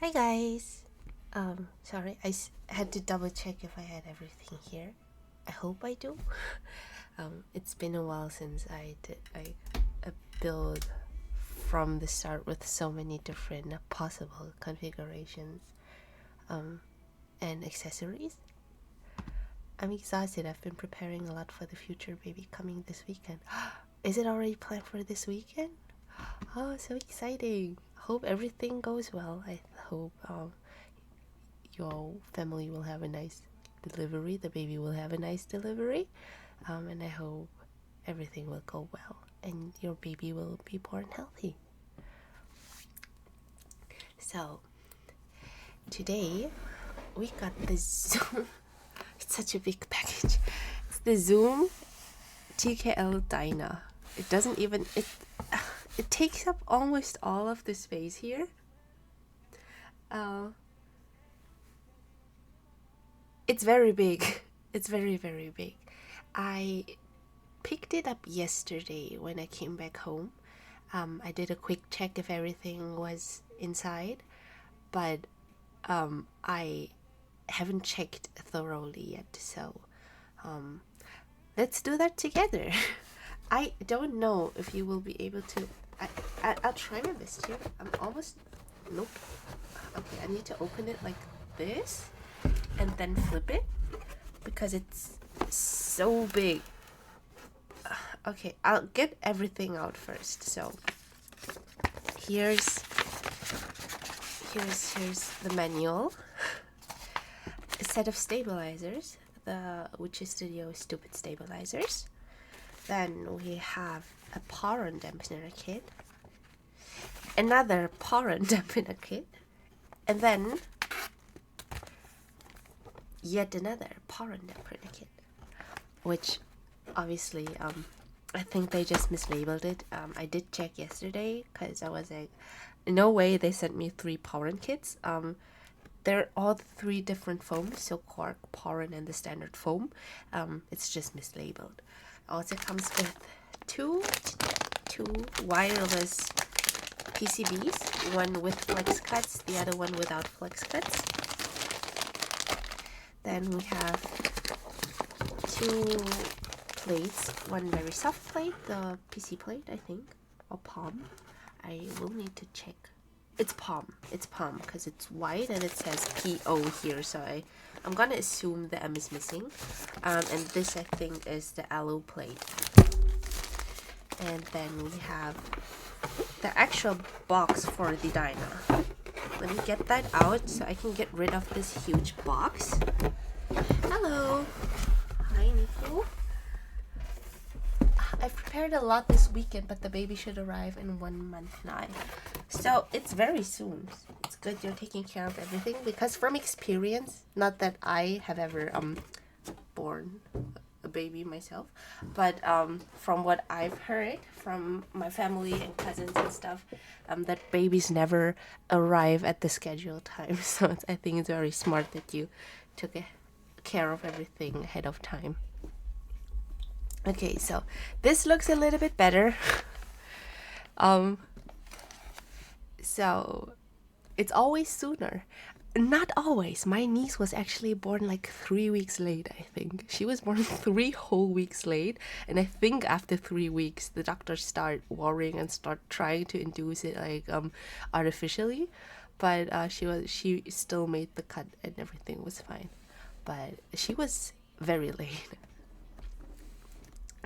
Hi guys. Sorry, had to double check if I had everything here. I hope I do. It's been a while since I did a build from the start with so many different possible configurations and accessories. I'm exhausted. I've been preparing a lot for the future baby coming this weekend. Is it already planned for this weekend? Oh, so exciting. Hope everything goes well. I hope your family will have a nice delivery, the baby will have a nice delivery, and I hope everything will go well and your baby will be born healthy. So today we got the Zoom. It's such a big package. It's the Zoom TKL Dyna. It doesn't even it takes up almost all of the space here. It's very big. It's very, very big. I picked it up yesterday when I came back home. I did a quick check if everything was inside, but I haven't checked thoroughly yet, so let's do that together. I don't know if you will be able to. I'll try my best here. I'm almost. Nope. Okay, I need to open it like this and then flip it because it's so big. Okay, I'll get everything out first. So here's the manual, a set of stabilizers, the Witcher Studio stupid stabilizers. Then we have a power dampener kit, another power dampener kit, and then yet another power dampener kit, which obviously I think they just mislabeled it. I did check yesterday because I was like, no way they sent me 3 power kits. They're all 3 different foams, so cork, power, and the standard foam. It's just mislabeled. Also comes with two wireless PCBs, one with flex cuts, the other one without flex cuts. Then we have 2 plates, one very soft plate, the PC plate, I think, or palm. I will need to check. It's palm because it's white and it says PO here, so I'm gonna assume the M is missing. And this I think is the alloy plate. And then we have the actual box for the Dyna. Let me get that out so I can get rid of this huge box. Hello. Hi, Nico. I've prepared a lot this weekend, but the baby should arrive in 1 month now. So it's very soon. It's good you're taking care of everything, because from experience, not that I have ever born a baby myself, but from what I've heard from my family and cousins and stuff, that babies never arrive at the scheduled time. So I think it's very smart that you took care of everything ahead of time. Okay, so this looks a little bit better. So it's always sooner. Not always. My niece was actually born like 3 weeks late, I think. She was born 3 whole weeks late, and I think after 3 weeks the doctors start worrying and start trying to induce it like artificially, but she still made the cut and everything was fine. But she was very late.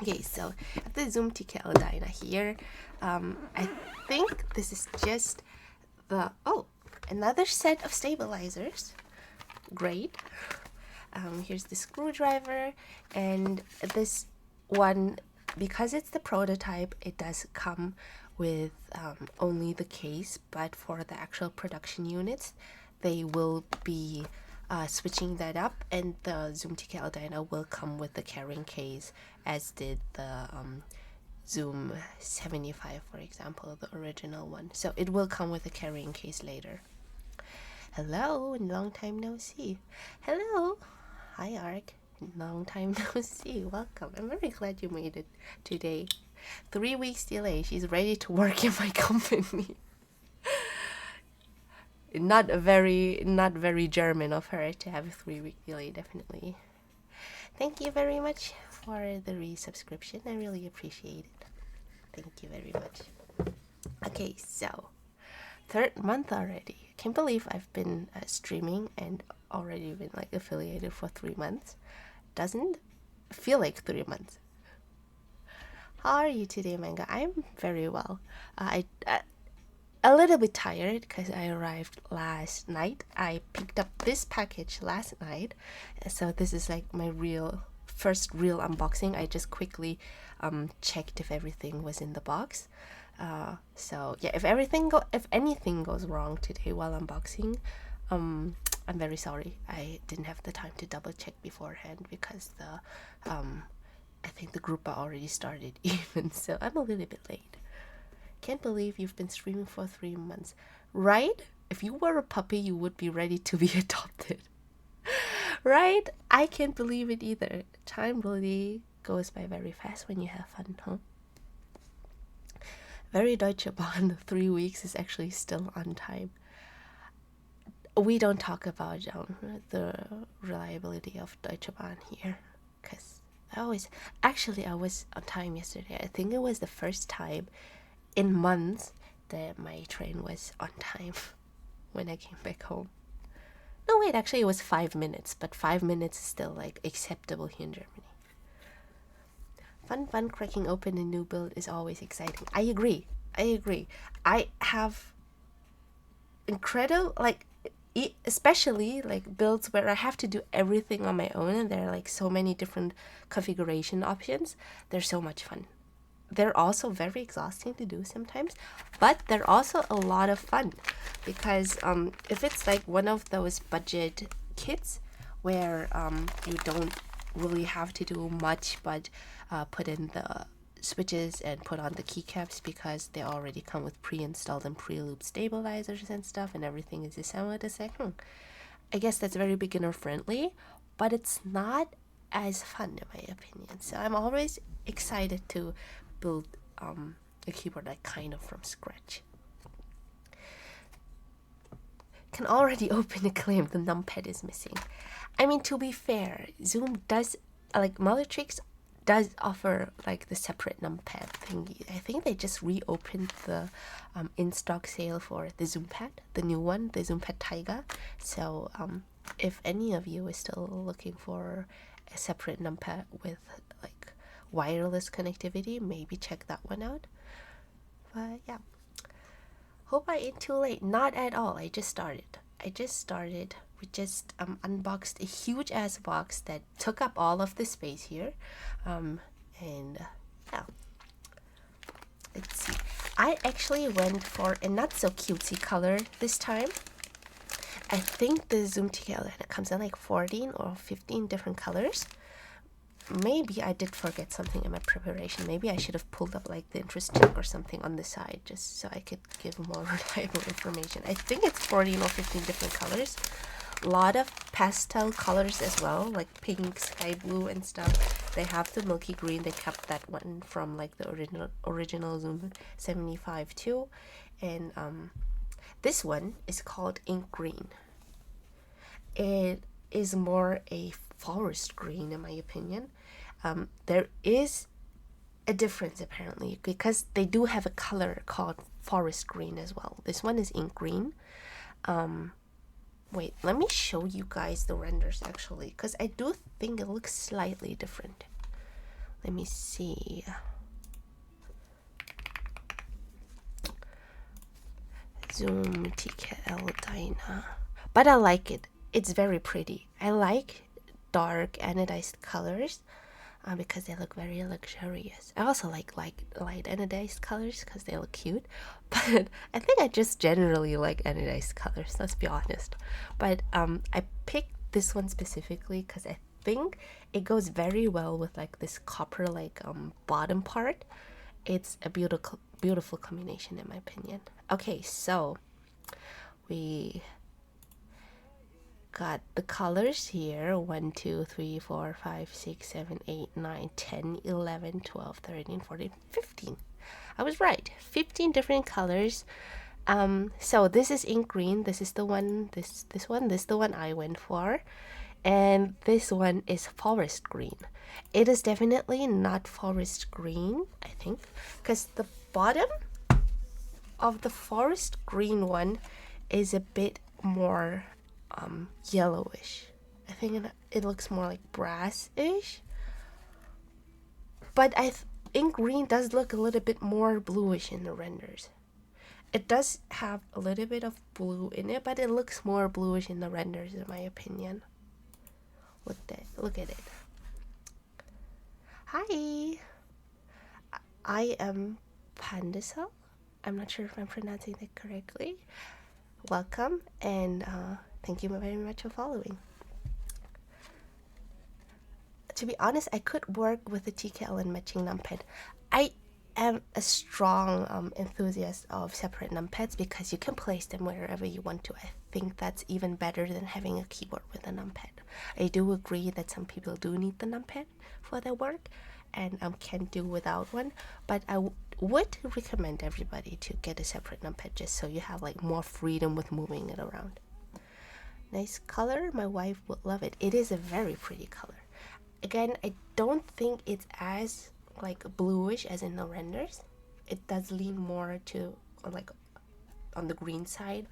Okay, so at the Zoom TKL Dyna here, I think this is just another set of stabilizers. Great. Here's the screwdriver, and this one, because it's the prototype, it does come with only the case, but for the actual production units, they will be switching that up, and the Zoom TKL Dyna will come with the carrying case, as did the Zoom 75, for example, the original one. So it will come with a carrying case later. Hello, long time no see. Hello. Hi, Ark. Long time no see. Welcome. I'm very glad you made it today. 3 weeks delay. She's ready to work in my company. not very German of her to have a 3-week delay, definitely. Thank you very much for the resubscription. I really appreciate it. Thank you very much. Okay, so 3rd month already. I can't believe I've been streaming and already been like affiliated for 3 months. Doesn't feel like 3 months. How are you today, Manga? I'm very well. I a little bit tired because I arrived last night. I picked up this package last night, so this is like my first real unboxing. I just quickly checked if everything was in the box. So yeah, if anything goes wrong today while unboxing, I'm very sorry. I didn't have the time to double check beforehand because I think the group already started even, so I'm a little bit late. Can't believe you've been streaming for 3 months, right? If you were a puppy, you would be ready to be adopted, right? I can't believe it either. Time really goes by very fast when you have fun, huh? Very Deutsche Bahn, 3 weeks is actually still on time. We don't talk about the reliability of Deutsche Bahn here, because I was on time yesterday. I think it was the first time in months that my train was on time when I came back home. No, wait, actually it was 5 minutes, but 5 minutes is still like acceptable here in Germany. Fun cracking open a new build is always exciting. I agree. I have incredible, like, especially like builds where I have to do everything on my own and there are like so many different configuration options. They're so much fun. They're also very exhausting to do sometimes, but they're also a lot of fun because if it's like one of those budget kits where you don't really have to do much but put in the switches and put on the keycaps because they already come with pre-installed and pre-loop stabilizers and stuff and everything is assembled, it's like, I guess that's very beginner friendly, but it's not as fun in my opinion. So I'm always excited to build a keyboard like kind of from scratch. Can already open a claim the numpad is missing. I mean, to be fair, Zoom does, like Multitrix does offer like the separate numpad thingy. I think they just reopened the in-stock sale for the ZoomPad, the new one, the ZoomPad Tiger. So if any of you is still looking for a separate numpad with like wireless connectivity, maybe check that one out. But yeah, hope I ain't too late. Not at all. I just started. We just unboxed a huge ass box that took up all of the space here, and yeah, let's see. I actually went for a not so cutesy color this time. I think the Zoom TKL Dyna comes in like 14 or 15 different colors. Maybe I did forget something in my preparation. Maybe I should have pulled up like the interest check or something on the side just so I could give more reliable information. I think it's 14 or 15 different colors. A lot of pastel colors as well, like pink, sky blue and stuff. They have the milky green. They kept that one from like the original Zoom 75 too. And this one is called ink green. It is more a forest green in my opinion. There is a difference apparently because they do have a color called forest green as well. This one is ink green. Wait, let me show you guys the renders actually because I do think it looks slightly different. Let me see. Zoom TKL Dyna. But I like it. It's very pretty. I like dark anodized colors because they look very luxurious. I also like light anodized colors because they look cute. But I think I just generally like anodized colors, let's be honest. But I picked this one specifically because I think it goes very well with like this copper like bottom part. It's a beautiful combination in my opinion. Okay, so we got the colors here 1 2 3 4 5 6 7 8 9 10 11 12 13 14 15. I was right, 15 different colors. So this is ink green. This is the one. This is the one I went for, and this one is forest green. It is definitely not forest green, I think, because the bottom of the forest green one is a bit more yellowish. I think it looks more like brass-ish. But ink green does look a little bit more bluish in the renders. It does have a little bit of blue in it, but it looks more bluish in the renders, in my opinion. Look at it. Hi, I am Pandasa. I'm not sure if I'm pronouncing that correctly. Welcome, and thank you very much for following. To be honest, I could work with the TKL and matching numpad. I am a strong enthusiast of separate numpads because you can place them wherever you want to. I think that's even better than having a keyboard with a numpad. I do agree that some people do need the numpad for their work and can do without one, but I would recommend everybody to get a separate numpad just so you have like more freedom with moving it around. Nice color. My wife would love it. It is a very pretty color. Again, I don't think it's as like bluish as in the renders. It does lean more to like on the green side,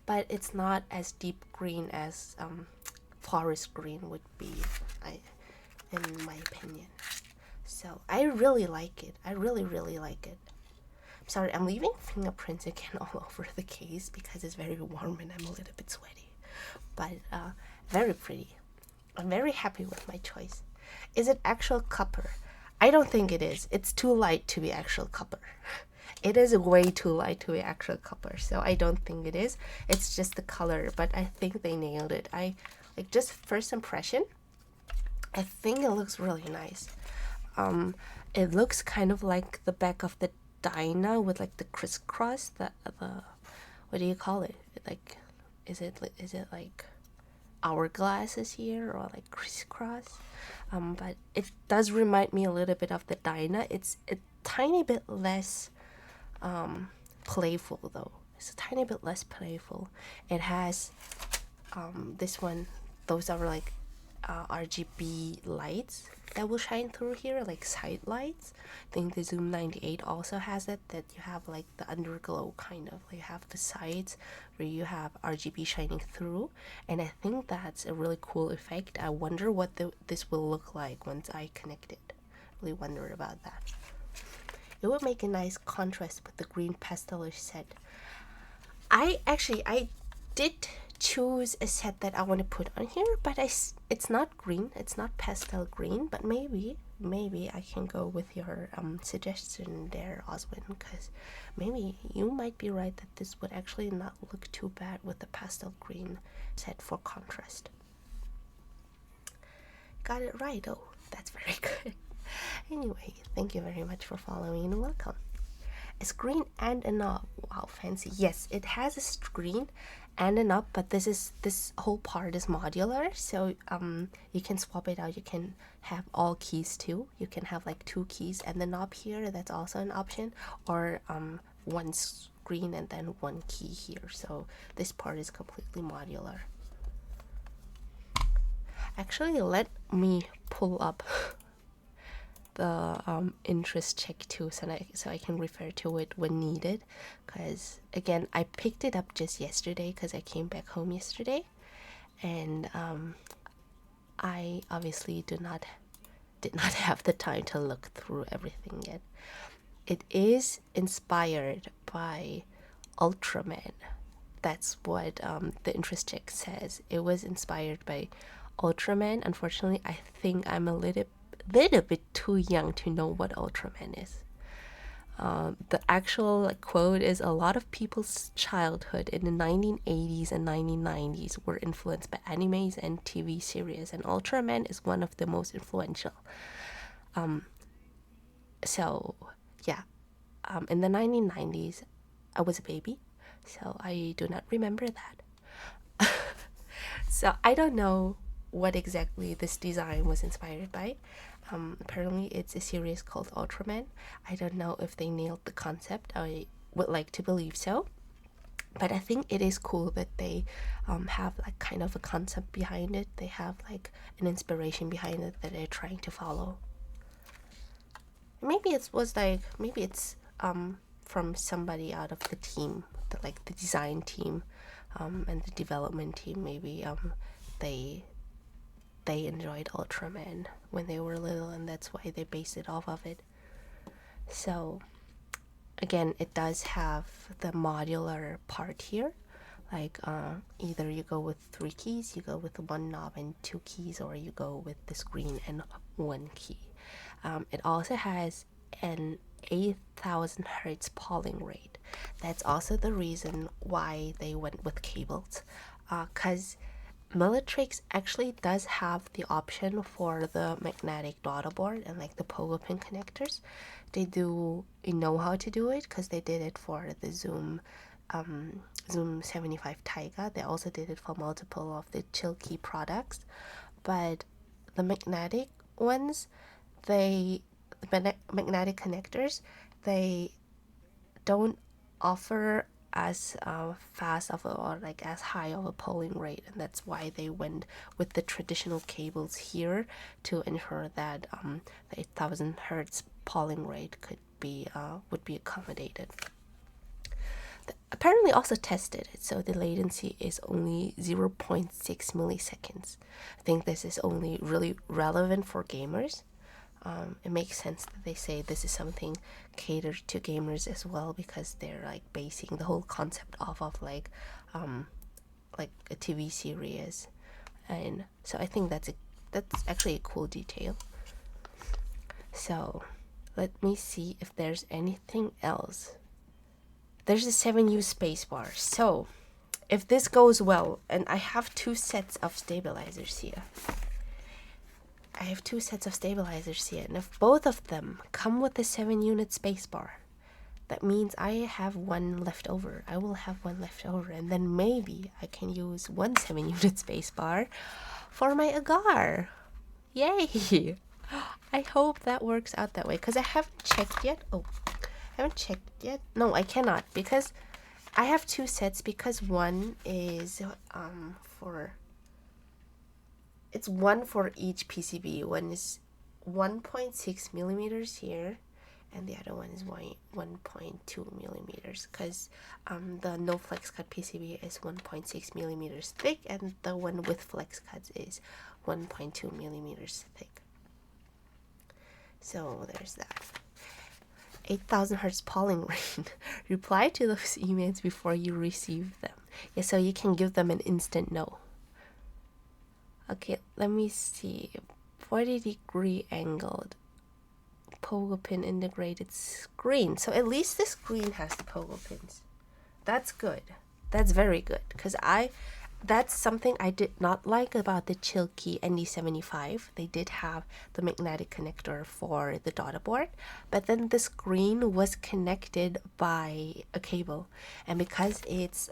but it's not as deep green as forest green would be, in my opinion. So I really like it. I really like it. I'm sorry, I'm leaving fingerprints again all over the case because it's very warm and I'm a little bit sweaty. But very pretty. I'm very happy with my choice. Is it actual copper? I don't think it is. It's too light to be actual copper. It is way too light to be actual copper, so I don't think it is. It's just the color, but I think they nailed it. I like just first impression. I think it looks really nice. It looks kind of like the back of the Dyna with like the crisscross. The what do you call it? Like, is it like hourglasses here or like crisscross? But it does remind me a little bit of the Dyna. It's a tiny bit less playful though. It's a tiny bit less playful. It has this one. Those are like RGB lights that will shine through here, like side lights. I think the Zoom 98 also has it, that you have like the underglow kind of, like you have the sides where you have RGB shining through, and I think that's a really cool effect. I wonder what this will look like once I connect it. Really wonder about that. It would make a nice contrast with the green pastelish set. I did choose a set that I want to put on here, but it's not green, it's not pastel green, but maybe I can go with your suggestion there, Oswin, because maybe you might be right that this would actually not look too bad with the pastel green set for contrast. Got it right. Oh, that's very good. Anyway, thank you very much for following and welcome. A screen and a knob. Wow, fancy. Yes, it has a screen and a knob, but this whole part is modular, so you can swap it out. You can have all keys too. You can have like 2 keys and the knob here, that's also an option, or one screen and then 1 key here. So this part is completely modular. Actually, let me pull up the interest check too, so I can refer to it when needed, because again, I picked it up just yesterday because I came back home yesterday, and I obviously did not have the time to look through everything yet. It is inspired by Ultraman. That's what the interest check says. It was inspired by Ultraman. Unfortunately, I think I'm a little bit too young to know what Ultraman is. The actual quote is, a lot of people's childhood in the 1980s and 1990s were influenced by animes and TV series, and Ultraman is one of the most influential. So yeah, in the 1990s, I was a baby, so I do not remember that. So I don't know what exactly this design was inspired by. Apparently it's a series called Ultraman. I don't know if they nailed the concept. I would like to believe so. But I think it is cool that they have like kind of a concept behind it. They have like an inspiration behind it that they're trying to follow. Maybe it was like, maybe it's from somebody out of the team, the design team and the development team. Maybe they enjoyed Ultraman when they were little, and that's why they based it off of it. So again, it does have the modular part here. Like either you go with 3 keys, you go with 1 knob and 2 keys, or you go with the screen and 1 key. It also has an 8,000 hertz polling rate. That's also the reason why they went with cables, because Millitrix actually does have the option for the magnetic daughter board and like the pogo pin connectors. They do know how to do it because they did it for the Zoom 75 Taiga. They also did it for multiple of the Chilkey products. But the magnetic ones, the magnetic connectors, they don't offer as fast of or like as high of a polling rate, and that's why they went with the traditional cables here to ensure that the 8,000 hertz polling rate would be accommodated. Apparently also tested it, so the latency is only 0.6 milliseconds. I think this is only really relevant for gamers. It makes sense that they say this is something catered to gamers as well, because they're like basing the whole concept off of like a TV series, and so I think that's actually a cool detail. So let me see if there's anything else. There's a 7U spacebar. So if this goes well, and I have 2 sets of stabilizers here. And if both of them come with a 7-unit spacebar, that means I have 1 left over. I will have 1 left over, and then maybe I can use 1 7-unit spacebar for my agar. Yay! I hope that works out that way, because I haven't checked yet. No, I cannot, because I have 2 sets, because one is it's 1 for each PCB. One is 1.6 millimeters here, and the other one is 1.2 millimeters, because the no flex cut PCB is 1.6 millimeters thick, and the one with flex cuts is 1.2 millimeters thick. So there's that. 8,000 hertz polling rate. Reply to those emails before you receive them. Yeah, so you can give them an instant no. Okay, let me see. 40-degree angled pogo pin integrated screen. So at least the screen has the pogo pins. That's good. That's very good, because that's something I did not like about the Chilkey ND75. They did have the magnetic connector for the daughter board, but then the screen was connected by a cable, and because it's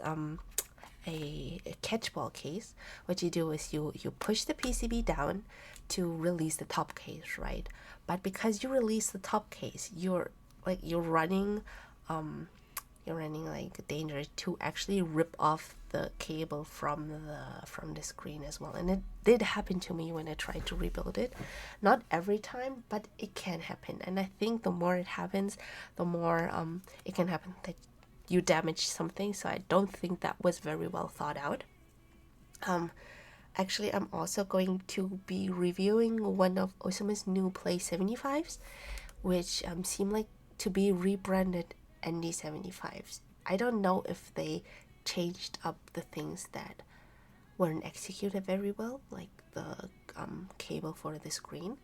a catchball case, what you do is you push the PCB down to release the top case, right? But because you release the top case, you're running like danger to actually rip off the cable from the screen as well. And it did happen to me when I tried to rebuild it. Not every time, but it can happen. And I think the more it happens, the more it can happen that you damage something. So I don't think that was very well thought out. Actually, I'm also going to be reviewing one of Osuma's new Play 75s, which seem like to be rebranded ND75s. I don't know if they changed up the things that weren't executed very well, like the cable for the screen.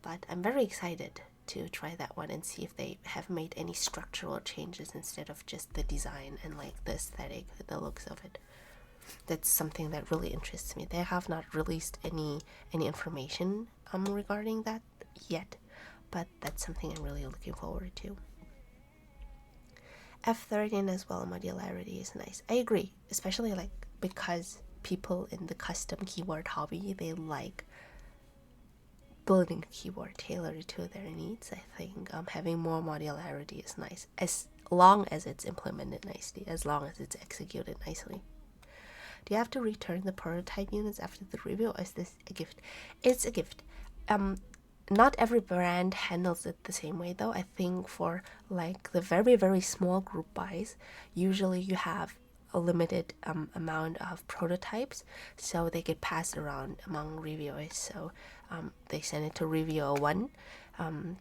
But I'm very excited to try that one and see if they have made any structural changes instead of just the design and like the aesthetic, the looks of it. That's something that really interests me. They have not released any information regarding that yet, but that's something I'm really looking forward to. F13 as well, modularity is nice. I agree, especially like because people in the custom keyboard hobby, they like building a keyboard tailored to their needs. I think having more modularity is nice, as long as it's implemented nicely, as long as it's executed nicely. Do you have to return the prototype units after the review, or is this a gift? It's a gift. Not every brand handles it the same way though. I think for like the very, very small group buys, usually you have a limited amount of prototypes, so they get passed around among reviewers. So they send it to reviewer 1,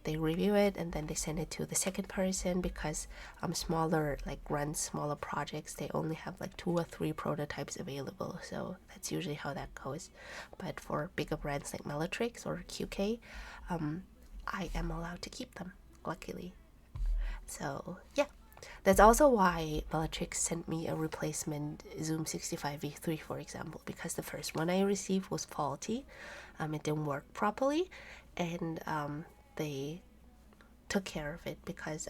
they review it, and then they send it to the second person, because smaller, like run smaller projects, they only have like 2 or 3 prototypes available. So that's usually how that goes. But for bigger brands like Mellatrix or QK, I am allowed to keep them, luckily. So yeah, that's also why Bellatrix sent me a replacement Zoom 65V3, for example, because the first one I received was faulty. It didn't work properly, and they took care of it, because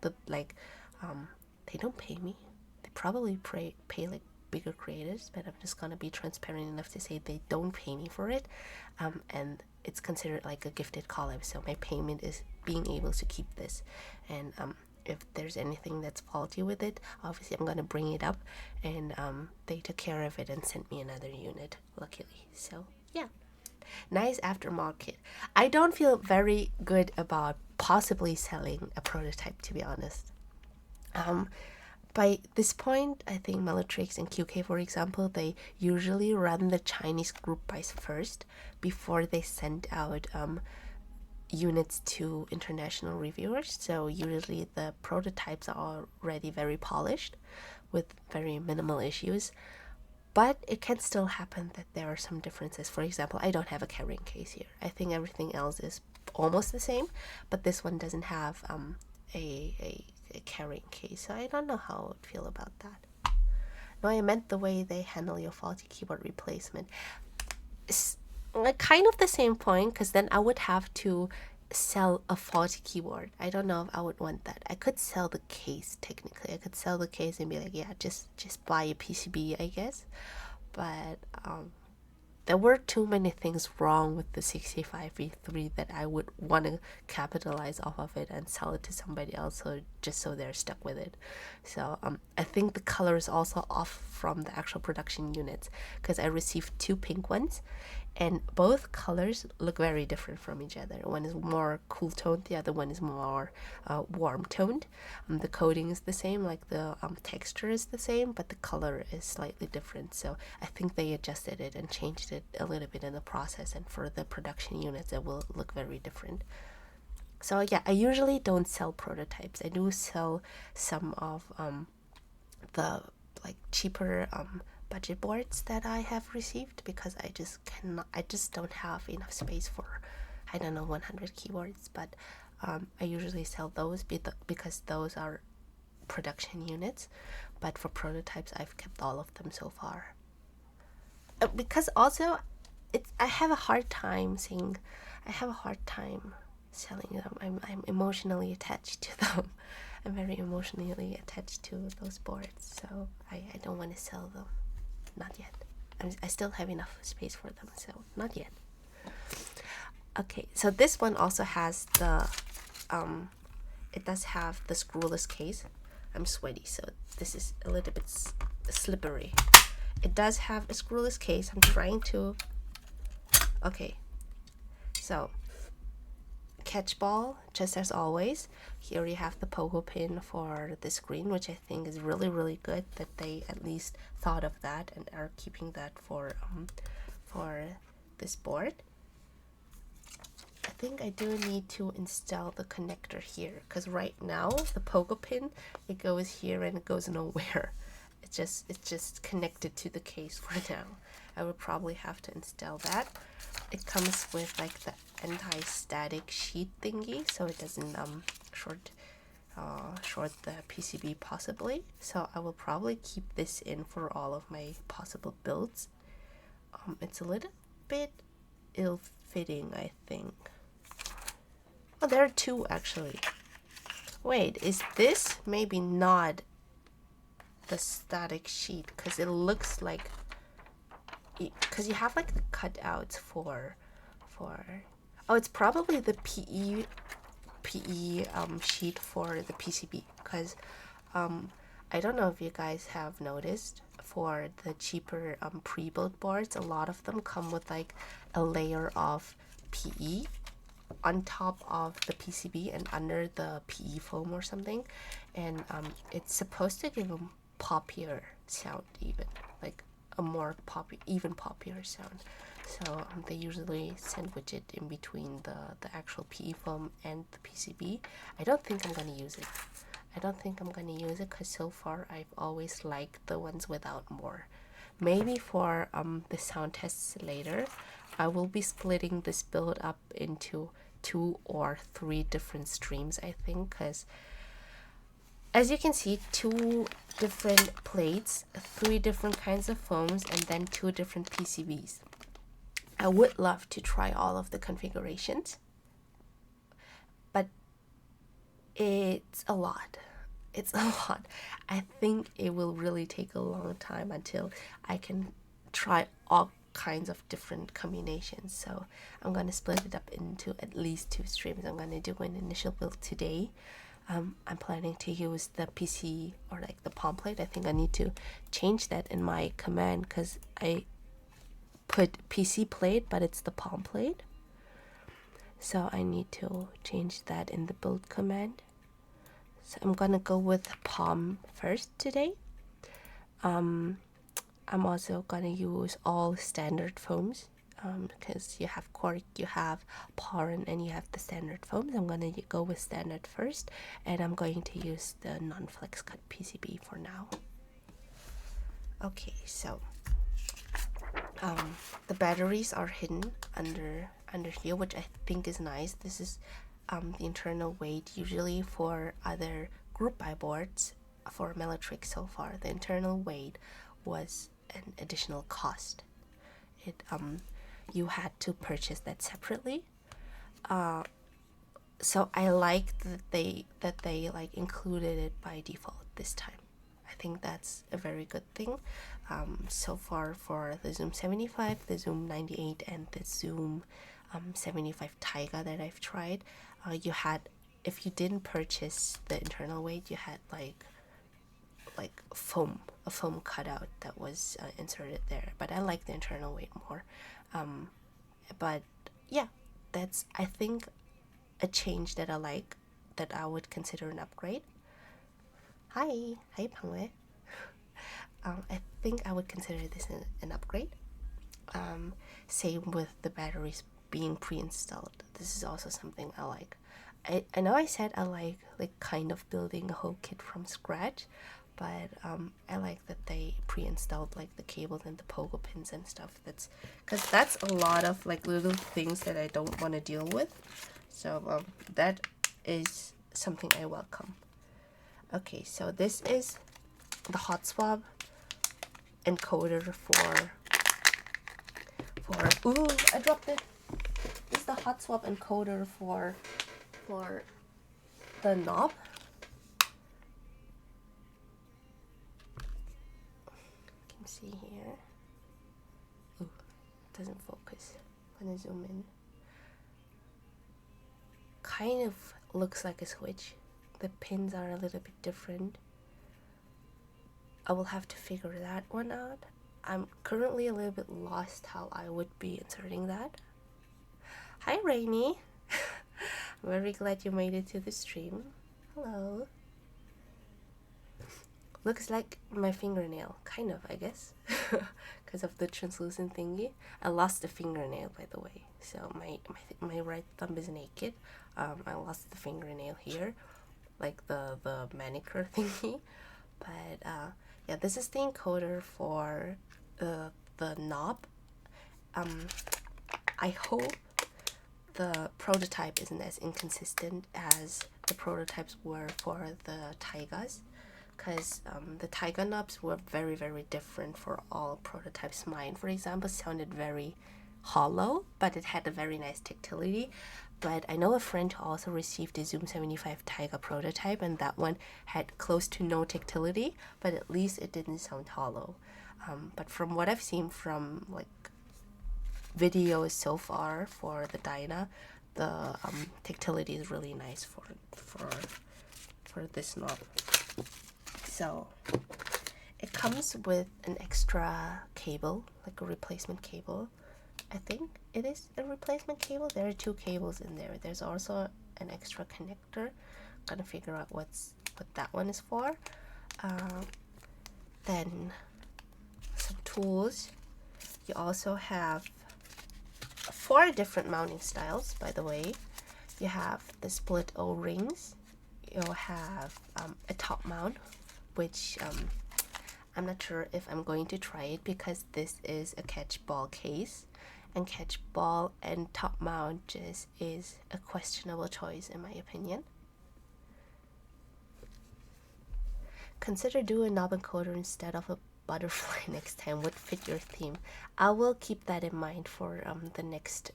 they don't pay me. They probably pay like bigger creators, but I'm just gonna be transparent enough to say they don't pay me for it, and it's considered like a gifted collab, so my payment is being able to keep this. And if there's anything that's faulty with it, obviously I'm gonna bring it up, and they took care of it and sent me another unit, luckily. So yeah, nice aftermarket. I don't feel very good about possibly selling a prototype, to be honest. By this point, I think Mellatrix and QK, for example, they usually run the Chinese group buys first before they send out units to international reviewers. So usually the prototypes are already very polished with very minimal issues. But it can still happen that there are some differences. For example, I don't have a carrying case here. I think everything else is almost the same, but this one doesn't have a carrying case, so I don't know how I would feel about that. No, I meant the way they handle your faulty keyboard replacement. It's like kind of the same point, because then I would have to sell a faulty keyboard. I don't know if I would want that. I could sell the case, technically. I could sell the case and be like, yeah, just buy a PCB, I guess. But there were too many things wrong with the 65V3 that I would want to capitalize off of it and sell it to somebody else, just so they're stuck with it. So I think the color is also off from the actual production units, because I received 2 pink ones, and both colors look very different from each other. One is more cool toned, the other one is more warm toned. The coating is the same, like the texture is the same, but the color is slightly different. So I think they adjusted it and changed it a little bit in the process, and for the production units it will look very different. So yeah, I usually don't sell prototypes. I do sell some of the like cheaper budget boards that I have received, because I just don't have enough space for, I don't know, 100 keyboards. But I usually sell those because those are production units. But for prototypes, I've kept all of them so far, because also I have a hard time selling them. I'm emotionally attached to them. I'm very emotionally attached to those boards, so I don't want to sell them. Not yet. I still have enough space for them, so not yet. Okay, so this one also has the it does have the screwless case. I'm sweaty, so this is a little bit slippery. It does have a screwless case. I'm trying to, okay, so catch ball, just as always. Here you have the pogo pin for the screen, which I think is really, really good that they at least thought of that and are keeping that for this board. I think I do need to install the connector here, because right now the pogo pin, it goes here and it goes nowhere. It's just connected to the case for now. I would probably have to install that. It comes with like the anti-static sheet thingy, so it doesn't short the PCB possibly. So I will probably keep this in for all of my possible builds. It's a little bit ill-fitting, I think. Oh, there are 2 actually. Wait, is this maybe not the static sheet? Because it looks like, because you have like the cutouts for oh, it's probably the PE PE sheet for the PCB, because I don't know if you guys have noticed, for the cheaper pre-built boards, a lot of them come with like a layer of PE on top of the PCB and under the PE foam or something, and it's supposed to give a poppier sound, even like a more even poppier sound. So they usually sandwich it in between the actual PE foam and the PCB. I don't think I'm gonna use it. Because so far I've always liked the ones without more. Maybe for the sound tests later, I will be splitting this build up into 2 or 3 different streams, I think, because as you can see, 2 different plates, 3 different kinds of foams, and then 2 different PCBs. I would love to try all of the configurations, but it's a lot. I think it will really take a long time until I can try all kinds of different combinations. So I'm going to split it up into at least 2 streams. I'm going to do an initial build today. I'm planning to use the PC or like the palm plate. I think I need to change that in my command, because I put PC plate but it's the palm plate. So I need to change that in the build command. So I'm gonna go with palm first today. I'm also gonna use all standard foams, because you have cork, you have Porin, and you have the standard foams. I'm gonna go with standard first, and I'm going to use the non-flex cut PCB for now. Okay, so the batteries are hidden under here, which I think is nice. This is the internal weight. Usually for other group buy boards for Melatrix so far, the internal weight was an additional cost. It you had to purchase that separately. So I like that they like included it by default this time. I think that's a very good thing. So far for the Zoom 75, the Zoom 98, and the Zoom 75 Taiga that I've tried, you had, if you didn't purchase the internal weight, you had like a foam cutout that was inserted there. But I like the internal weight more. But yeah, that's, I think, a change that I like, that I would consider an upgrade. Hi Pangwe. I think I would consider this an upgrade. Same with the batteries being pre-installed. This is also something I like. I know I said I like kind of building a whole kit from scratch, but I like that they pre-installed like the cables and the pogo pins and stuff. That's because that's a lot of like little things that I don't want to deal with. So that is something I welcome. Okay, so this is the hot swap encoder for ooh, I dropped it. This is the hot swap encoder for the knob. You can see here. Ooh, it doesn't focus. I'm gonna zoom in. Kind of looks like a switch. The pins are a little bit different. I will have to figure that one out. I'm currently a little bit lost how I would be inserting that. Hi Rainy. I'm very glad you made it to the stream. Hello. Looks like my fingernail, kind of, I guess, because of the translucent thingy. I lost the fingernail, by the way, so my right thumb is naked. I lost the fingernail here, like the manicure thingy. But yeah, this is the encoder for the knob. I hope the prototype isn't as inconsistent as the prototypes were for the Taigas, because the Taiga knobs were very, very different for all prototypes. Mine, for example, sounded very hollow, but it had a very nice tactility. But I know a friend who also received a Zoom 75 Taiga prototype, and that one had close to no tactility, but at least it didn't sound hollow. But from what I've seen from like videos so far for the Dyna, the tactility is really nice for this knob. So it comes with an extra cable, like a replacement cable. I think it is a replacement cable. There are 2 cables in there. There's also an extra connector. Gotta figure out what that one is for. Then some tools. You also have 4 different mounting styles, by the way. You have the split O-rings. You'll have a top mount, which I'm not sure if I'm going to try it because this is a catch ball case, and catch ball and top mount just is a questionable choice in my opinion. Consider doing a knob encoder instead of a butterfly next time. Would fit your theme. I will keep that in mind for the next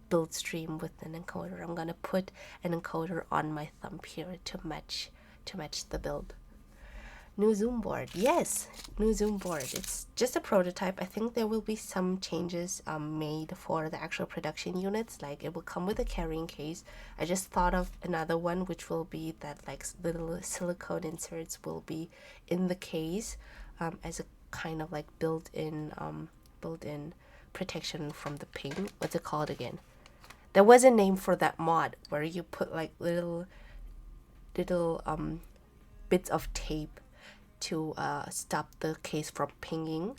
build stream with an encoder. I'm gonna put an encoder on my thumb here to match the build. New zoom board. Yes, new zoom board. It's just a prototype. I think there will be some changes made for the actual production units. Like it will come with a carrying case. I just thought of another one, which will be that like little silicone inserts will be in the case as a kind of like built-in protection from the ping. What's it called again? There was a name for that mod where you put like little bits of tape to stop the case from pinging.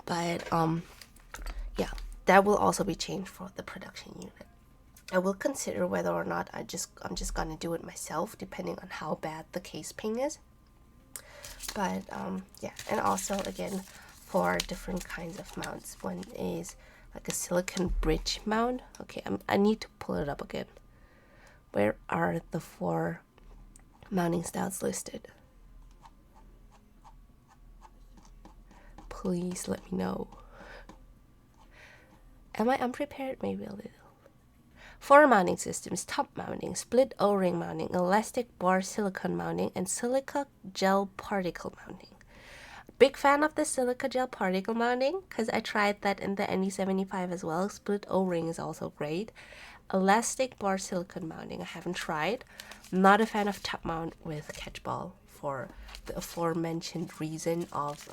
But yeah, that will also be changed for the production unit. I will consider whether or not I'm just gonna do it myself, depending on how bad the case ping is. But yeah, and also again for different kinds of mounts. One is like a silicon bridge mount. Okay, I need to pull it up again. Where are the 4 mounting styles listed? Please let me know. Am I unprepared? Maybe a little. 4 mounting systems: top mounting, split O-ring mounting, elastic bar silicone mounting, and silica gel particle mounting. Big fan of the silica gel particle mounting because I tried that in the NE75 as well. Split O-ring is also great. Elastic bar silicone mounting I haven't tried. Not a fan of top mount with catch ball for the aforementioned reason of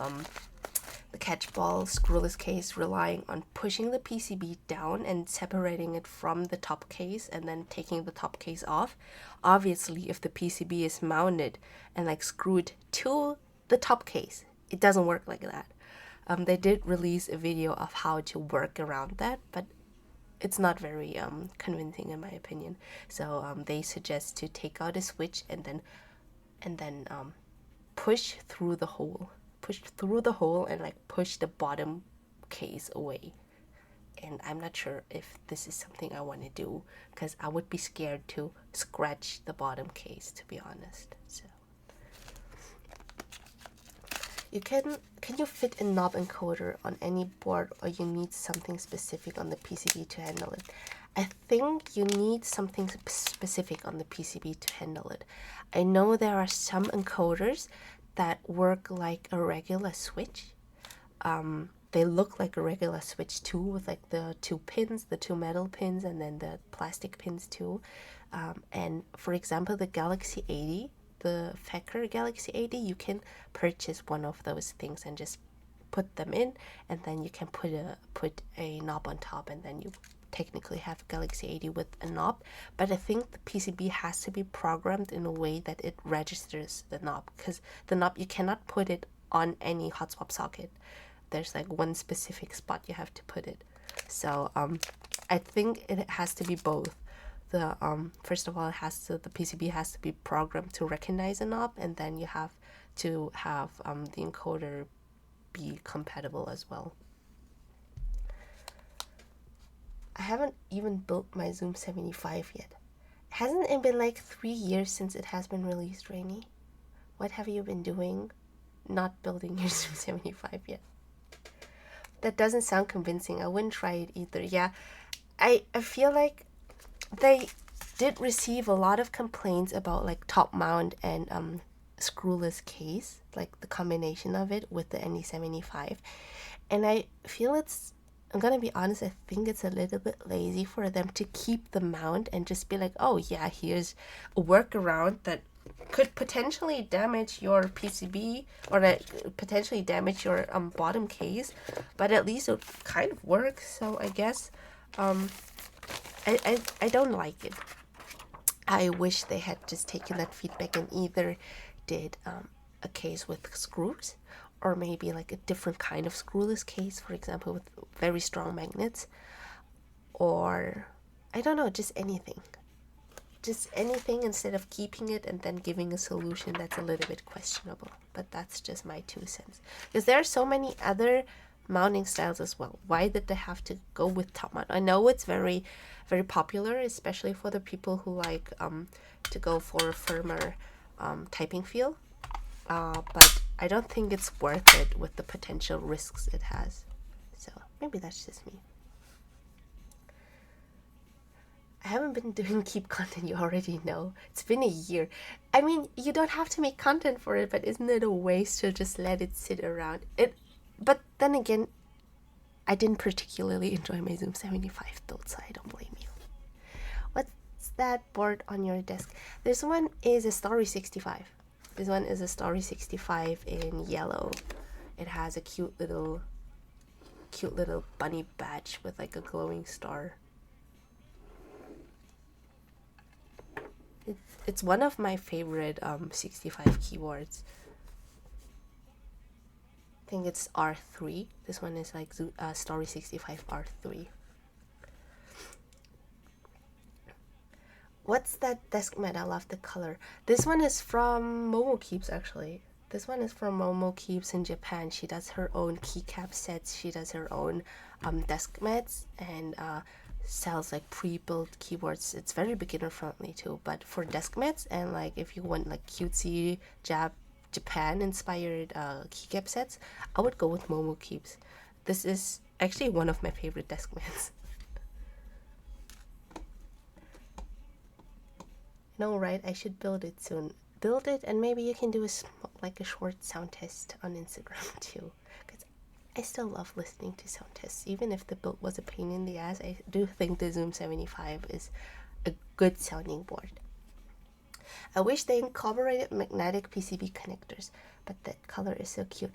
the catch ball screwless case relying on pushing the PCB down and separating it from the top case and then taking the top case off. Obviously, if the PCB is mounted and like screwed to the top case, it doesn't work like that. They did release a video of how to work around that, but it's not very convincing in my opinion. So they suggest to take out a switch and then push through the hole. Push through the hole and like push the bottom case away. And I'm not sure if this is something I want to do because I would be scared to scratch the bottom case, to be honest. So can you fit a knob encoder on any board, or you need something specific on the PCB to handle it? I think you need something specific on the PCB to handle it. I know there are some encoders that work like a regular switch. They look like a regular switch too, with like the 2 pins, the 2 metal pins, and then the plastic pins too. And for example, the Galaxy 80, the Fecker Galaxy 80, you can purchase one of those things and just put them in, and then you can put a knob on top, and then you technically have Galaxy 80 with a knob. But I think the PCB has to be programmed in a way that it registers the knob, because the knob, you cannot put it on any hot swap socket. There's like one specific spot you have to put it. So I think it has to be both. The first of all, the PCB has to be programmed to recognize a knob, and then you have to have the encoder be compatible as well. I haven't even built my Zoom 75 yet. Hasn't it been like 3 years since it has been released, Rainy? What have you been doing? Not building your Zoom 75 yet. That doesn't sound convincing. I wouldn't try it either. Yeah, I feel like they did receive a lot of complaints about like top mount and screwless case, like the combination of it with the NE75. And I feel it's I'm gonna be honest, I think it's a little bit lazy for them to keep the mount and just be like, oh yeah, here's a workaround that could potentially damage your PCB or potentially damage your bottom case, but at least it kind of works. So I guess I don't like it. I wish they had just taken that feedback and either did a case with screws, or maybe like a different kind of screwless case, for example, with very strong magnets, or I don't know, just anything. Just anything instead of keeping it and then giving a solution that's a little bit questionable. But that's just my 2 cents. Because there are so many other mounting styles as well. Why did they have to go with top mount? I know it's very, very popular, especially for the people who like to go for a firmer typing feel. But I don't think it's worth it with the potential risks it has. So maybe that's just me. I haven't been doing keep content, you already know. It's been a year. I mean, you don't have to make content for it, but isn't it a waste to just let it sit around? But then again, I didn't particularly enjoy my Zoom 75 build, so I don't blame you. What's that board on your desk? This one is a Story 65. This one is a Story 65 in yellow. It has a cute little bunny badge with like a glowing star. It's one of my favorite 65 keyboards. I think it's R3. This one is like Story 65 R3. What's that desk mat? I love the color. This one is from Momo Keeps, actually. This one is from Momo Keeps in Japan. She does her own keycap sets. She does her own desk mats and sells like pre-built keyboards. It's very beginner friendly too, but for desk mats and like if you want like cutesy Japan inspired keycap sets, I would go with Momo Keeps. This is actually one of my favorite desk mats. No, right? I should build it soon. Build it, and maybe you can do a short sound test on Instagram too. Because I still love listening to sound tests, even if the build was a pain in the ass. I do think the Zoom 75 is a good sounding board. I wish they incorporated magnetic PCB connectors, but that color is so cute.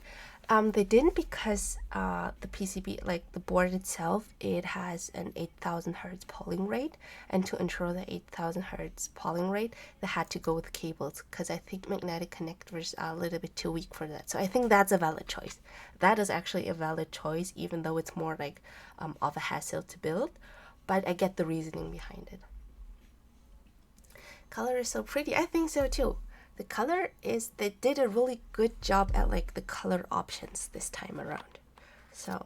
They didn't because the PCB, like the board itself, it has an 8,000 hertz polling rate, and to ensure the 8,000 hertz polling rate, they had to go with cables because I think magnetic connectors are a little bit too weak for that. So I think that's a valid choice. That is actually a valid choice, even though it's more like of a hassle to build, but I get the reasoning behind it. Color is so pretty. I think so too. The color is, they did a really good job at like the color options this time around. So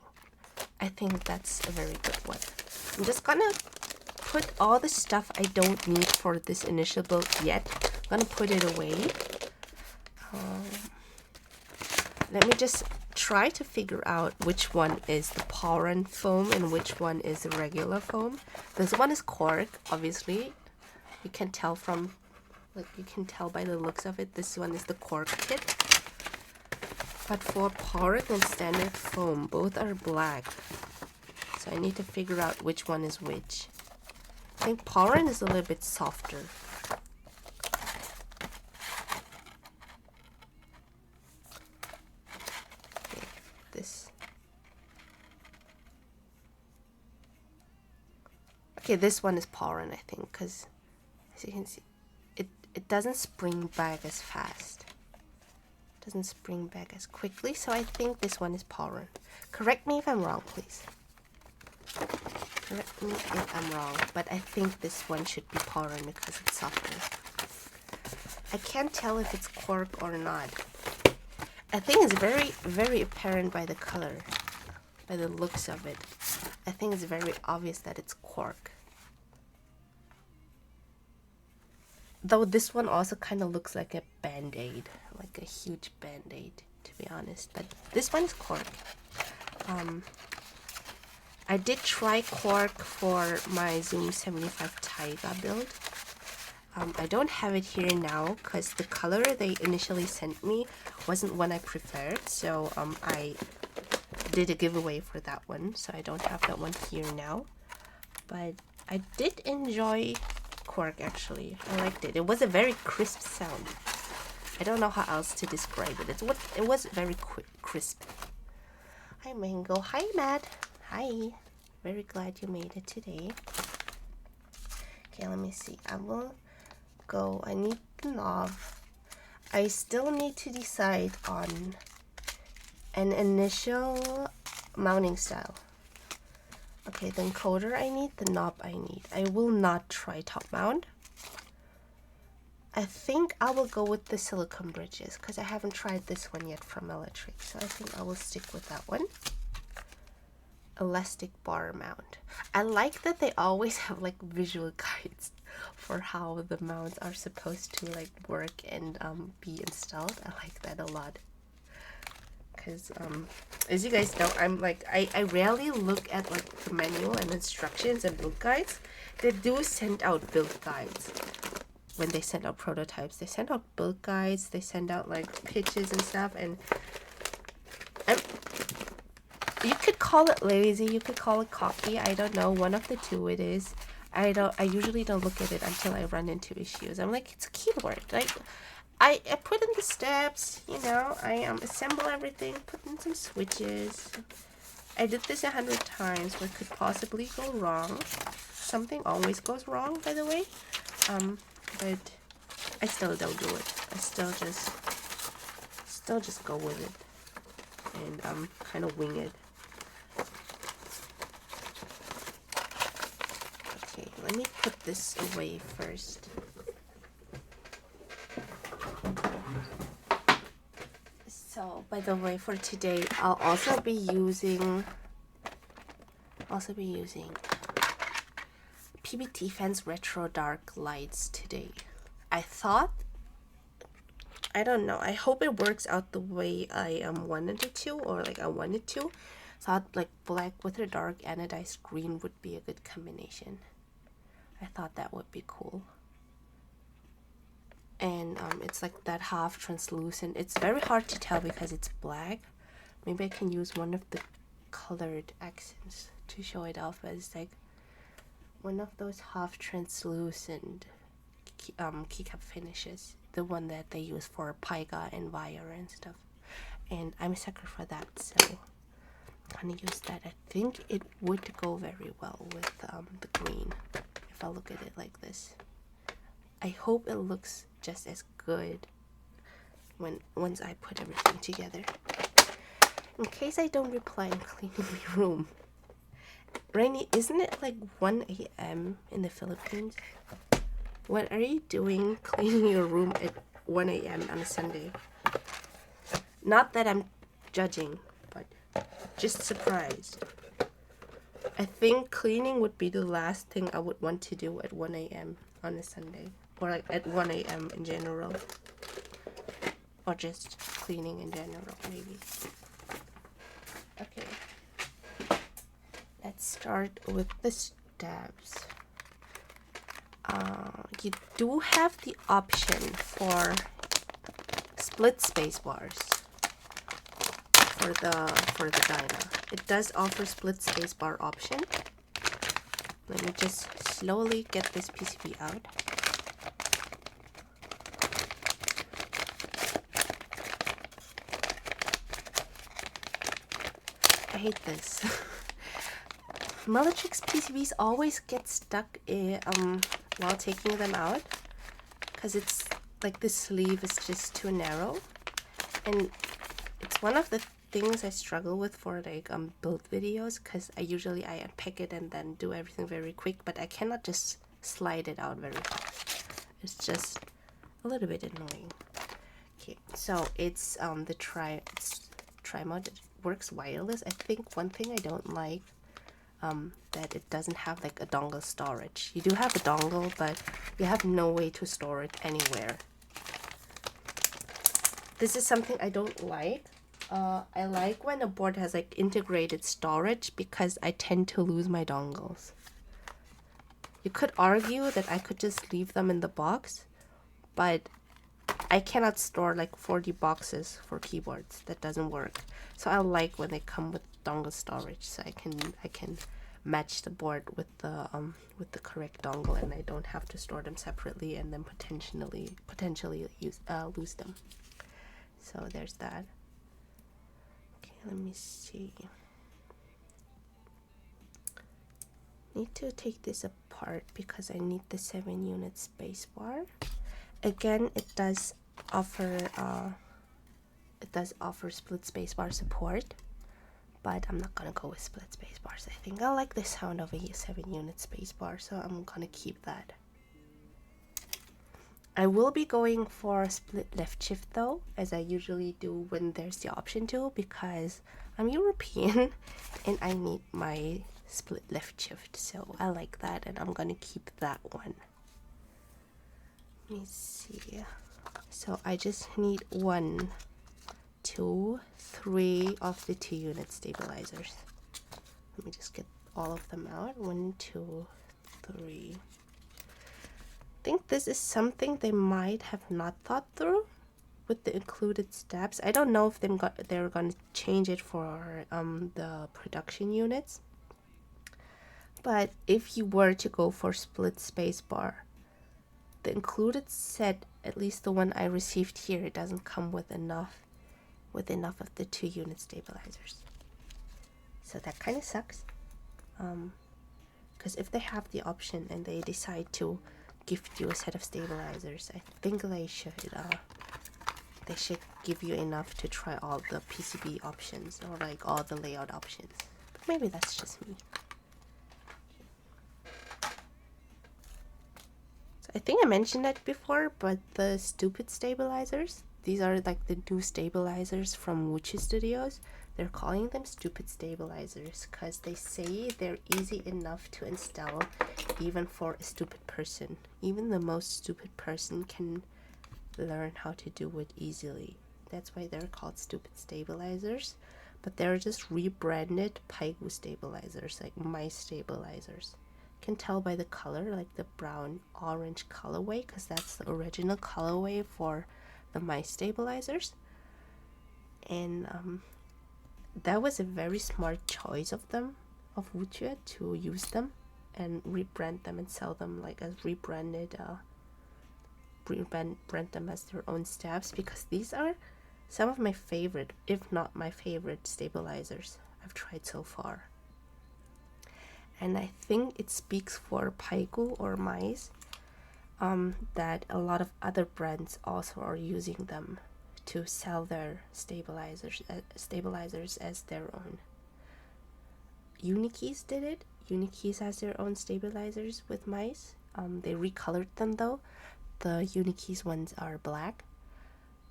I think that's a very good one. I'm just gonna put all the stuff I don't need for this initial build yet. I'm gonna put it away. Let me just try to figure out which one is the Poran foam and which one is the regular foam. This one is cork, obviously. You can tell from, like, you can tell by the looks of it, this one is the cork kit. But for Poran and standard foam, both are black. So I need to figure out which one is which. I think Poran is a little bit softer. Okay, this. Okay, this one is Poran, I think, because as you can see, it doesn't spring back as fast. It doesn't spring back as quickly, so I think this one is Poran. Correct me if I'm wrong, please. Correct me if I'm wrong, but I think this one should be Poran because it's softer. I can't tell if it's cork or not. I think it's very, very apparent by the color, by the looks of it. I think it's very obvious that it's cork. Though this one also kind of looks like a band-aid, like a huge band-aid, to be honest. But this one is cork. I did try cork for my Zoom 75 Taiga build. I don't have it here now because the color they initially sent me wasn't one I preferred. So I did a giveaway for that one, so I don't have that one here now. But I did enjoy Quark actually. I liked it. It was a very crisp sound. I don't know how else to describe it. It was very crisp. Hi Mango. Hi Matt. Hi. Very glad you made it today. Okay, let me see. I will go. I need the knob. I still need to decide on an initial mounting style. Okay, the encoder I need, the knob I need. I will not try top mount. I think I will go with the silicone bridges because I haven't tried this one yet from Electric. So I think I will stick with that one. Elastic bar mount. I like that they always have like visual guides for how the mounts are supposed to like work and be installed. I like that a lot. Because as you guys know, I rarely look at like the manual and instructions and build guides. They do send out build guides when they send out prototypes. They send out build guides, they send out like pitches and stuff, and you could call it lazy, you could call it cocky, I don't know, one of the two it is. I usually don't look at it until I run into issues. I'm like, it's a keyboard. Like I put in the steps, you know, I assemble everything, put in some switches. I did this 100 times. What could possibly go wrong? Something always goes wrong, by the way. But I still don't do it. I still just go with it and kind of wing it. Okay, let me put this away first. So, by the way, for today, I'll also be using PBT Fans Retro Dark Lights today. I don't know, I hope it works out the way I wanted it to, or like I wanted to. Thought like black with a dark anodized green would be a good combination. I thought that would be cool. And it's like that half translucent. It's very hard to tell because it's black. Maybe I can use one of the colored accents to show it off as like one of those half translucent keycap finishes, the one that they use for Pyga and Wire and stuff. And I'm a sucker for that, so I'm gonna use that. I think it would go very well with the green if I look at it like this. I hope it looks just as good once I put everything together. In case I don't reply, I'm cleaning my room. Rainy, isn't it like 1 a.m. in the Philippines? What are you doing cleaning your room at 1 a.m. on a Sunday? Not that I'm judging, but just surprised. I think cleaning would be the last thing I would want to do at 1 a.m. on a Sunday. Or like at 1 a.m. in general. Or just cleaning in general, maybe. Okay. Let's start with the steps. You do have the option for split space bars for the Dyna. It does offer split space bar option. Let me just slowly get this PCB out. I hate this. Electric's PCBs always get stuck while taking them out because it's like the sleeve is just too narrow, and it's one of the things I struggle with for like build videos because I unpack it and then do everything very quick, but I cannot just slide it out very fast. It's just a little bit annoying. Okay, so it's the tri-mode. It works wireless. I think one thing I don't like that it doesn't have like a dongle storage. You do have a dongle, but you have no way to store it anywhere. This is something I don't like. I like when a board has like integrated storage because I tend to lose my dongles. You could argue that I could just leave them in the box, but I cannot store like 40 boxes for keyboards. That doesn't work. So I like when they come with dongle storage, so I can match the board with the correct dongle, and I don't have to store them separately and then potentially lose them. So there's that. Okay, let me see. Need to take this apart because I need the 7-unit spacebar. Again, it does offer split spacebar support, but I'm not gonna go with split spacebars. I think I like the sound of a 7-unit spacebar, so I'm gonna keep that. I will be going for split left shift though, as I usually do when there's the option to, because I'm European and I need my split left shift, so I like that and I'm gonna keep that one. Let me see. So I just need 1, 2, 3 of the 2-unit stabilizers. Let me just get all of them out. 1, 2, 3. I think this is something they might have not thought through with the included steps. I don't know if they're going to change it for the production units. But if you were to go for split spacebar, the included set, at least the one I received here, it doesn't come with enough of the 2-unit stabilizers. So that kind of sucks. Because if they have the option and they decide to gift you a set of stabilizers, I think they should give you enough to try all the PCB options or like all the layout options. But maybe that's just me. So I think I mentioned that before, but the stupid stabilizers, these are like the new stabilizers from Wuchi Studios. They're calling them stupid stabilizers because they say they're easy enough to install even for a stupid person. Even the most stupid person can learn how to do it easily. That's why they're called stupid stabilizers. But they're just rebranded Paigu stabilizers, like mice stabilizers. You can tell by the color, like the brown orange colorway, because that's the original colorway for the mice stabilizers. And that was a very smart choice of them, of Wuchi, to use them and rebrand them and sell them like as rebranded, brand them as their own stabs, because these are some of my favorite, if not my favorite, stabilizers I've tried so far. And I think it speaks for Paigu or mice that a lot of other brands also are using them to sell their stabilizers as their own. Unikeys did it. Unikeys has their own stabilizers with mice. They recolored them though. The Unikeys ones are black.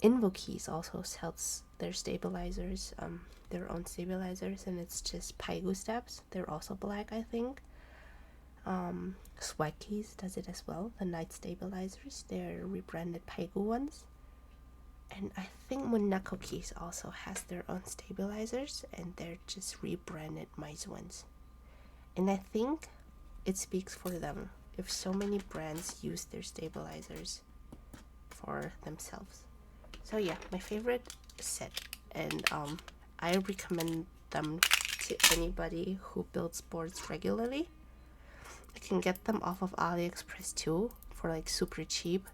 Invokeys also sells their stabilizers, their own stabilizers, and it's just Paigu steps. They're also black, I think. Swagkeys does it as well. The night stabilizers, they're rebranded Paigu ones. And I think Monaco Keys also has their own stabilizers, and they're just rebranded mice ones. And I think it speaks for them if so many brands use their stabilizers for themselves. So yeah, my favorite set, and I recommend them to anybody who builds boards regularly. You can get them off of AliExpress too for like super cheap.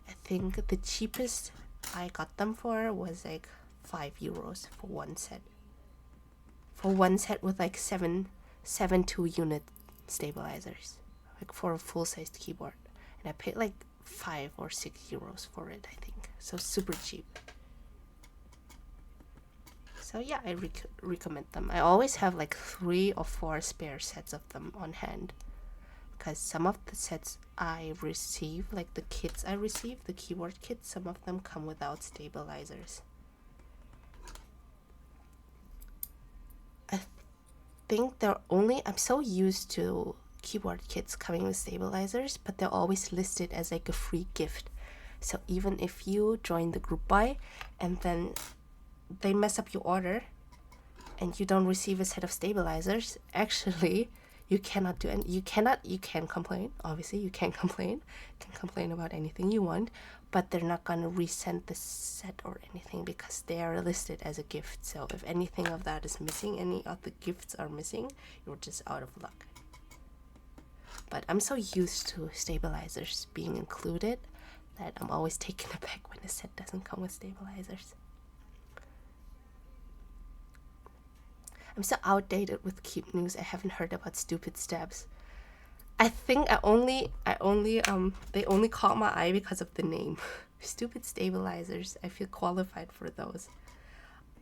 I think the cheapest I got them for was like €5 for one set. For one set with like seven 2-unit stabilizers, like for a full-sized keyboard, and I paid like €5 or €6 for it, I think. So super cheap. So yeah, I recommend them. I always have like 3 or 4 spare sets of them on hand, because some of the sets I receive, like the kits I receive, the keyboard kits, some of them come without stabilizers. I think I'm so used to keyboard kits coming with stabilizers, but they're always listed as like a free gift. So even if you join the group buy and then they mess up your order and you don't receive a set of stabilizers, actually You cannot do, and you can complain, obviously you can complain, about anything you want, but they're not gonna resend the set or anything because they are listed as a gift. So if anything of that is missing, any of the gifts are missing, you're just out of luck. But I'm so used to stabilizers being included that I'm always taken aback when a set doesn't come with stabilizers. I'm so outdated with cute news. I haven't heard about stupid stabs. I think they only caught my eye because of the name. Stupid stabilizers. I feel qualified for those.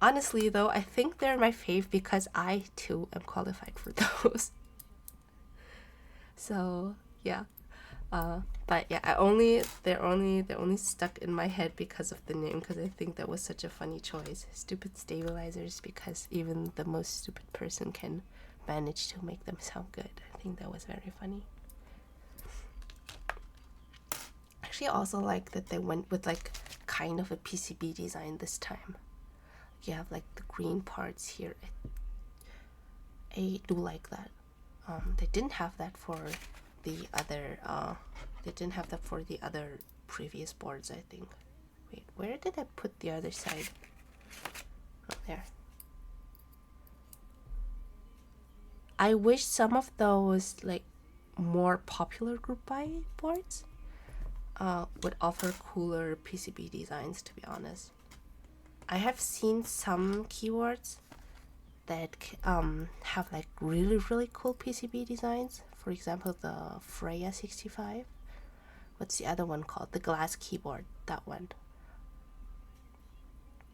Honestly though, I think they're my fave because I too am qualified for those. So yeah. But yeah, they're only stuck in my head because of the name, because I think that was such a funny choice. Stupid stabilizers, because even the most stupid person can manage to make them sound good. I think that was very funny. Actually, I also like that they went with like kind of a PCB design this time. You have like the green parts here. I do like that. They didn't have that for the other previous boards, I think. Wait, where did I put the other side? Oh, there. I wish some of those like more popular group buy boards would offer cooler PCB designs, to be honest. I have seen some keyboards that have like really cool PCB designs. For example, the Freya 65. What's the other one called? The glass keyboard. That one.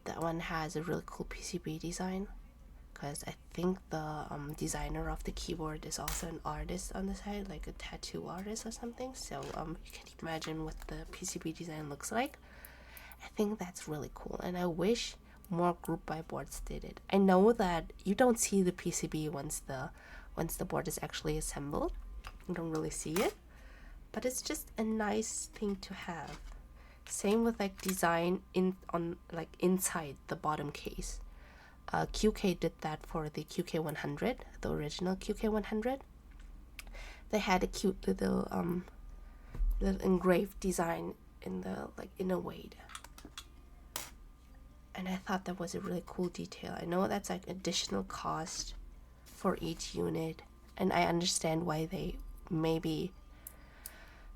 That one has a really cool PCB design, because I think the designer of the keyboard is also an artist on the side, like a tattoo artist or something. So you can imagine what the PCB design looks like. I think that's really cool, and I wish more group buy boards did it. I know that you don't see the PCB once the board is actually assembled. You don't really see it, but it's just a nice thing to have. Same with like design inside the bottom case. QK did that for the QK100, the original QK100. They had a cute little engraved design in the inner weight. And I thought that was a really cool detail. I know that's like additional cost for each unit, and I understand why they maybe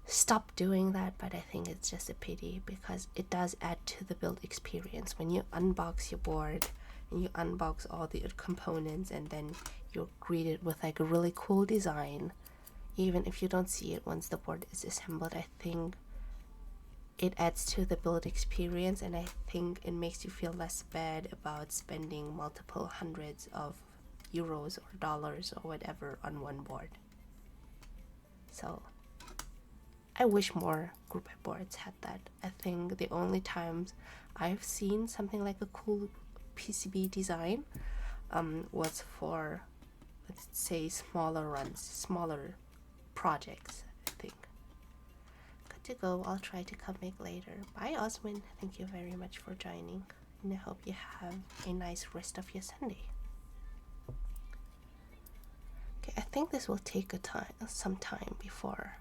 stopped doing that, but I think it's just a pity because it does add to the build experience. When you unbox your board and you unbox all the components and then you're greeted with like a really cool design, even if you don't see it once the board is assembled, I think it adds to the build experience, and I think it makes you feel less bad about spending multiple hundreds of euros or dollars or whatever on one board. So I wish more group buy boards had that. I think the only times I've seen something like a cool PCB design was for, let's say, smaller runs, smaller projects, I think. Good to go. I'll try to come back later. Bye, Osman. Thank you very much for joining, and I hope you have a nice rest of your Sunday. Okay, I think this will take some time before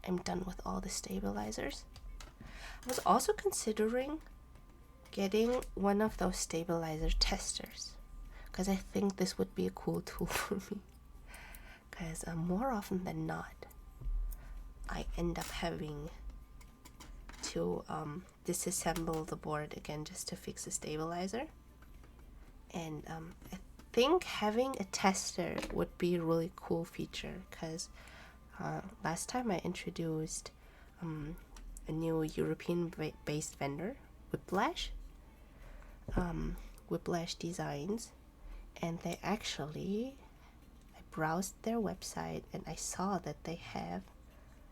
I'm done with all the stabilizers. I was also considering getting one of those stabilizer testers, because I think this would be a cool tool for me, because more often than not I end up having to disassemble the board again just to fix the stabilizer, and I think having a tester would be a really cool feature, because last time I introduced a new European-based vendor, Whiplash Designs, and they actually, I browsed their website and I saw that they have,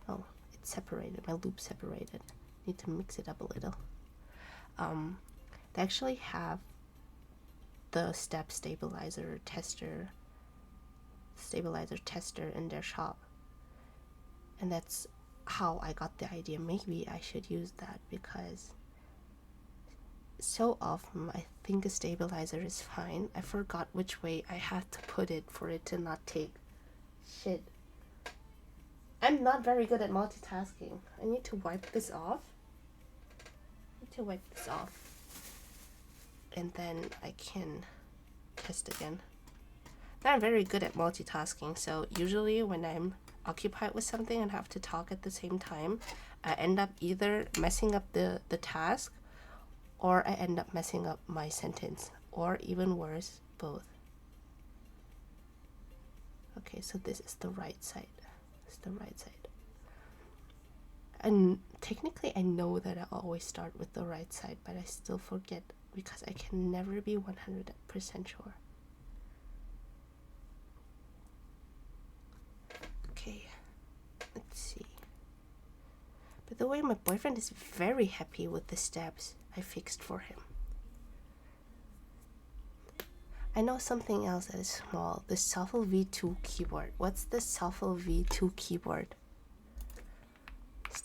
oh, it's separated, my loop separated, need to mix it up a little. They actually have the stabilizer tester in their shop, and that's how I got the idea. Maybe I should use that, because so often I think a stabilizer is fine. I forgot which way I had to put it for it to not take Shit. I'm not very good at multitasking. I need to wipe this off. And then I can test again. I'm very good at multitasking, so usually when I'm occupied with something and have to talk at the same time, I end up either messing up the task, or I end up messing up my sentence, or even worse, both. Okay, so this is the right side. It's the right side. And technically I know that I always start with the right side, but I still forget because I can never be 100% sure. Okay, let's see. By the way, my boyfriend is very happy with the steps I fixed for him. I know something else that is small. The Shuffle V2 keyboard. What's the Shuffle V2 keyboard?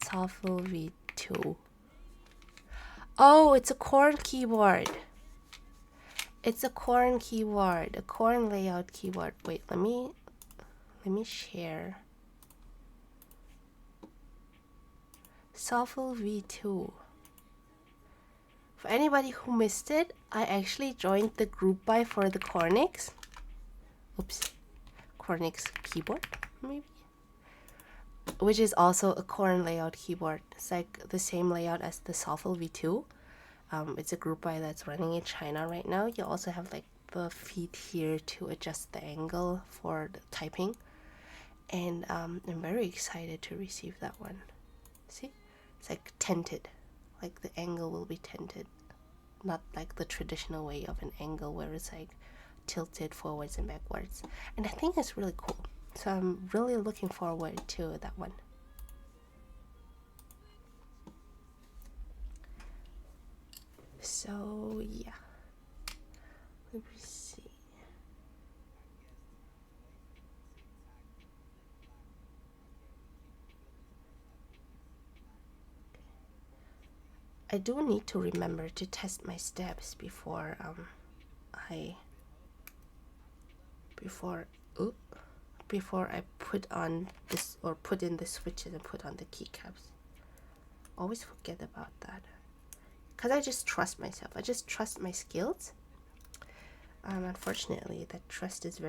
Shuffle V2. Oh, it's a corn keyboard. It's a corn keyboard. A corn layout keyboard. Wait, let me share. Shuffle V2. For anybody who missed it, I actually joined the group buy for the Cornix. Oops. Cornix keyboard, maybe? Which is also a corn layout keyboard. It's like the same layout as the Shuffle V2. It's a group buy that's running in China right now. You also have like the feet here to adjust the angle for the typing. And I'm very excited to receive that one. See? It's like tinted. Like the angle will be tinted, not like the traditional way of an angle where it's like tilted forwards and backwards. And I think it's really cool. So I'm really looking forward to that one. So yeah, let me see. I do need to remember to test my steps before I put on this or put in the switches and put on the keycaps. Always forget about that because I just trust myself. I just trust my skills. Unfortunately, that trust is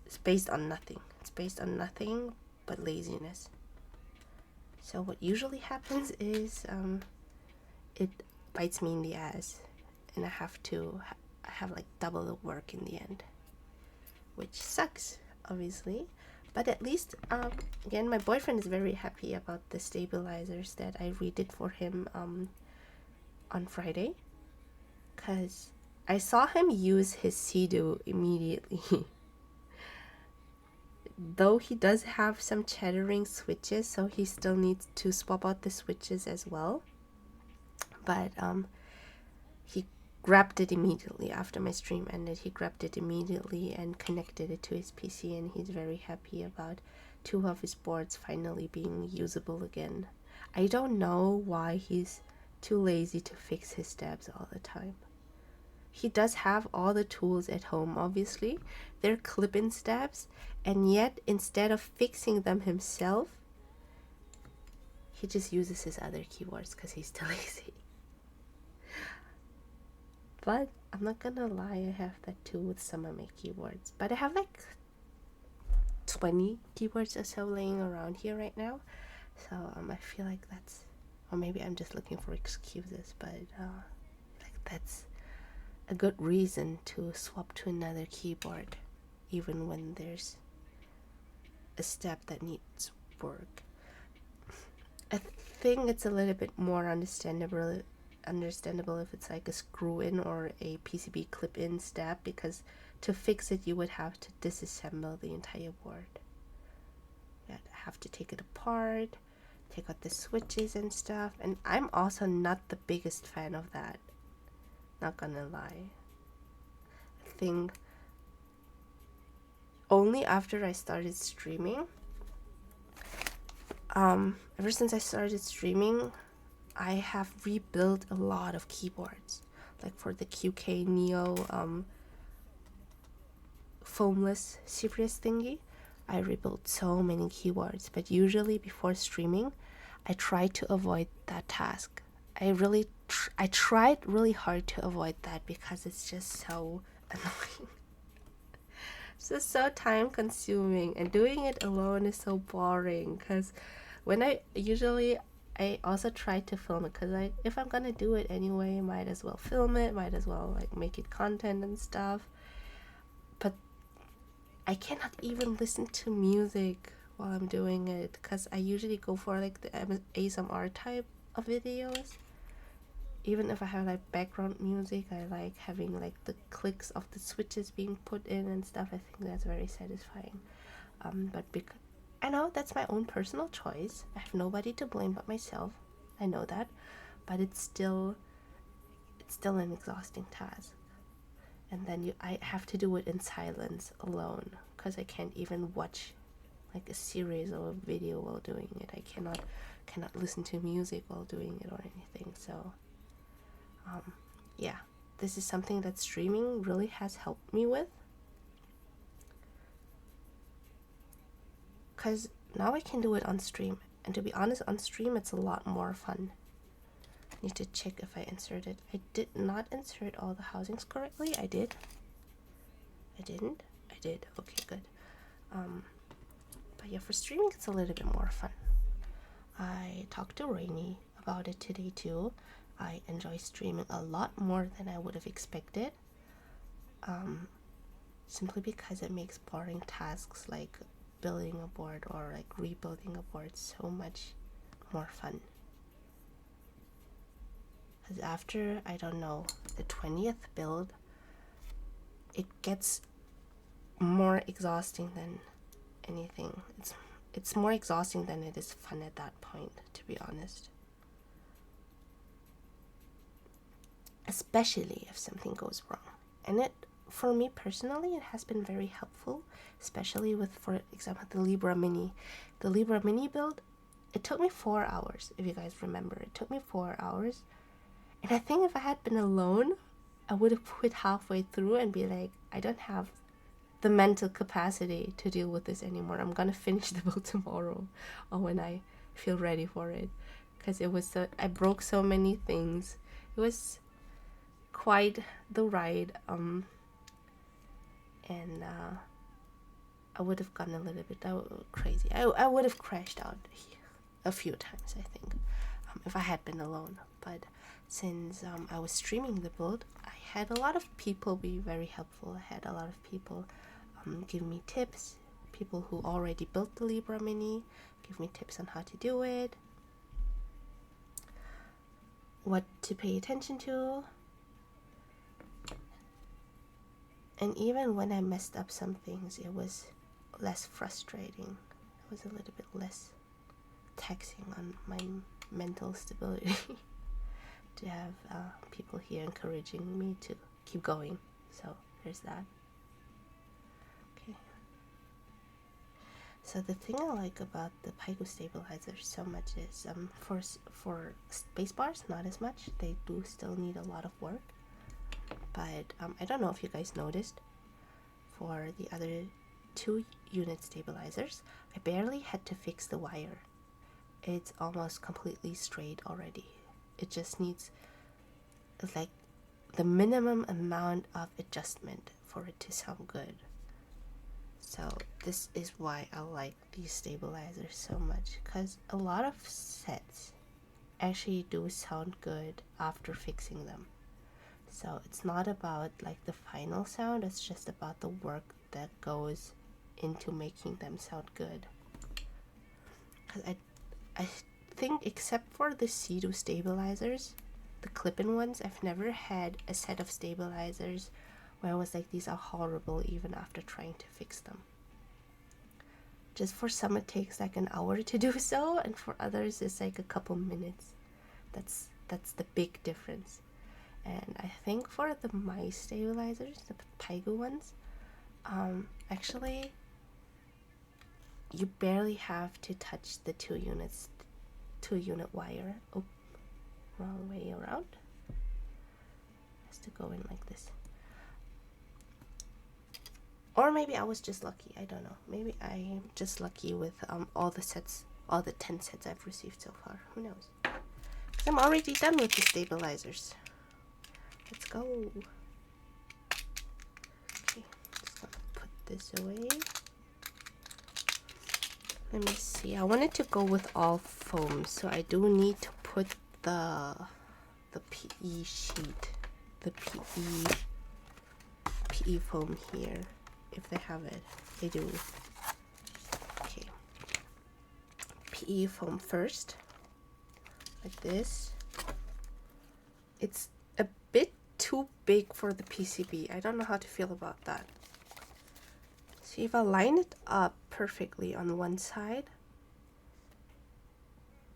it's based on nothing. It's based on nothing but laziness. So what usually happens is it bites me in the ass, and I have like double the work in the end, which sucks, obviously. But at least, again, my boyfriend is very happy about the stabilizers that I redid for him on Friday, because I saw him use his Sea-Doo immediately. Though he does have some chattering switches, so he still needs to swap out the switches as well. But he grabbed it immediately after my stream ended. He grabbed it immediately and connected it to his PC, and he's very happy about 2 of his boards finally being usable again. I don't know why he's too lazy to fix his steps all the time. He does have all the tools at home, obviously. They're clip-in stabs, and yet instead of fixing them himself, he just uses his other keyboards because he's too lazy. But I'm not gonna lie, I have that too with some of my keyboards. But I have like 20 keyboards or so laying around here right now. So I feel like that's, or maybe I'm just looking for excuses, but like that's a good reason to swap to another keyboard, even when there's a step that needs work. I think it's a little bit more understandable if it's like a screw-in or a PCB clip-in step, because to fix it you would have to disassemble the entire board. You'd have to take it apart, take out the switches and stuff, and I'm also not the biggest fan of that. Not gonna lie. I think only after I started streaming, ever since I started streaming, I have rebuilt a lot of keyboards. Like for the QK Neo foamless Cypress thingy, I rebuilt so many keyboards, but usually before streaming, I try to avoid that task. I tried really hard to avoid that because it's just so annoying. It's just so time consuming, and doing it alone is so boring because when I also try to film it because if I'm gonna do it anyway, might as well film it, might as well like make it content and stuff. But I cannot even listen to music while I'm doing it because I usually go for like the ASMR type of videos. Even if I have like background music, I like having like the clicks of the switches being put in and stuff. I think that's very satisfying. But because I know that's my own personal choice, I have nobody to blame but myself. I know that, but it's still an exhausting task. And then I have to do it in silence alone because I can't even watch like a series or a video while doing it. I cannot listen to music while doing it or anything. So yeah, this is something that streaming really has helped me with, because now I can do it on stream, and to be honest, on stream it's a lot more fun. I need to check if I inserted. I did not insert all the housings correctly. I did. I didn't. I did. Okay, good. But yeah, for streaming it's a little bit more fun. I talked to Rainy about it today too. I enjoy streaming a lot more than I would have expected. Simply because it makes boring tasks like building a board or like rebuilding a board so much more fun. Because after, I don't know, the 20th build, it gets more exhausting than anything. It's more exhausting than it is fun at that point, to be honest. Especially if something goes wrong. And for me personally, it has been very helpful, especially with, for example, the Libra Mini. The Libra Mini build, it took me 4 hours, if you guys remember. It took me 4 hours. And I think if I had been alone, I would have quit halfway through and be like, I don't have the mental capacity to deal with this anymore. I'm gonna finish the build tomorrow or when I feel ready for it. Because I broke so many things. It was quite the ride. And I would have gone a little bit crazy. I would have crashed out a few times, I think, if I had been alone. But since I was streaming the build, I had a lot of people be very helpful. I had a lot of people give me tips. People who already built the Libra Mini give me tips on how to do it, what to pay attention to. And even when I messed up some things, it was less frustrating. It was a little bit less taxing on my mental stability to have people here encouraging me to keep going. So there's that. Okay. So the thing I like about the Paigu stabilizer so much is for spacebars, not as much. They do still need a lot of work. But I don't know if you guys noticed, for the other 2 unit stabilizers, I barely had to fix the wire. It's almost completely straight already. It just needs like the minimum amount of adjustment for it to sound good. So this is why I like these stabilizers so much, because a lot of sets actually do sound good after fixing them. So it's not about like the final sound, it's just about the work that goes into making them sound good. Because I think except for the C2 stabilizers, the clip-in ones, I've never had a set of stabilizers where I was like, these are horrible even after trying to fix them. Just for some it takes like an hour to do so, and for others it's like a couple minutes. That's the big difference. And I think for the mice stabilizers, the Paigu ones, actually, you barely have to touch the 2 unit wire. Oh, wrong way around. Has to go in like this. Or maybe I was just lucky. I don't know. Maybe I'm just lucky with all the sets, all the 10 sets I've received so far. Who knows? 'Cause I'm already done with the stabilizers. Let's go. Okay, just gonna put this away. Let me see. I wanted to go with all foam, so I do need to put the PE sheet, the PE foam here, if they have it. They do. Okay. PE foam first, like this. It's a bit too big for the PCB. I don't know how to feel about that. See, if I line it up perfectly on one side,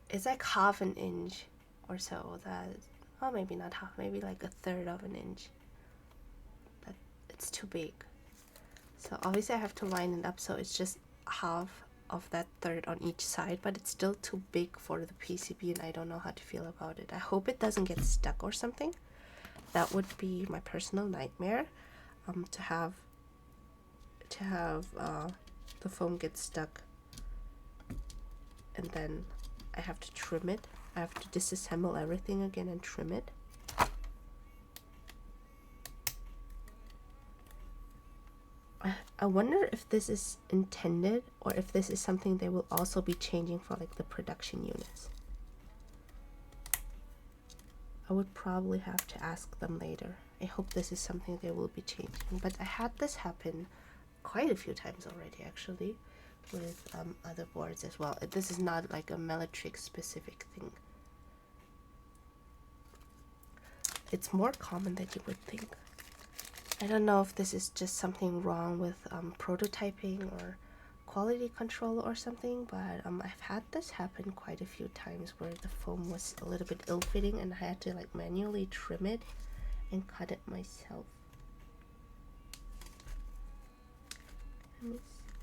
it's like half an inch or so. That, oh, maybe not half, maybe like a third of an inch. That it's too big. So obviously I have to line it up so it's just half of that third on each side, but it's still too big for the PCB and I don't know how to feel about it. I hope it doesn't get stuck or something. That would be my personal nightmare, to have the foam get stuck and then I have to trim it. I have to disassemble everything again and trim it. I wonder if this is intended or if this is something they will also be changing for like the production units. I would probably have to ask them later. I hope this is something they will be changing, but I had this happen quite a few times already actually with other boards as well. This is not like a Mellitrix specific thing. It's more common than you would think. I don't know if this is just something wrong with prototyping or quality control or something, but I've had this happen quite a few times where the foam was a little bit ill-fitting and I had to like manually trim it and cut it myself. Let me see.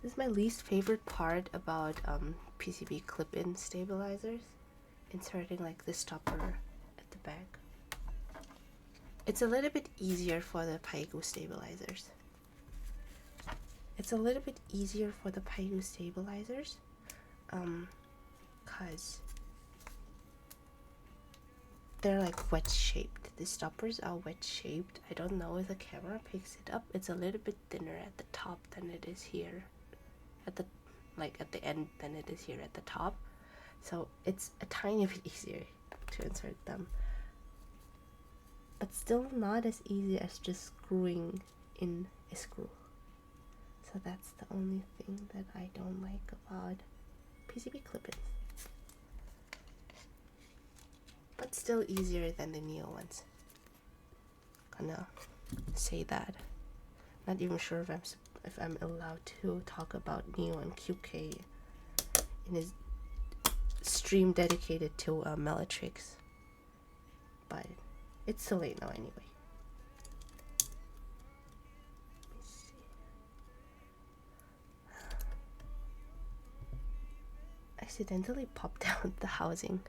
This is my least favorite part about PCB clip-in stabilizers, inserting like the stopper at the back. It's a little bit easier for the Paigu stabilizers. It's a little bit easier for the Paigu stabilizers, cause they're like wedge shaped. The stoppers are wedge shaped. I don't know if the camera picks it up. It's a little bit thinner at the top than it is here, at the end than it is here at the top. So it's a tiny bit easier to insert them, but still not as easy as just screwing in a screw. So that's the only thing that I don't like about PCB clip-ins. But still easier than the Neo ones. Gonna say that. Not even sure if I'm allowed to talk about Neo and QK in his stream dedicated to Mellitrix, but it's too late now anyway. Let me see. Accidentally popped out the housing,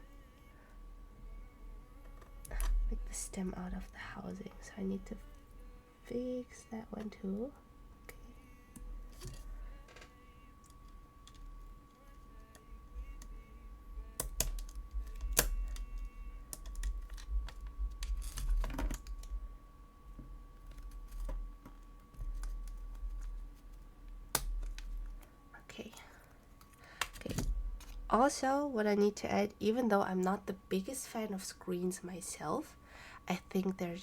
like the stem out of the housing, so I need to fix that one too. Okay. Also, what I need to add, even though I'm not the biggest fan of screens myself, I think they're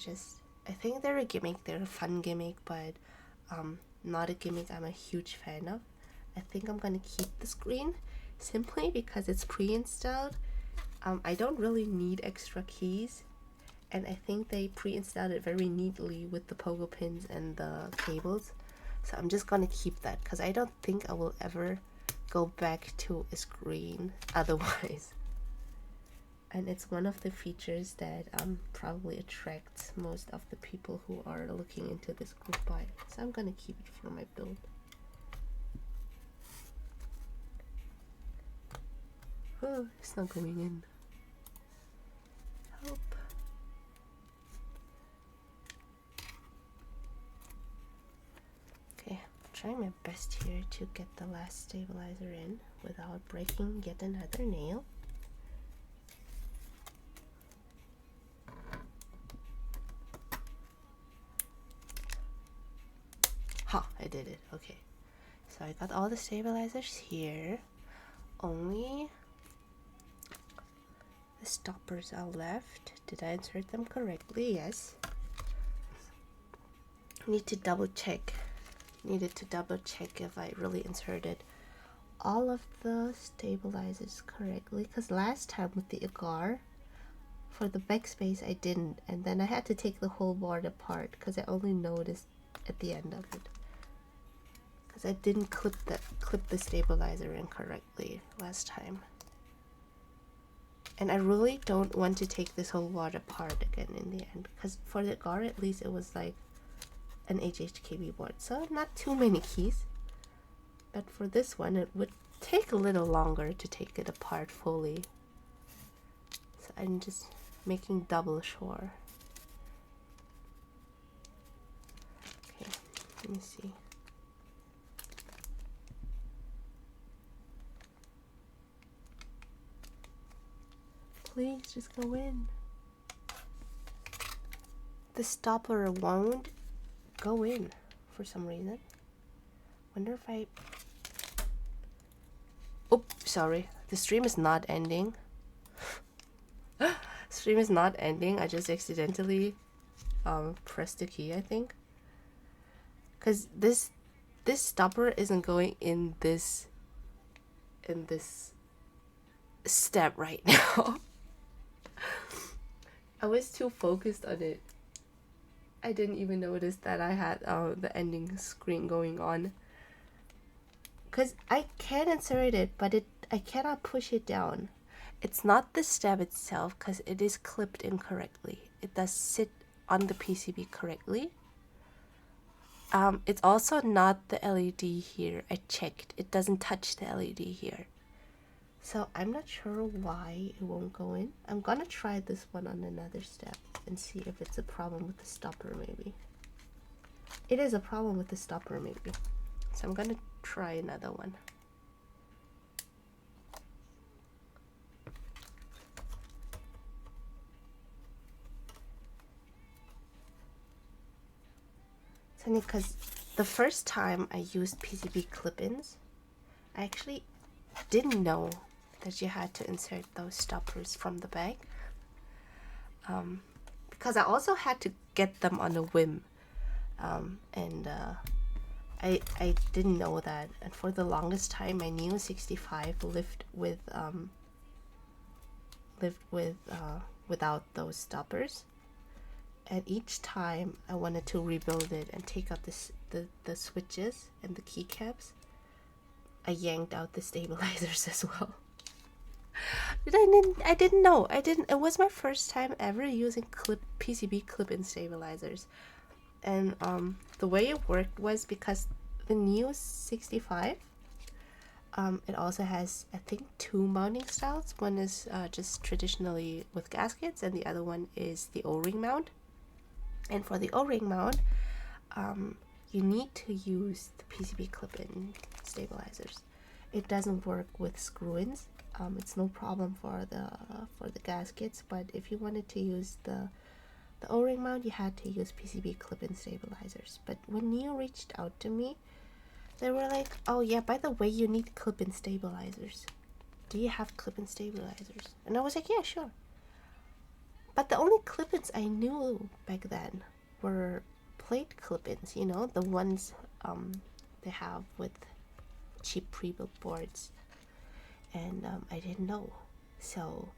a gimmick. They're a fun gimmick, but not a gimmick I'm a huge fan of. I think I'm gonna keep the screen simply because it's pre-installed. I don't really need extra keys, and I think they pre-installed it very neatly with the pogo pins and the cables. So I'm just gonna keep that because I don't think I will ever go back to a screen otherwise. And it's one of the features that probably attracts most of the people who are looking into this group buy. So I'm gonna keep it for my build. Oh, it's not going in. Help. best here to get the last stabilizer in without breaking yet another nail. Ha, I did it. Okay. So I got all the stabilizers here. Only the stoppers are left. Did I insert them correctly? Yes. Need to double check. Needed to double check if I really inserted all of the stabilizers correctly, because last time with the agar for the backspace I didn't, and then I had to take the whole board apart because I only noticed at the end of it, because I didn't clip the stabilizer in correctly last time. And I really don't want to take this whole board apart again in the end, because for the agar at least it was like an HHKB board, so not too many keys. But for this one, it would take a little longer to take it apart fully. So I'm just making double sure. Okay, let me see. Please just go in. The stopper won't go in for some reason. Wonder if I... Oops, sorry. The stream is not ending. Stream is not ending. I just accidentally pressed the key, I think. Because this stopper isn't going in this step right now. I was too focused on it. I didn't even notice that I had the ending screen going on. Because I can insert it, but I cannot push it down. It's not the step itself, because it is clipped incorrectly. It does sit on the PCB correctly. It's also not the LED here. I checked. It doesn't touch the LED here. So I'm not sure why it won't go in. I'm gonna try this one on another step and see if it's a problem with the stopper maybe. It is a problem with the stopper maybe. So I'm gonna try another one. It's funny because the first time I used PCB clip-ins, I actually didn't know that you had to insert those stoppers from the bag. Because I also had to get them on a whim. I didn't know that, and for the longest time my Neo 65 lived without those stoppers, and each time I wanted to rebuild it and take out the switches and the keycaps, I yanked out the stabilizers as well. I didn't know. It was my first time ever using PCB clip-in stabilizers. And the way it worked was because the Neo 65, it also has, I think, 2 mounting styles. One is just traditionally with gaskets, and the other one is the O-ring mount. And for the O-ring mount, you need to use the PCB clip-in stabilizers. It doesn't work with screw-ins. It's no problem for the gaskets, but if you wanted to use the O-ring mount, you had to use PCB clip-in stabilizers. But when Neo reached out to me, they were like, oh yeah, by the way, you need clip-in stabilizers. Do you have clip-in stabilizers? And I was like, yeah, sure. But the only clip-ins I knew back then were plate clip-ins, you know, the ones they have with cheap pre-built boards. And I didn't know. So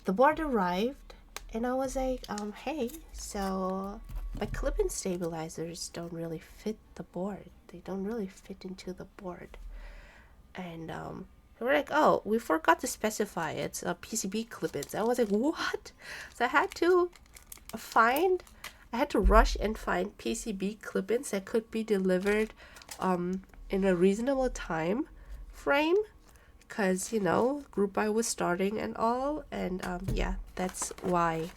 the board arrived, and I was like, hey, so my clip-in stabilizers don't really fit the board. They don't really fit into the board. And they were like, oh, we forgot to specify it's a PCB clip-ins. I was like, what? So I had to rush and find PCB clip-ins that could be delivered in a reasonable time frame. Because, you know, group buy was starting and all, and yeah, that's why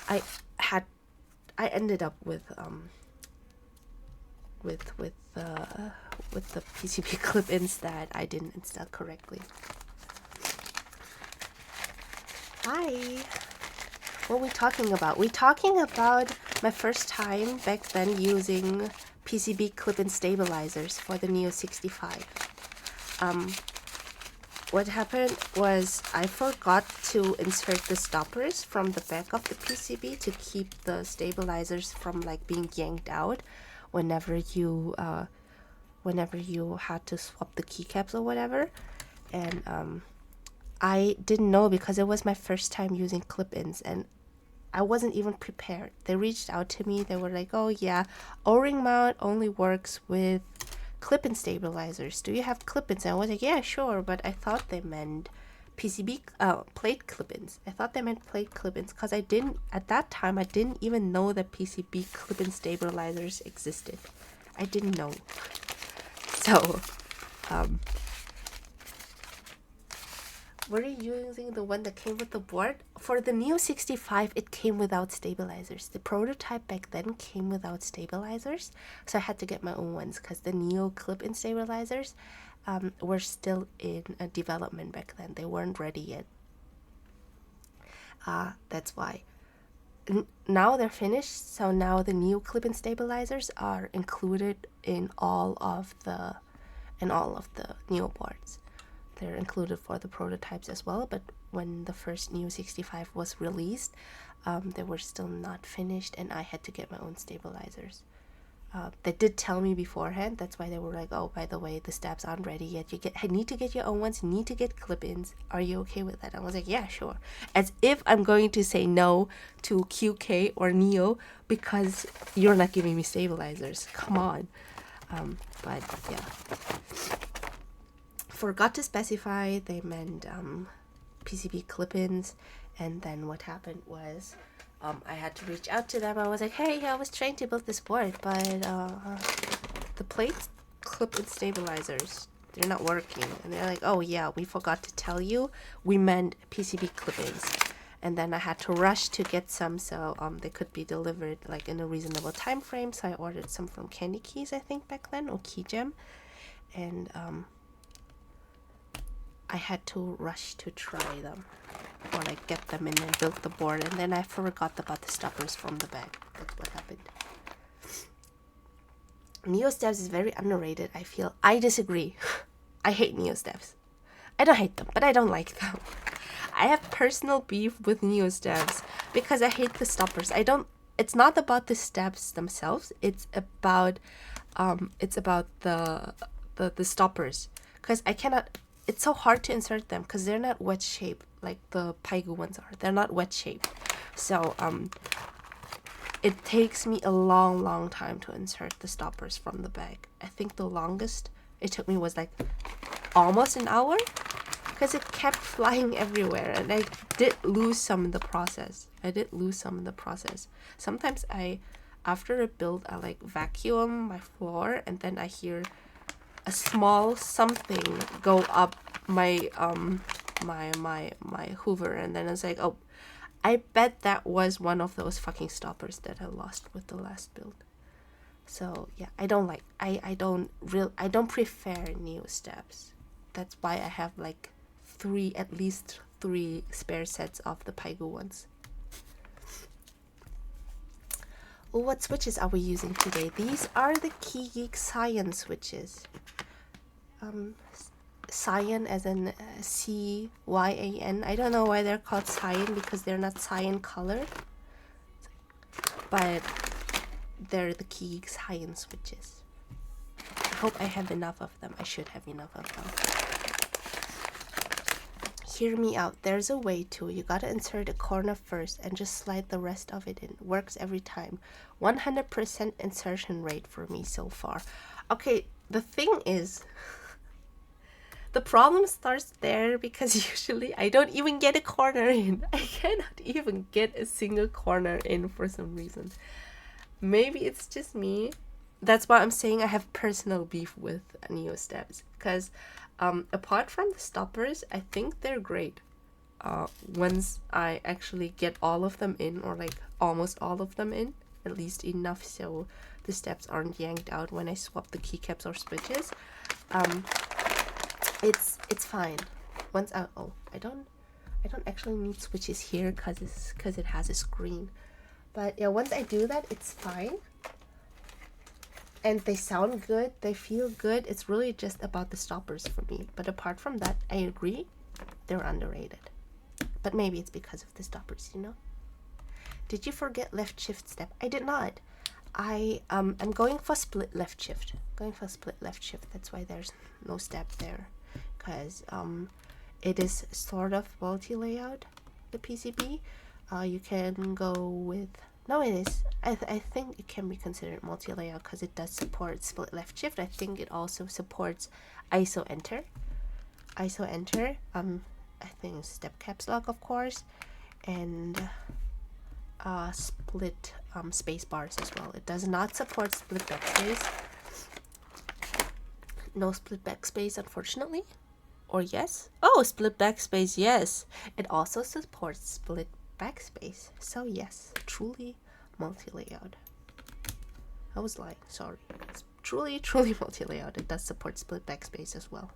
I ended up with the PCB clip-ins that I didn't install correctly. Hi. What are we talking about? We're talking about my first time back then using PCB clip-in stabilizers for the Neo 65. What happened was I forgot to insert the stoppers from the back of the PCB to keep the stabilizers from like being yanked out whenever you had to swap the keycaps or whatever. And I didn't know because it was my first time using clip-ins and I wasn't even prepared. They reached out to me. They were like, oh yeah, O-ring mount only works with clip-in stabilizers. Do you have clip-ins? And I was like, yeah, sure. But I thought they meant PCB plate clip-ins. I thought they meant plate clip-ins because at that time, I didn't even know that PCB clip-in stabilizers existed. I didn't know. So, were you using the one that came with the board? For the Neo 65, it came without stabilizers. The prototype back then came without stabilizers, so I had to get my own ones because the Neo clip-in stabilizers were still in development back then. They weren't ready yet. That's why. Now they're finished, so now the Neo clip-in stabilizers are included in all of the Neo boards. They're included for the prototypes as well, but when the first Neo 65 was released, they were still not finished and I had to get my own stabilizers. They did tell me beforehand. That's why they were like, oh, by the way, the stabs aren't ready yet. I need to get your own ones. You need to get clip-ins. Are you okay with that? I was like, yeah, sure. As if I'm going to say no to QK or Neo because you're not giving me stabilizers. Come on. But yeah. Forgot to specify. They meant PCB clip-ins. And then what happened was I had to reach out to them. I was like, hey, I was trying to build this board, but the plate clip-in stabilizers, they're not working. And they're like, oh yeah, we forgot to tell you. We meant PCB clip-ins. And then I had to rush to get some so they could be delivered like in a reasonable time frame. So I ordered some from Candy Keys, I think, back then, or Key Gem. And I had to rush to try them. Or like get them in and build the board, and then I forgot about the stoppers from the back. That's what happened. Neo steps is very underrated, I feel. I disagree. I hate Neo steps. I don't hate them, but I don't like them. I have personal beef with Neo steps because I hate the stoppers. It's not about the steps themselves. It's about the stoppers, because I cannot. It's so hard to insert them because they're not wedge shaped like the Paigu ones are. They're not wedge shaped. So it takes me a long time to insert the stoppers from the bag. I think the longest it took me was like almost an hour because it kept flying everywhere and I did lose some in the process. Sometimes after a build, I like vacuum my floor and then I hear a small something go up my my Hoover, and then it's like, oh, I bet that was one of those fucking stoppers that I lost with the last build. So yeah, I don't prefer Neo steps. That's why I have like at least three spare sets of the Paigu ones. What switches are we using today? These are the KeyGeek Cyan switches. Cyan as in C-Y-A-N. I don't know why they're called cyan because they're not cyan color. But they're the KeyGeek Cyan switches. I hope I have enough of them. I should have enough of them. Hear me out. There's a way to. You gotta insert a corner first and just slide the rest of it in. Works every time. 100% insertion rate for me so far. Okay, the thing is, the problem starts there because usually I don't even get a corner in. I cannot even get a single corner in for some reason. Maybe it's just me. That's why I'm saying I have personal beef with Neo steps. Because apart from the stoppers, I think they're great. Once I actually get all of them in, or like almost all of them in, at least enough so the steps aren't yanked out when I swap the keycaps or switches. It's fine. Once I don't actually need switches here because it has a screen. But yeah, once I do that, it's fine. And they sound good, they feel good. It's really just about the stoppers for me. But apart from that, I agree, they're underrated. But maybe it's because of the stoppers, you know? Did you forget left shift step? I did not. I'm going for split left shift. That's why there's no step there. Because it is sort of multi-layout, the PCB. You can go with... No, it is. I think it can be considered multi-layout because it does support split left shift. I think it also supports ISO enter. I think it's step caps lock, of course, and split space bars as well. It does not support split backspace. No split backspace, unfortunately. Or yes? Oh, split backspace, yes. It also supports split backspace. So yes, truly multi-layout. I was lying, sorry. It's truly multi-layout. It does support split backspace as well.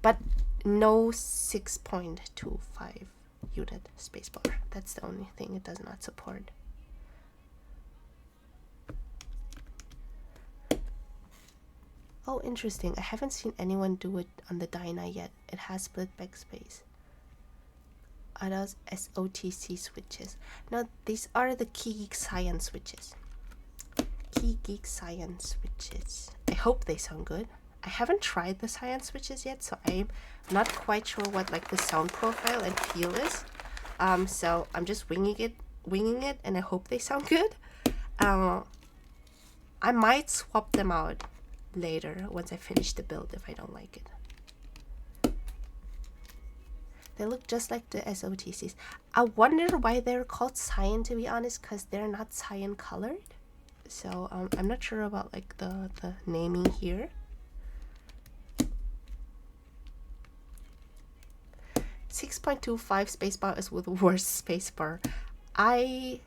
But no 6.25 unit spacebar. That's the only thing it does not support. Oh, interesting. I haven't seen anyone do it on the Dyna yet. It has split backspace. Are those SOTC switches? Now, these are the Key Geek Science switches. I hope they sound good. I haven't tried the Science switches yet, so I'm not quite sure what like the sound profile and feel is. So I'm just winging it, and I hope they sound good. I might swap them out later once I finish the build if I don't like it. They look just like the SOTCs. I wonder why they're called cyan, to be honest, because they're not cyan colored. So I'm not sure about like the naming here. 6.25 spacebar is with worst spacebar. I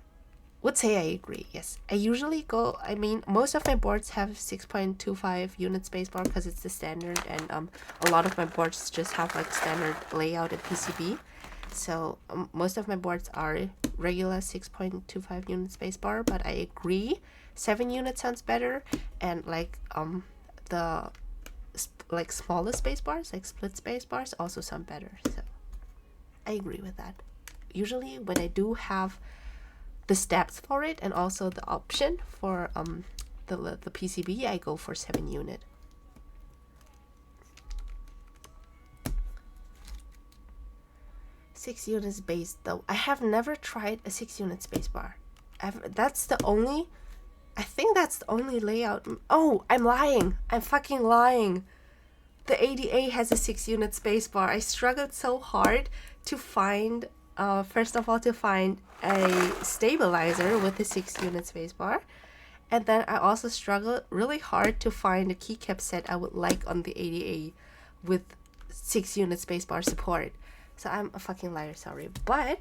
would say I agree, yes. I usually go, I mean, most of my boards have 6.25 unit spacebar because it's the standard, and a lot of my boards just have like standard layout and PCB. So most of my boards are regular 6.25 unit spacebar, but I agree 7 units sounds better, and like the like smaller spacebars, like split spacebars, also sound better. So I agree with that. Usually when I do have the steps for it and also the option for the PCB, I go for 7 unit. Six units base though. I have never tried a 6 unit spacebar. That's the only, I think that's the only layout. Oh, I'm lying. I'm fucking lying. The ADA has a 6 unit spacebar. I struggled so hard to find, first of all, to find a stabilizer with a 6 unit spacebar. And then I also struggled really hard to find a keycap set I would like on the ADA with 6 unit spacebar support. So I'm a fucking liar, sorry. But,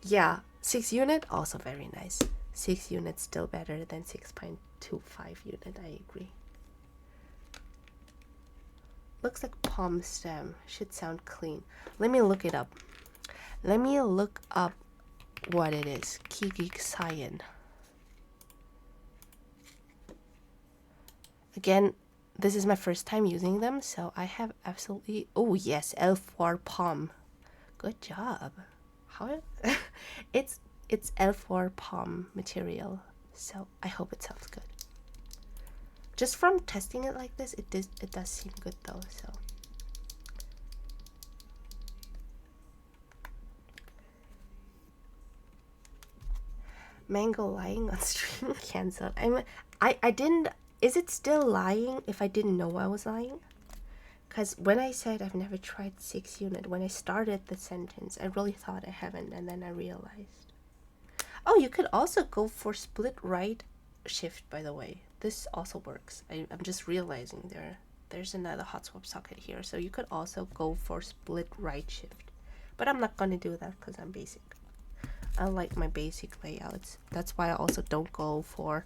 yeah, 6 unit, also very nice. 6 units still better than 6.25 unit, I agree. Looks like palm stem. Should sound clean. Let me look it up. Let me look up what it is. Key Geek Science. Again, this is my first time using them, so I have absolutely... Oh yes, L4 palm. Good job. How? It's L4 palm material, so I hope it sounds good. Just from testing it like this, it does seem good though, so. Mango lying on stream cancelled. I didn't, is it still lying if I didn't know I was lying? Because when I said I've never tried 6 unit, when I started the sentence, I really thought I haven't, and then I realized. Oh, you could also go for split right shift, by the way. This also works. I'm just realizing there's another hot swap socket here, so you could also go for split right shift. But I'm not going to do that because I'm basic. I like my basic layouts. That's why I also don't go for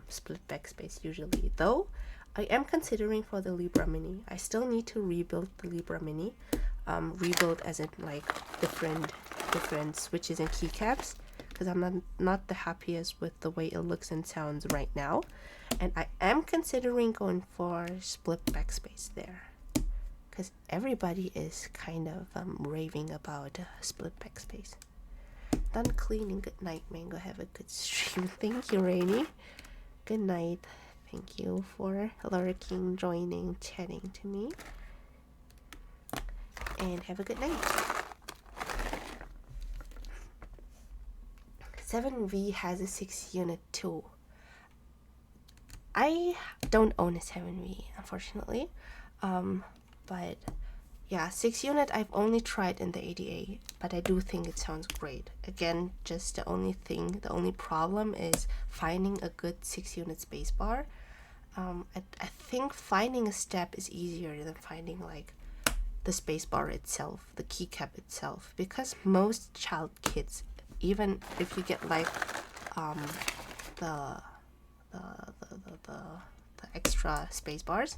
split backspace usually. Though I am considering for the Libra Mini. I still need to rebuild the Libra Mini. Rebuild as in like different switches and keycaps, because I'm not the happiest with the way it looks and sounds right now. And I am considering going for split backspace there, because everybody is kind of raving about split backspace. Done cleaning. Good night, Mango. Have a good stream. Thank you, Rainy. Good night. Thank you for lurking, joining, chatting to me. And have a good night. 7V has a 6 unit too. I don't own a 7V, unfortunately. But yeah, 6 unit I've only tried in the ADA, but I do think it sounds great. Again, just the only problem is finding a good 6 unit spacebar. I think finding a step is easier than finding like the spacebar itself, the keycap itself, because most child kits, even if you get like the extra spacebars,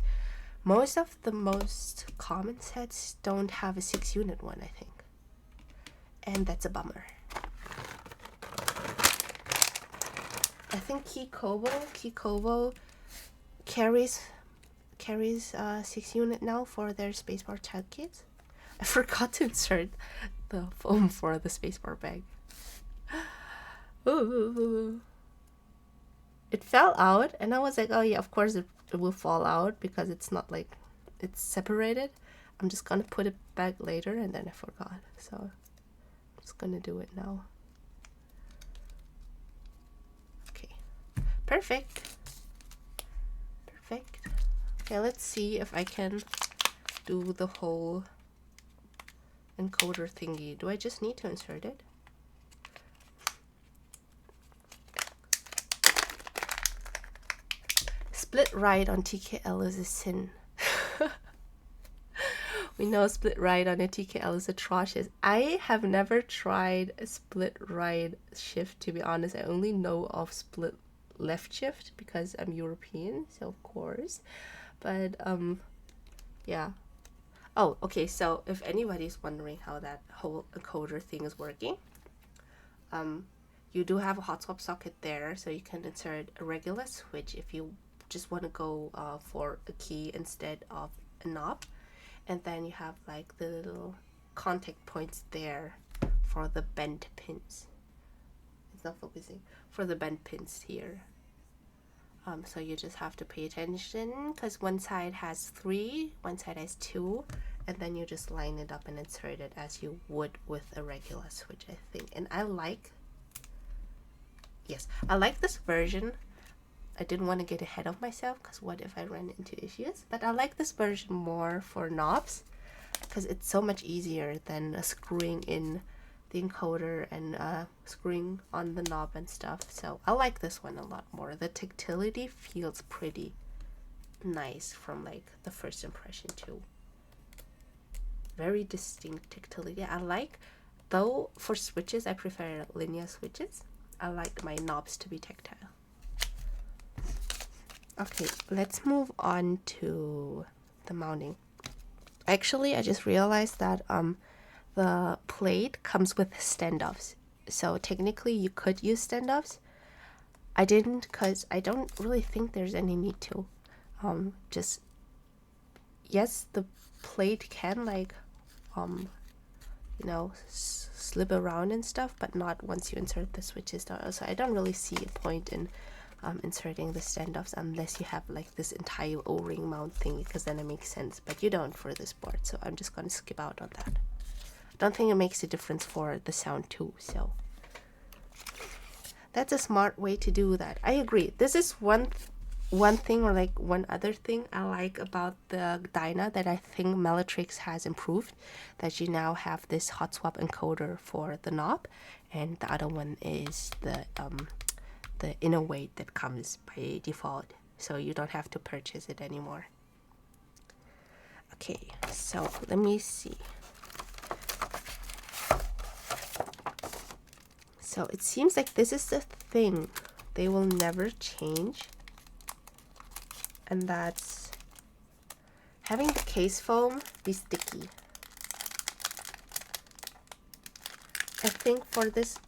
most of the most common sets don't have a 6 unit one, I think, and that's a bummer. I think Keycobo carries 6 unit now for their spacebar child kits. I forgot to insert the foam for the spacebar bag. Ooh. It fell out, and I was like, oh yeah, of course it will fall out because it's not like it's separated. I'm just gonna put it back later, and then I forgot, so I'm just gonna do it now. Okay, perfect. Okay, let's see if I can do the whole encoder thingy. Do I just need to insert it? Split ride on TKL is a sin. We know split ride on a TKL is atrocious. I have never tried a split ride shift, to be honest. I only know of split left shift because I'm European, so of course. But yeah. Oh, okay, so if anybody's wondering how that whole encoder thing is working, you do have a hot swap socket there, so you can insert a regular switch if you just want to go for a key instead of a knob, and then you have like the little contact points there for the bent pins. It's not focusing. For the bent pins here. So you just have to pay attention, because one side has 3, one side has 2, and then you just line it up and insert it as you would with a regular switch, I think. And I like this version. I didn't want to get ahead of myself, because what if I run into issues? But I like this version more for knobs, because it's so much easier than screwing in the encoder and screwing on the knob and stuff. So I like this one a lot more. The tactility feels pretty nice from like the first impression too. Very distinct tactility. I like, though for switches I prefer linear switches. I like my knobs to be tactile. Okay, let's move on to the mounting. Actually, I just realized that the plate comes with standoffs, so technically you could use standoffs. I didn't, because I don't really think there's any need to. Just, yes, the plate can like you know, slip around and stuff, but not once you insert the switches. So I don't really see a point in inserting the standoffs unless you have like this entire O-ring mount thingy, because then it makes sense, but you don't for this board, so I'm just gonna skip out on that. Don't think it makes a difference for the sound too, so that's a smart way to do that. I agree. This is one thing, or like one other thing I like about the Dyna that I think Mellotrix has improved, that you now have this hot swap encoder for the knob, and the other one is the inner weight that comes by default, so you don't have to purchase it anymore. Okay, so let me see. So it seems like this is the thing they will never change, and that's having the case foam be sticky. I think for this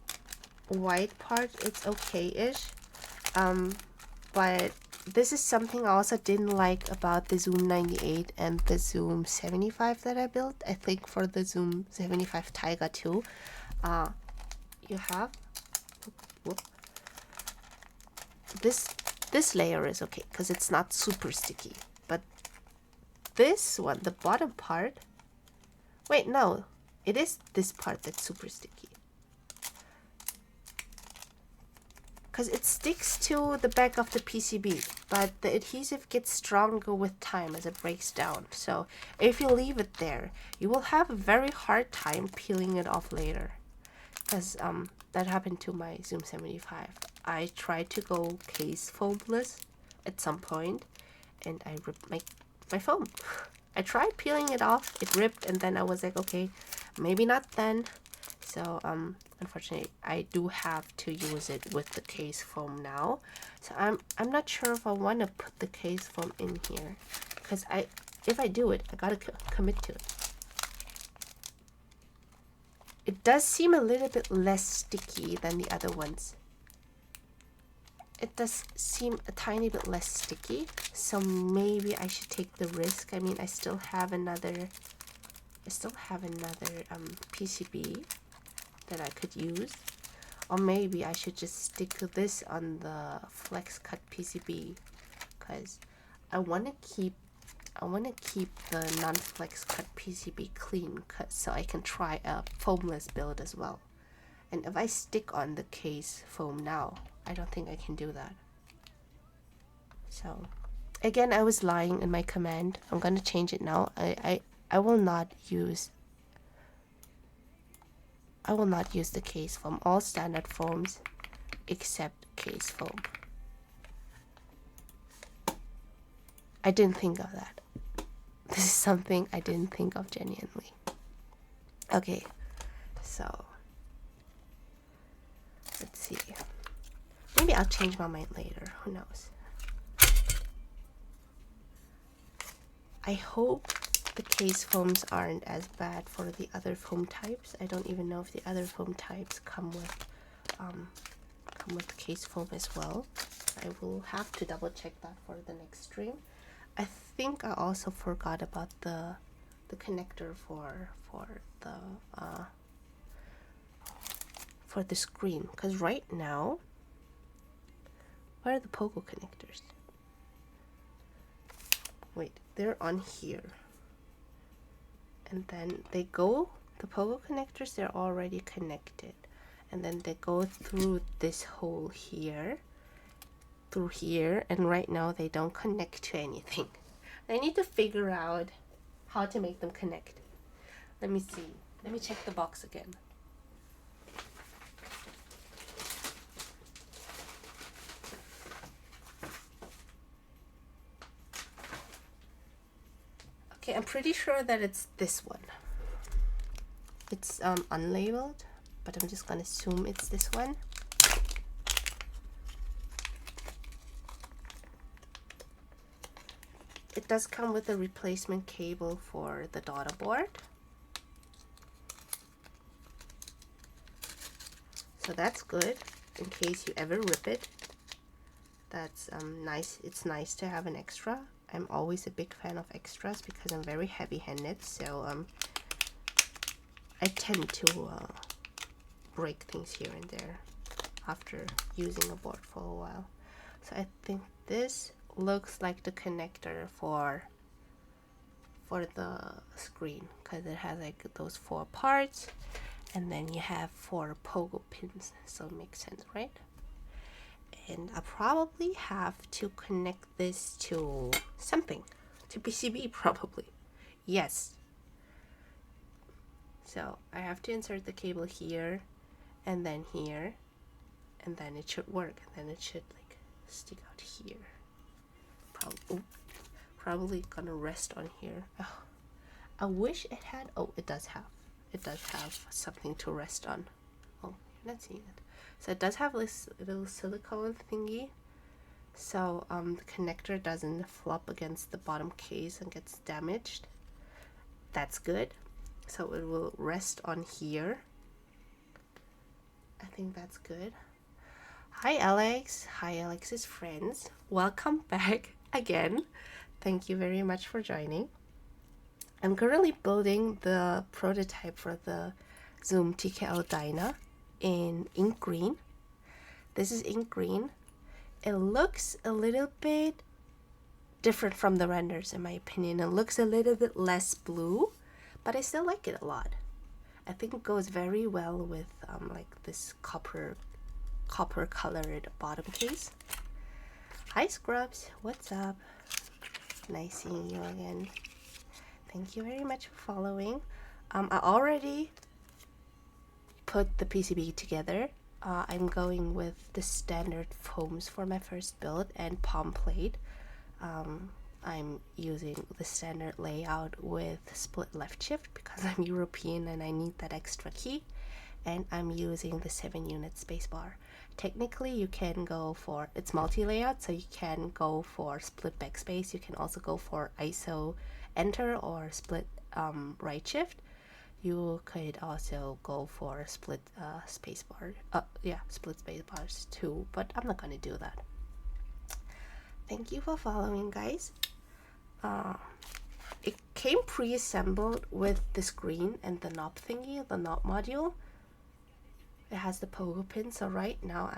white part it's okay-ish, but this is something I also didn't like about the Zoom 98 and the Zoom 75 that I built. I think for the Zoom 75 Taiga too, you have this layer is okay because it's not super sticky, but this one, the bottom part, wait, no, it is this part that's super sticky because it sticks to the back of the PCB, but the adhesive gets stronger with time as it breaks down. So if you leave it there, you will have a very hard time peeling it off later, because that happened to my Zoom 75. I tried to go case foamless at some point, and I ripped my foam. I tried peeling it off, it ripped, and then I was like, okay, maybe not then. So unfortunately, I do have to use it with the case foam now. So I'm not sure if I want to put the case foam in here, because if I do it, I gotta commit to it. It does seem a little bit less sticky than the other ones. It does seem a tiny bit less sticky, so maybe I should take the risk. I mean, I still have another PCB that I could use, or maybe I should just stick to this on the flex cut PCB, because I want to keep the non-flex cut PCB clean, so I can try a foamless build as well. And if I stick on the case foam now, I don't think I can do that. So again, I was lying in my command. I'm gonna change it now. I will not use the case foam. All standard foams except case foam. I didn't think of that. This is something I didn't think of genuinely. Okay, so let's see. Maybe I'll change my mind later. Who knows? I hope the case foams aren't as bad for the other foam types. I don't even know if the other foam types come with case foam as well. I will have to double check that for the next stream. I think I also forgot about the connector for the screen, because right now, where are the pogo connectors? Wait, they're on here, and then the pogo connectors, they're already connected, and then they go through this hole here, through here, and right now they don't connect to anything. I need to figure out how to make them connect. Let me see. Let me check the box again. Okay, I'm pretty sure that it's this one. It's unlabeled, but I'm just gonna assume it's this one. It does come with a replacement cable for the daughter board. So that's good in case you ever rip it. That's nice. It's nice to have an extra. I'm always a big fan of extras because I'm very heavy-handed, so I tend to break things here and there after using a board for a while. So I think this looks like the connector for the screen, because it has like those 4 parts, and then you have 4 pogo pins, so it makes sense, right? And I probably have to connect this to something, to PCB probably. Yes. So I have to insert the cable here, and then here, and then it should work, and then it should like stick out here. Probably gonna rest on here. Oh, I wish it had. Oh, it does have something to rest on. Oh, You're not seeing it. So it does have this little silicone thingy, so the connector doesn't flop against the bottom case and gets damaged. That's good. So it will rest on here. I think that's good. Hi Alex. Hi Alex's friends. Welcome back again. Thank you very much for joining. I'm currently building the prototype for the Zoom TKL Dyna in ink green. This is ink green. It looks a little bit different from the renders in my opinion. It looks a little bit less blue, but I still like it a lot. I think it goes very well with like this copper colored bottom case. Hi Scrubs, what's up? Nice seeing you again. Thank you very much for following. I already put the PCB together. I'm going with the standard foams for my first build and palm plate. I'm using the standard layout with split left shift because I'm European and I need that extra key, and I'm using the 7-unit spacebar. Technically you can go for, it's multi-layout, so you can go for split backspace. You can also go for ISO enter or split right shift. You could also go for split spacebar. Split spacebars too, but I'm not gonna do that. Thank you for following, guys. It came pre-assembled with the screen and the knob thingy, the knob module. It has the pogo pin, so right now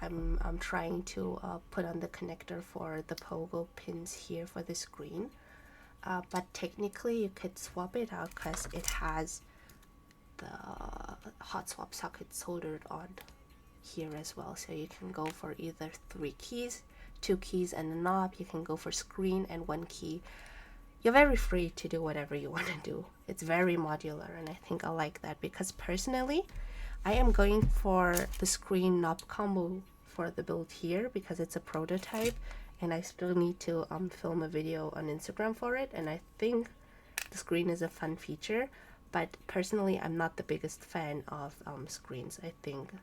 I'm trying to put on the connector for the pogo pins here for the screen. But technically you could swap it out because it has the hot swap socket soldered on here as well. So you can go for either 3 keys, 2 keys and a knob. You can go for screen and 1 key. You're very free to do whatever you want to do. It's very modular, and I think I like that because personally I am going for the screen knob combo for the build here because it's a prototype and I still need to film a video on Instagram for it, and I think the screen is a fun feature, but personally I'm not the biggest fan of screens. I think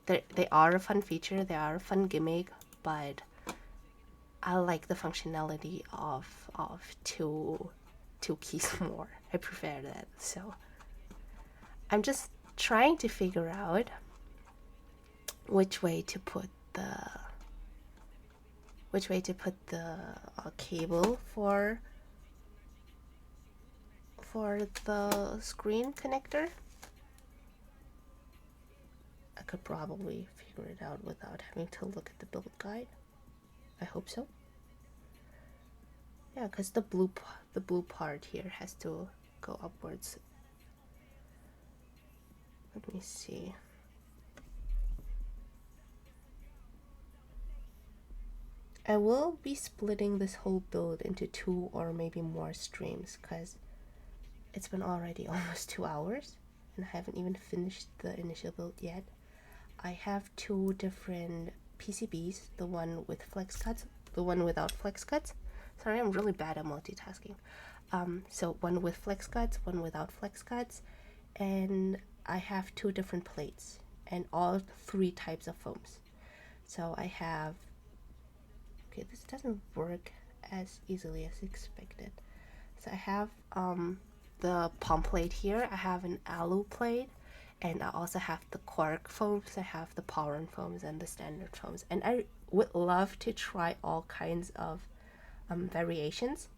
they are a fun feature, they are a fun gimmick, but I like the functionality of two keys more. I prefer that. So I'm just trying to figure out which way to put the cable for the screen connector. I could probably figure it out without having to look at the build guide. I hope so. Yeah, because the blue part here has to go upwards. Let me see. I will be splitting this whole build into 2 or maybe more streams because it's been already almost 2 hours and I haven't even finished the initial build yet. I have 2 different PCBs, the one with flex cuts, the one without flex cuts. Sorry, I'm really bad at multitasking. So one with flex cuts, one without flex cuts, and I have 2 different plates and all 3 types of foams. So I have, okay, this doesn't work as easily as expected. So I have the palm plate here, I have an alu plate, and I also have the cork foams. I have the power foams and the standard foams, and I would love to try all kinds of variations,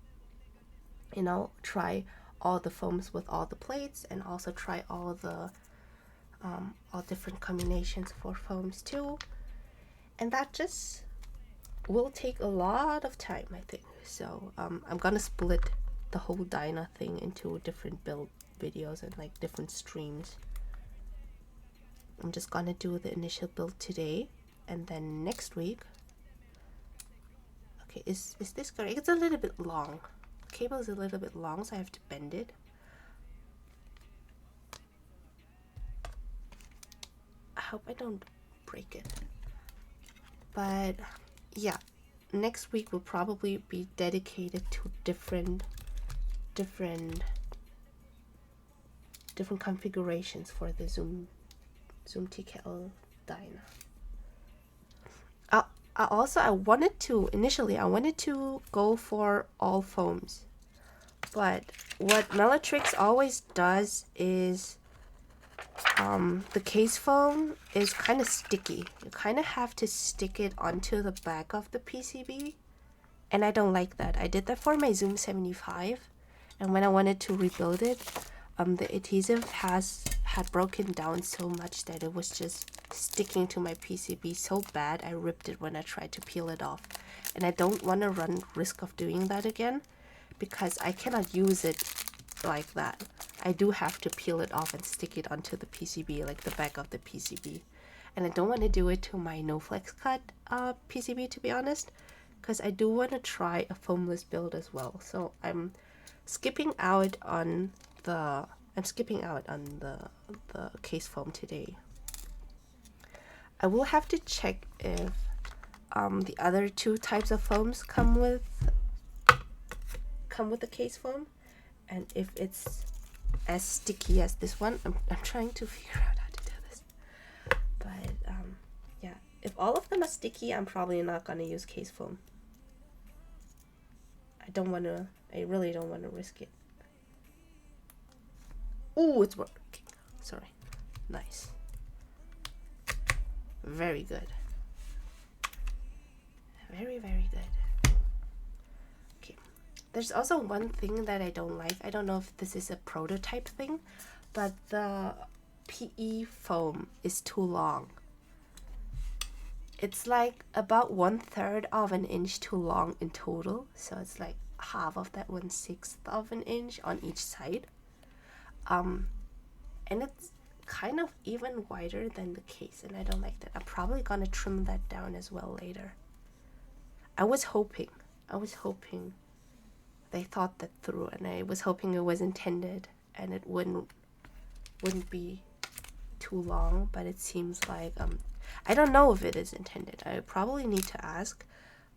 you know, try all the foams with all the plates, and also try all the all different combinations for foams too, and that just will take a lot of time, I think. So I'm gonna split the whole Dyna thing into different build videos and like different streams. I'm just gonna do the initial build today, and then next week. Okay, is this correct? It's a little bit long. The cable is a little bit long, so I have to bend it. I hope I don't break it. But yeah, next week will probably be dedicated to different configurations for the Zoom Zoom TKL Dyna. I wanted to, initially I wanted to go for all foams, but what Bellatrix always does is the case foam is kind of sticky. You kind of have to stick it onto the back of the PCB, and I don't like that. I did that for my Zoom 75, and when I wanted to rebuild it, the adhesive had broken down so much that it was just sticking to my PCB so bad I ripped it when I tried to peel it off. And I don't want to run risk of doing that again because I cannot use it like that. I do have to peel it off and stick it onto the PCB, like the back of the PCB. And I don't want to do it to my no flex cut PCB, to be honest, because I do want to try a foamless build as well. So I'm skipping out on the case foam today. I will have to check if the other two types of foams come with the case foam, and if it's as sticky as this one. I'm trying to figure out how to do this, but yeah, if all of them are sticky, I'm probably not gonna use case foam. I really don't want to risk it. Oh, it's working. Sorry. Nice. Very good. Very, very good. Okay. There's also one thing that I don't like. I don't know if this is a prototype thing, but the PE foam is too long. It's like about 1/3 of an inch too long in total. So it's like half of that, 1/6 of an inch on each side. And it's kind of even wider than the case, and I don't like that. I'm probably gonna trim that down as well later. I was hoping they thought that through, and I was hoping it was intended and it wouldn't be too long, but it seems like I don't know if it is intended. I probably need to ask,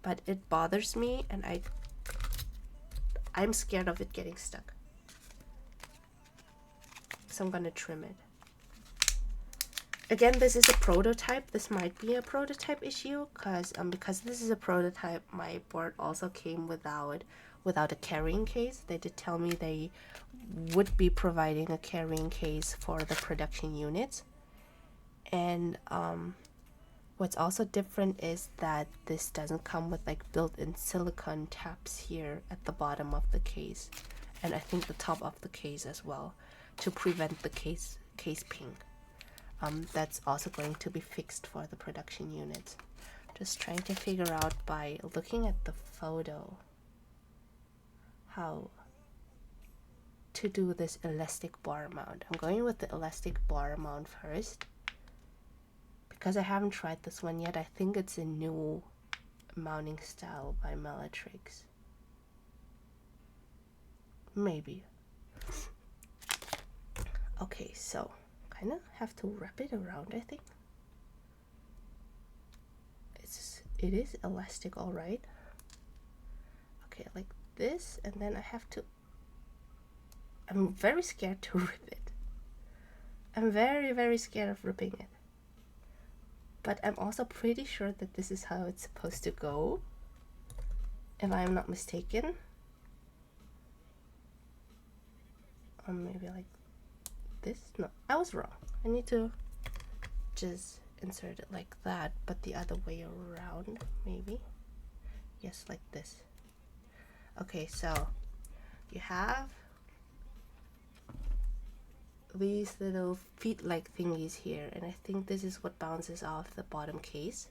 but it bothers me, and I'm scared of it getting stuck. So I'm gonna trim it. Again, this is a prototype. This might be a prototype issue because this is a prototype. My board also came without a carrying case. They did tell me they would be providing a carrying case for the production units. And what's also different is that this doesn't come with like built-in silicone taps here at the bottom of the case, and I think the top of the case as well, to prevent the case ping. That's also going to be fixed for the production units. Just trying to figure out by looking at the photo how to do this elastic bar mount. I'm going with the elastic bar mount first because I haven't tried this one yet. I think it's a new mounting style by Bellatrix. Maybe. Okay, so kind of have to wrap it around, I think. It is elastic, all right. Okay, like this, and then I have to. I'm very scared to rip it. I'm very, very scared of ripping it. But I'm also pretty sure that this is how it's supposed to go, if I'm not mistaken. Or maybe like this? No, I was wrong. I need to just insert it like that, but the other way around, maybe. Yes, like this. Okay, so you have these little feet-like thingies here, and I think this is what bounces off the bottom case.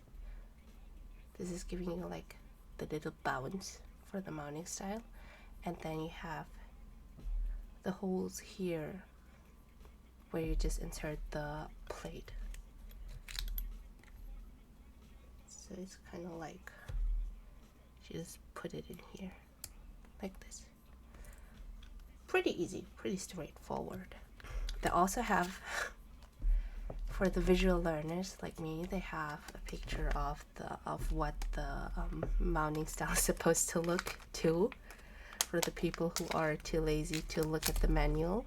This is giving you like the little bounce for the mounting style, and then you have the holes here where you just insert the plate. So it's kind of like you just put it in here like this. Pretty easy, pretty straightforward. They also have, for the visual learners like me, they have a picture of what the mounting style is supposed to look to, for the people who are too lazy to look at the manual.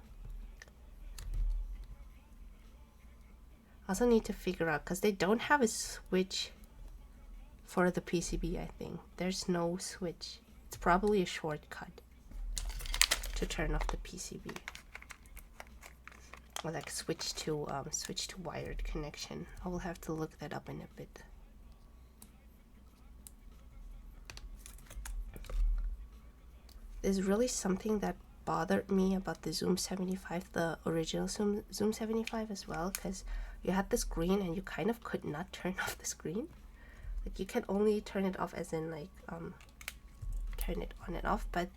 Also need to figure out, because they don't have a switch for the PCB, I think. There's no switch. It's probably a shortcut to turn off the PCB. Or like switch to wired connection. I will have to look that up in a bit. There's really something that bothered me about the Zoom 75, the original Zoom 75 as well, because you had the screen and you kind of could not turn off the screen. Like you can only turn it off as in like turn it on and off, but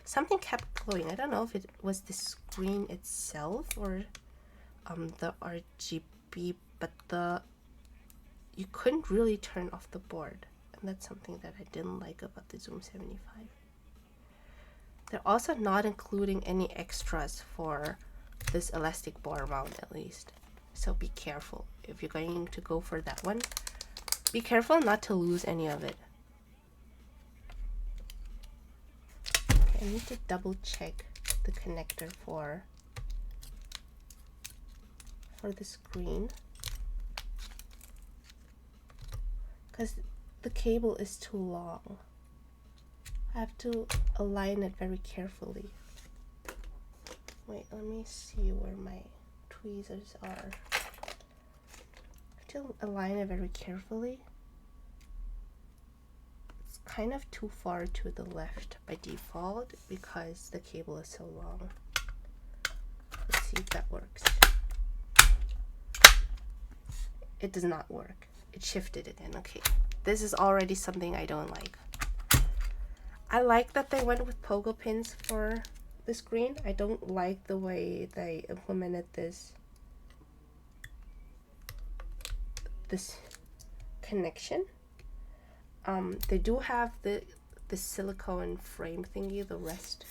something kept glowing. I don't know if it was the screen itself or the RGB, but you couldn't really turn off the board, and that's something that I didn't like about the Zoom 75. They're also not including any extras for this elastic bar mount, at least, so be careful if you're going to go for that one. Be careful not to lose any of it. I need to double check the connector for the screen, because the cable is too long. I have to align it very carefully. Wait, let me see where my tweezers are. I have to align it very carefully. It's kind of too far to the left by default because the cable is so long. Let's see if that works. It does not work. It shifted it in. Okay, this is already something I don't like. I like that they went with pogo pins for the screen. I don't like the way they implemented this connection. They do have the silicone frame thingy, the rest,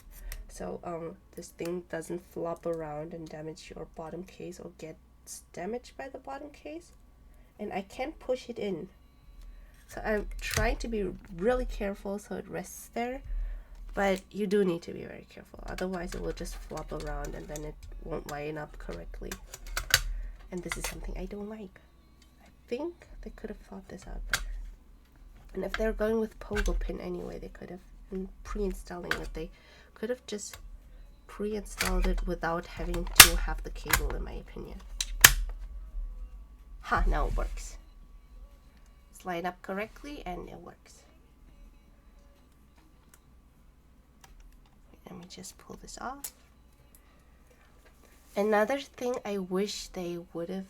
so this thing doesn't flop around and damage your bottom case or gets damaged by the bottom case. And I can't push it in, so I'm trying to be really careful so it rests there, but you do need to be very careful, otherwise it will just flop around and then it won't line up correctly, and this is something I don't like. I think they could have thought this out better, and if they're going with pogo pin anyway, they could have, in pre-installing it, they could have just pre-installed it without having to have the cable, in my opinion. Ha, now it works. It's lined up correctly and it works. Let me just pull this off. Another thing I wish they would have,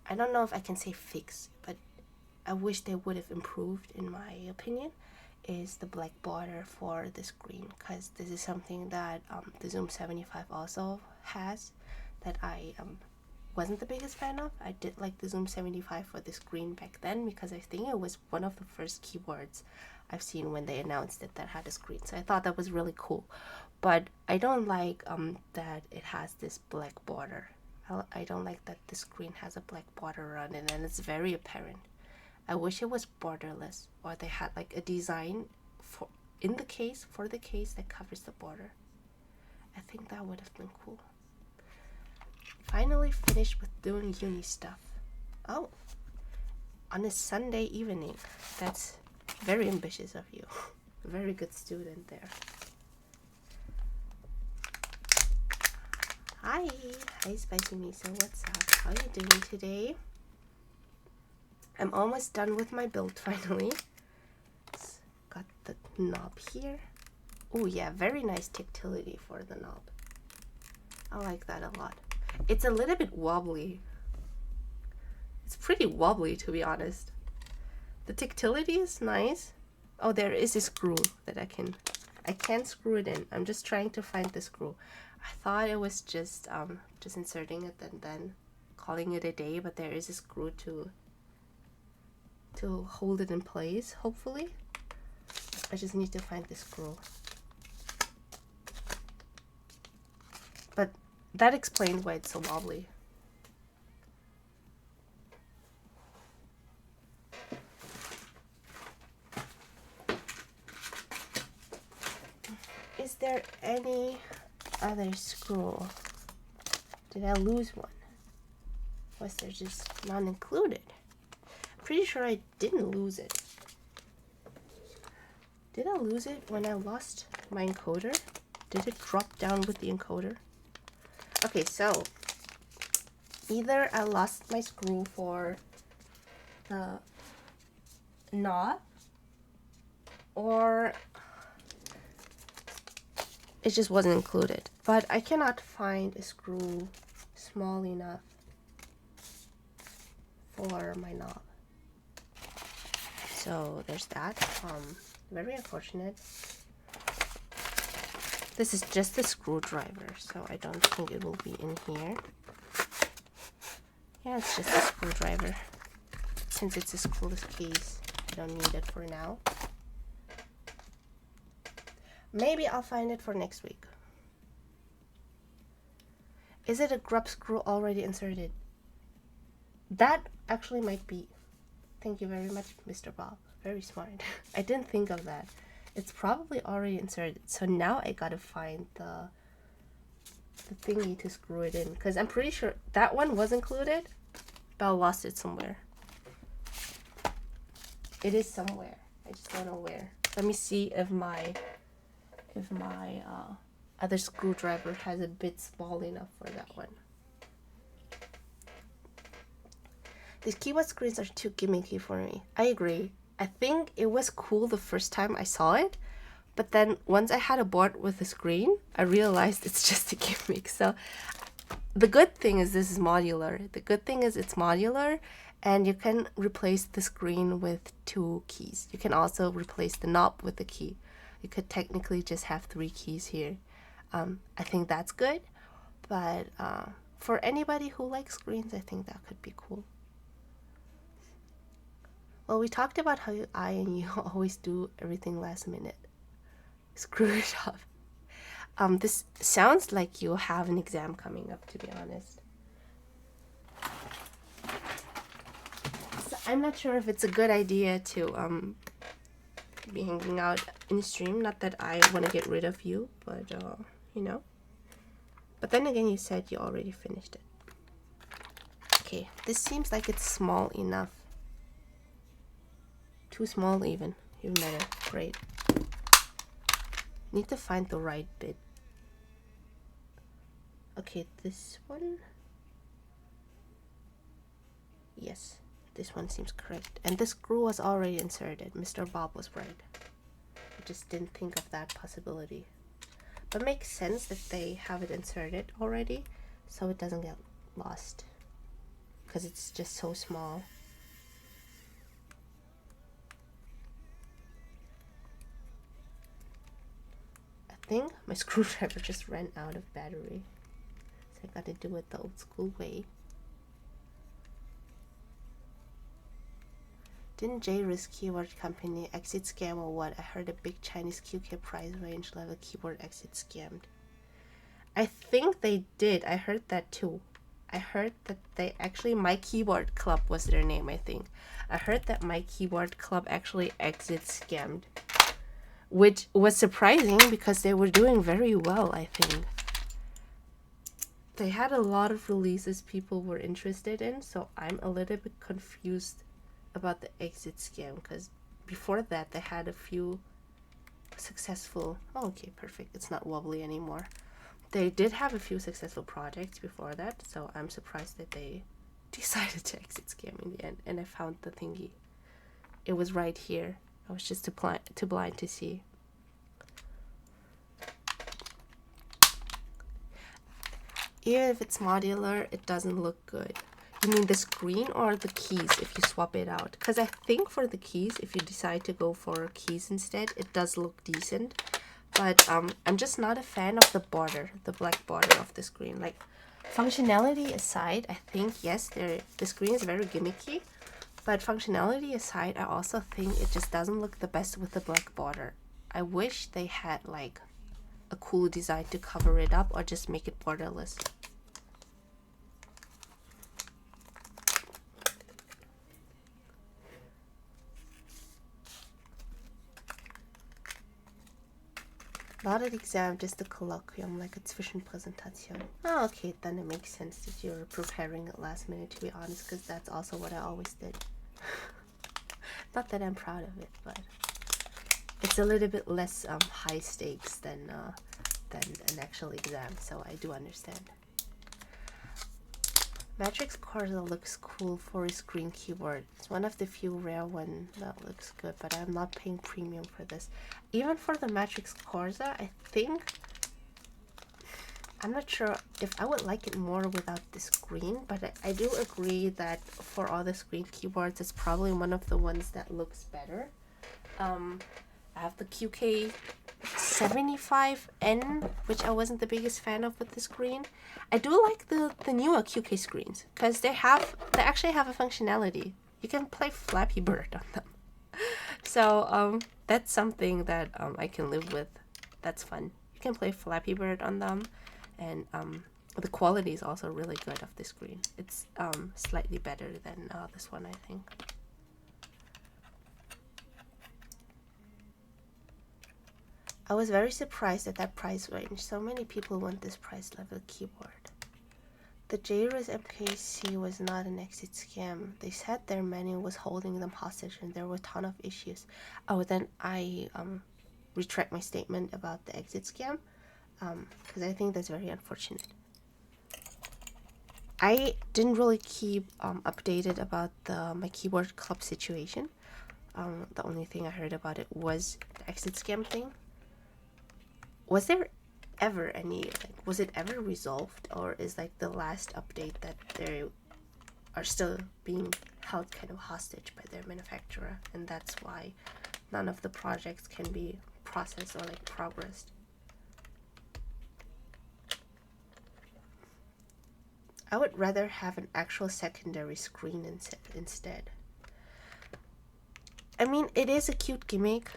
I don't know if I can say fix, but I wish they would have improved, in my opinion, is the black border for the screen, because this is something that the Zoom 75 also has that I wasn't the biggest fan of. I did like the Zoom 75 for the screen back then because I think it was one of the first keyboards I've seen when they announced it that had a screen, so I thought that was really cool. But I don't like that it has this black border. I don't like that the screen has a black border around it and it's very apparent. I wish it was borderless, or they had like a design for the case that covers the border. I think that would have been cool. Finally finished with doing uni stuff. Oh, on a Sunday evening. That's very ambitious of you. Very good student there. Hi Spicy Miso, what's up? How are you doing today? I'm almost done with my build finally. Got the knob here. Oh yeah, very nice tactility for the knob. I like that a lot. It's a little bit wobbly. It's pretty wobbly, to be honest. The tactility is nice. Oh, there is a screw that I can't screw it in. I'm just trying to find the screw. I thought it was just inserting it and then calling it a day, but there is a screw to hold it in place, hopefully. I just need to find the screw. But that explains why it's so wobbly. Is there any other screw? Did I lose one? Was there just not included? Pretty sure I didn't lose it. Did I lose it when I lost my encoder? Did it drop down with the encoder? Okay, so either I lost my screw for the knob, or it just wasn't included. But I cannot find a screw small enough for my knob. So there's that. Very unfortunate. This is just a screwdriver, so I don't think it will be in here. Yeah, it's just a screwdriver. Since it's a screwless case, I don't need it for now. Maybe I'll find it for next week. Is it a grub screw already inserted? That actually might be. Thank you very much, Mr. Bob. Very smart. I didn't think of that. It's probably already inserted. So now I gotta find the thingy to screw it in. Because I'm pretty sure that one was included, but I lost it somewhere. It is somewhere. I just don't know where. Let me see if my other screwdriver has a bit small enough for that one. These keyboard screens are too gimmicky for me. I agree. I think it was cool the first time I saw it, but then once I had a board with a screen, I realized it's just a gimmick. So the good thing is this is modular. The good thing is it's modular, and you can replace the screen with 2 keys. You can also replace the knob with the key. You could technically just have 3 keys here. I think that's good, but for anybody who likes screens, I think that could be cool. Well, we talked about how I and you always do everything last minute. Screw it up. This sounds like you have an exam coming up, to be honest. So I'm not sure if it's a good idea to be hanging out in the stream. Not that I want to get rid of you, but you know. But then again, you said you already finished it. Okay, this seems like it's small enough. Too small even better. Great. Need to find the right bit. Okay, this one. Yes, this one seems correct. And the screw was already inserted. Mr. Bob was right. I just didn't think of that possibility. But it makes sense that they have it inserted already, so it doesn't get lost. Because it's just so small. I think my screwdriver just ran out of battery, so I gotta do it the old school way. Didn't J-Risk Keyboard Company exit scam or what? I heard a big Chinese QK price range level keyboard exit scammed. I think they did. I heard that too. I heard that they actually, My Keyboard Club was their name, I think. I heard that My Keyboard Club actually exit scammed, which was surprising because they were doing very well, I think. They had a lot of releases people were interested in, so I'm a little bit confused about the exit scam, because before that they had a few successful... Oh, okay, perfect. It's not wobbly anymore. They did have a few successful projects before that, so I'm surprised that they decided to exit scam in the end. And I found the thingy. It was right here. I was just too blind to see. Even if it's modular, it doesn't look good. You mean the screen or the keys if you swap it out? Because I think for the keys, if you decide to go for keys instead, it does look decent. But I'm just not a fan of the border, the black border of the screen. Like, functionality aside, I think, yes, the screen is very gimmicky. But functionality aside, I also think it just doesn't look the best with the black border. I wish they had like a cool design to cover it up or just make it borderless. Not an exam, just a colloquium, like a Zwischenpräsentation. Oh, okay, then it makes sense that you're preparing at last minute, to be honest, because that's also what I always did. Not that I'm proud of it, but it's a little bit less high stakes than an actual exam, so I do understand. Matrix Corsa looks cool for a screen keyboard. It's one of the few rare ones that looks good, but I'm not paying premium for this. Even for the Matrix Corsa, I think, I'm not sure if I would like it more without the screen, but I do agree that for all the screen keyboards, it's probably one of the ones that looks better. I have the QK75N, which I wasn't the biggest fan of with the screen. I do like the newer QK screens because they actually have a functionality. You can play Flappy Bird on them. So that's something that I can live with. That's fun. You can play Flappy Bird on them, and the quality is also really good of the screen. It's slightly better than this one, I think. I was very surprised at that price range. So many people want this price level keyboard. The JRIS MKC was not an exit scam. They said their menu was holding them hostage and there were a ton of issues. Oh, then I retract my statement about the exit scam because I think that's very unfortunate. I didn't really keep updated about my keyboard club situation. The only thing I heard about it was the exit scam thing. Was there ever any, was it ever resolved, or is like the last update that they are still being held kind of hostage by their manufacturer, and that's why none of the projects can be processed or like progressed? I would rather have an actual secondary screen instead. I mean, it is a cute gimmick.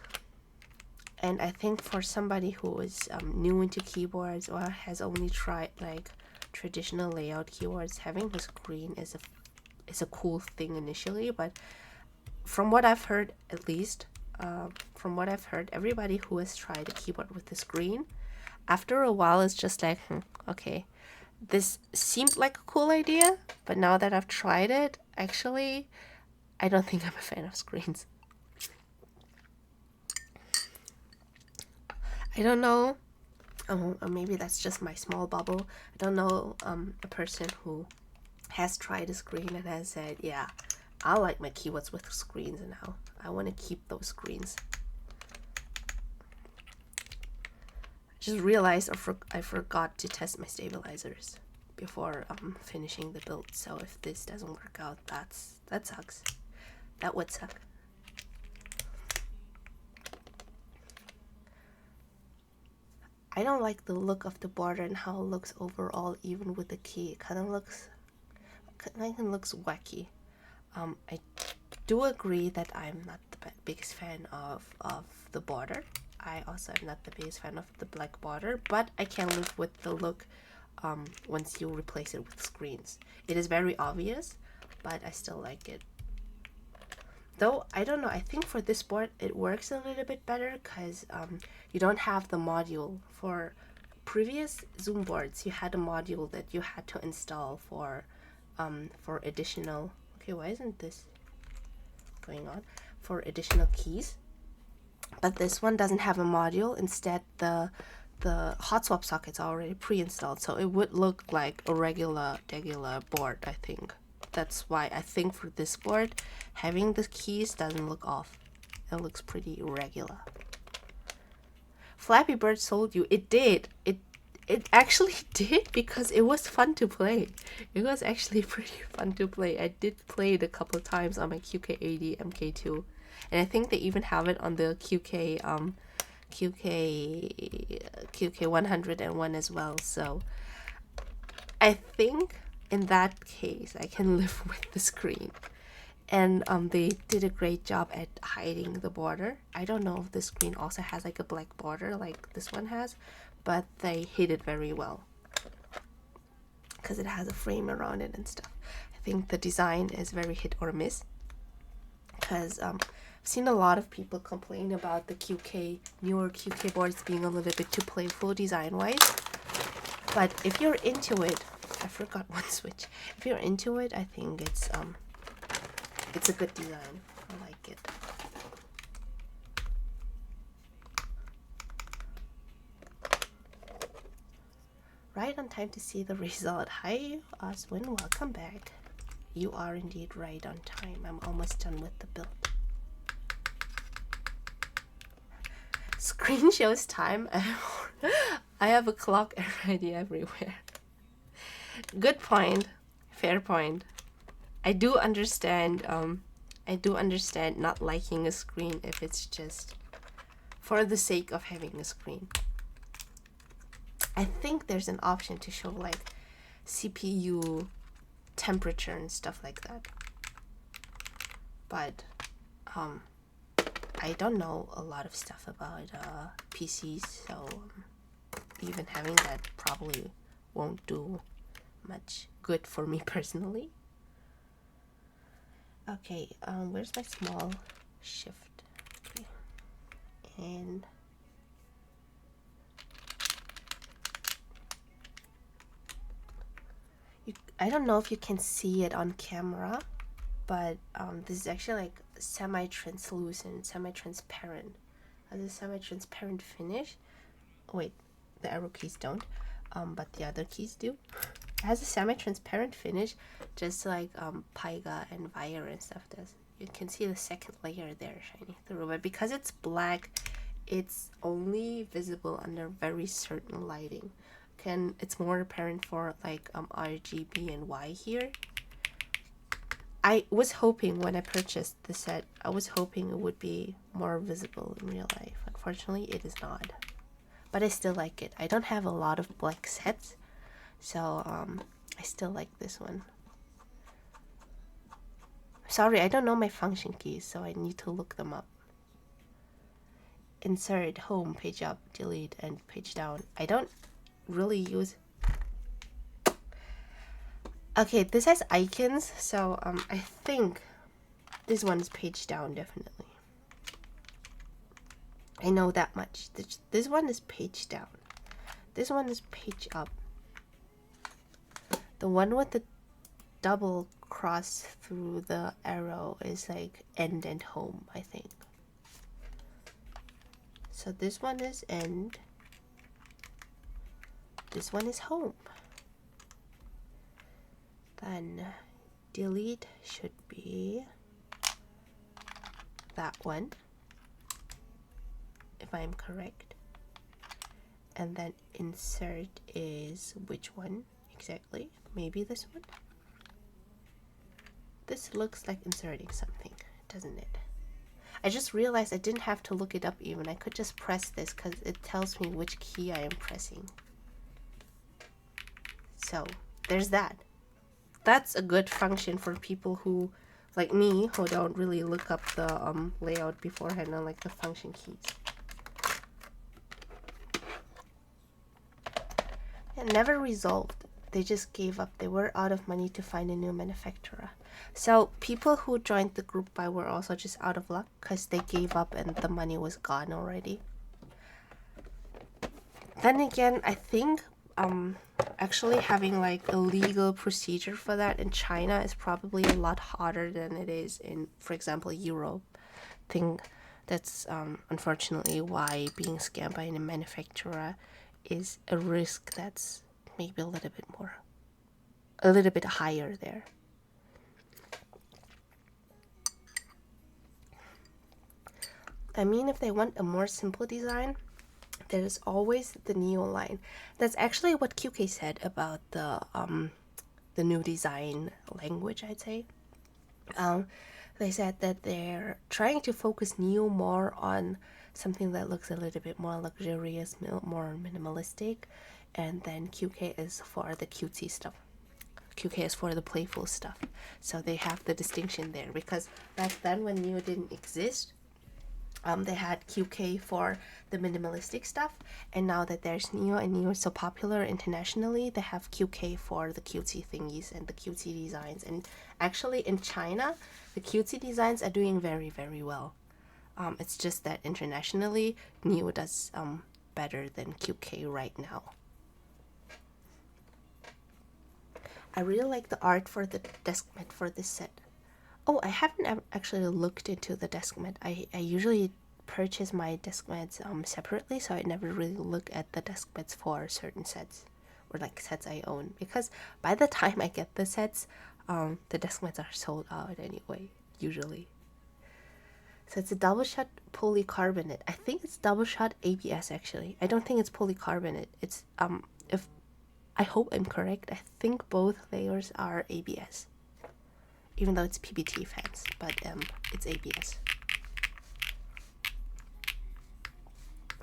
And I think for somebody who is new into keyboards or has only tried like traditional layout keyboards, having the screen is a cool thing initially. But from what I've heard, at least, everybody who has tried a keyboard with the screen, after a while, it's just like, okay, this seemed like a cool idea, but now that I've tried it, actually, I don't think I'm a fan of screens. I don't know, or maybe that's just my small bubble. I don't know a person who has tried a screen and has said, yeah, I like my keyboards with screens now. I want to keep those screens. I just realized I forgot to test my stabilizers before finishing the build. So if this doesn't work out, that sucks. That would suck. I don't like the look of the border and how it looks overall, even with the key. It kind of looks wacky. I do agree that I'm not the biggest fan of the border. I also am not the biggest fan of the black border, but I can live with the look once you replace it with screens. It is very obvious, but I still like it. Though, I don't know, I think for this board it works a little bit better because you don't have the module. For previous Zoom boards, you had a module that you had to install for additional, okay, why isn't this going on? For additional keys. But this one doesn't have a module. Instead, the hot swap socket's already pre-installed, so it would look like a regular board, I think. That's why I think for this board, having the keys doesn't look off. It looks pretty regular. Flappy Bird sold you. It did. It actually did because it was fun to play. It was actually pretty fun to play. I did play it a couple of times on my QK80 MK2. And I think they even have it on the QK101 as well. So I think in that case, I can live with the screen. And they did a great job at hiding the border. I don't know if the screen also has like a black border like this one has, but they hid it very well because it has a frame around it and stuff. I think the design is very hit or miss because seen a lot of people complain about the newer QK boards being a little bit too playful design-wise. But if you're into it, I forgot one switch. If you're into it, I think it's a good design. I like it. Right on time to see the result. Hi, Oswin, welcome back. You are indeed right on time. I'm almost done with the build. Screen shows time. I have a clock already everywhere. Good point. Fair point. I do understand not liking a screen if it's just for the sake of having a screen. I think there's an option to show like CPU temperature and stuff like that. But I don't know a lot of stuff about PCs, so even having that probably won't do much good for me personally. Okay, where's my small shift? Okay. And I don't know if you can see it on camera, but this is actually like semi-translucent, semi-transparent. Has a semi-transparent finish. Wait, the arrow keys don't, but the other keys do. It has a semi-transparent finish, just like Paiga and Vire and stuff does. You can see the second layer there shining through, but because it's black, it's only visible under very certain lighting. It's more apparent for like RGB and Y here. I was hoping when I purchased the set, I was hoping it would be more visible in real life. Unfortunately, it is not. But I still like it. I don't have a lot of black sets, so I still like this one. Sorry, I don't know my function keys, so I need to look them up. Insert, home, page up, delete, and page down. I don't really use. Okay, this has icons, so I think this one is page down, definitely. I know that much. This one is page down. This one is page up. The one with the double cross through the arrow is like end and home, I think. So this one is end. This one is home. Then delete should be that one, if I'm correct. And then insert is which one exactly? Maybe this one? This looks like inserting something, doesn't it? I just realized I didn't have to look it up even. I could just press this because it tells me which key I am pressing. So there's that. That's a good function for people who, like me, who don't really look up the layout beforehand on like the function keys. It never resolved. They just gave up. They were out of money to find a new manufacturer. So people who joined the group buy were also just out of luck because they gave up and the money was gone already. Then again, I think actually having like a legal procedure for that in China is probably a lot harder than it is in, for example, Europe. I think that's unfortunately why being scammed by a manufacturer is a risk that's maybe a little bit higher there. I mean, if they want a more simple design, there's always the Neo line. That's actually what QK said about the new design language, I'd say. They said that they're trying to focus Neo more on something that looks a little bit more luxurious, more minimalistic, and then QK is for the cutesy stuff. QK is for the playful stuff. So they have the distinction there, because back then when Neo didn't exist, they had QK for the minimalistic stuff, and now that there's Neo and Neo is so popular internationally, they have QK for the cutesy thingies and the cutesy designs. And actually in China, the cutesy designs are doing very, very well. It's just that internationally, Neo does better than QK right now. I really like the art for the desk mat for this set. Oh, I haven't actually looked into the desk mat. I usually purchase my desk mats separately, so I never really look at the desk mats for certain sets or like sets I own, because by the time I get the sets, the desk mats are sold out anyway, usually. So it's a double shot polycarbonate. I think it's double shot ABS actually. I don't think it's polycarbonate. It's if I hope I'm correct, I think both layers are ABS. Even though it's PBT fans, but it's ABS.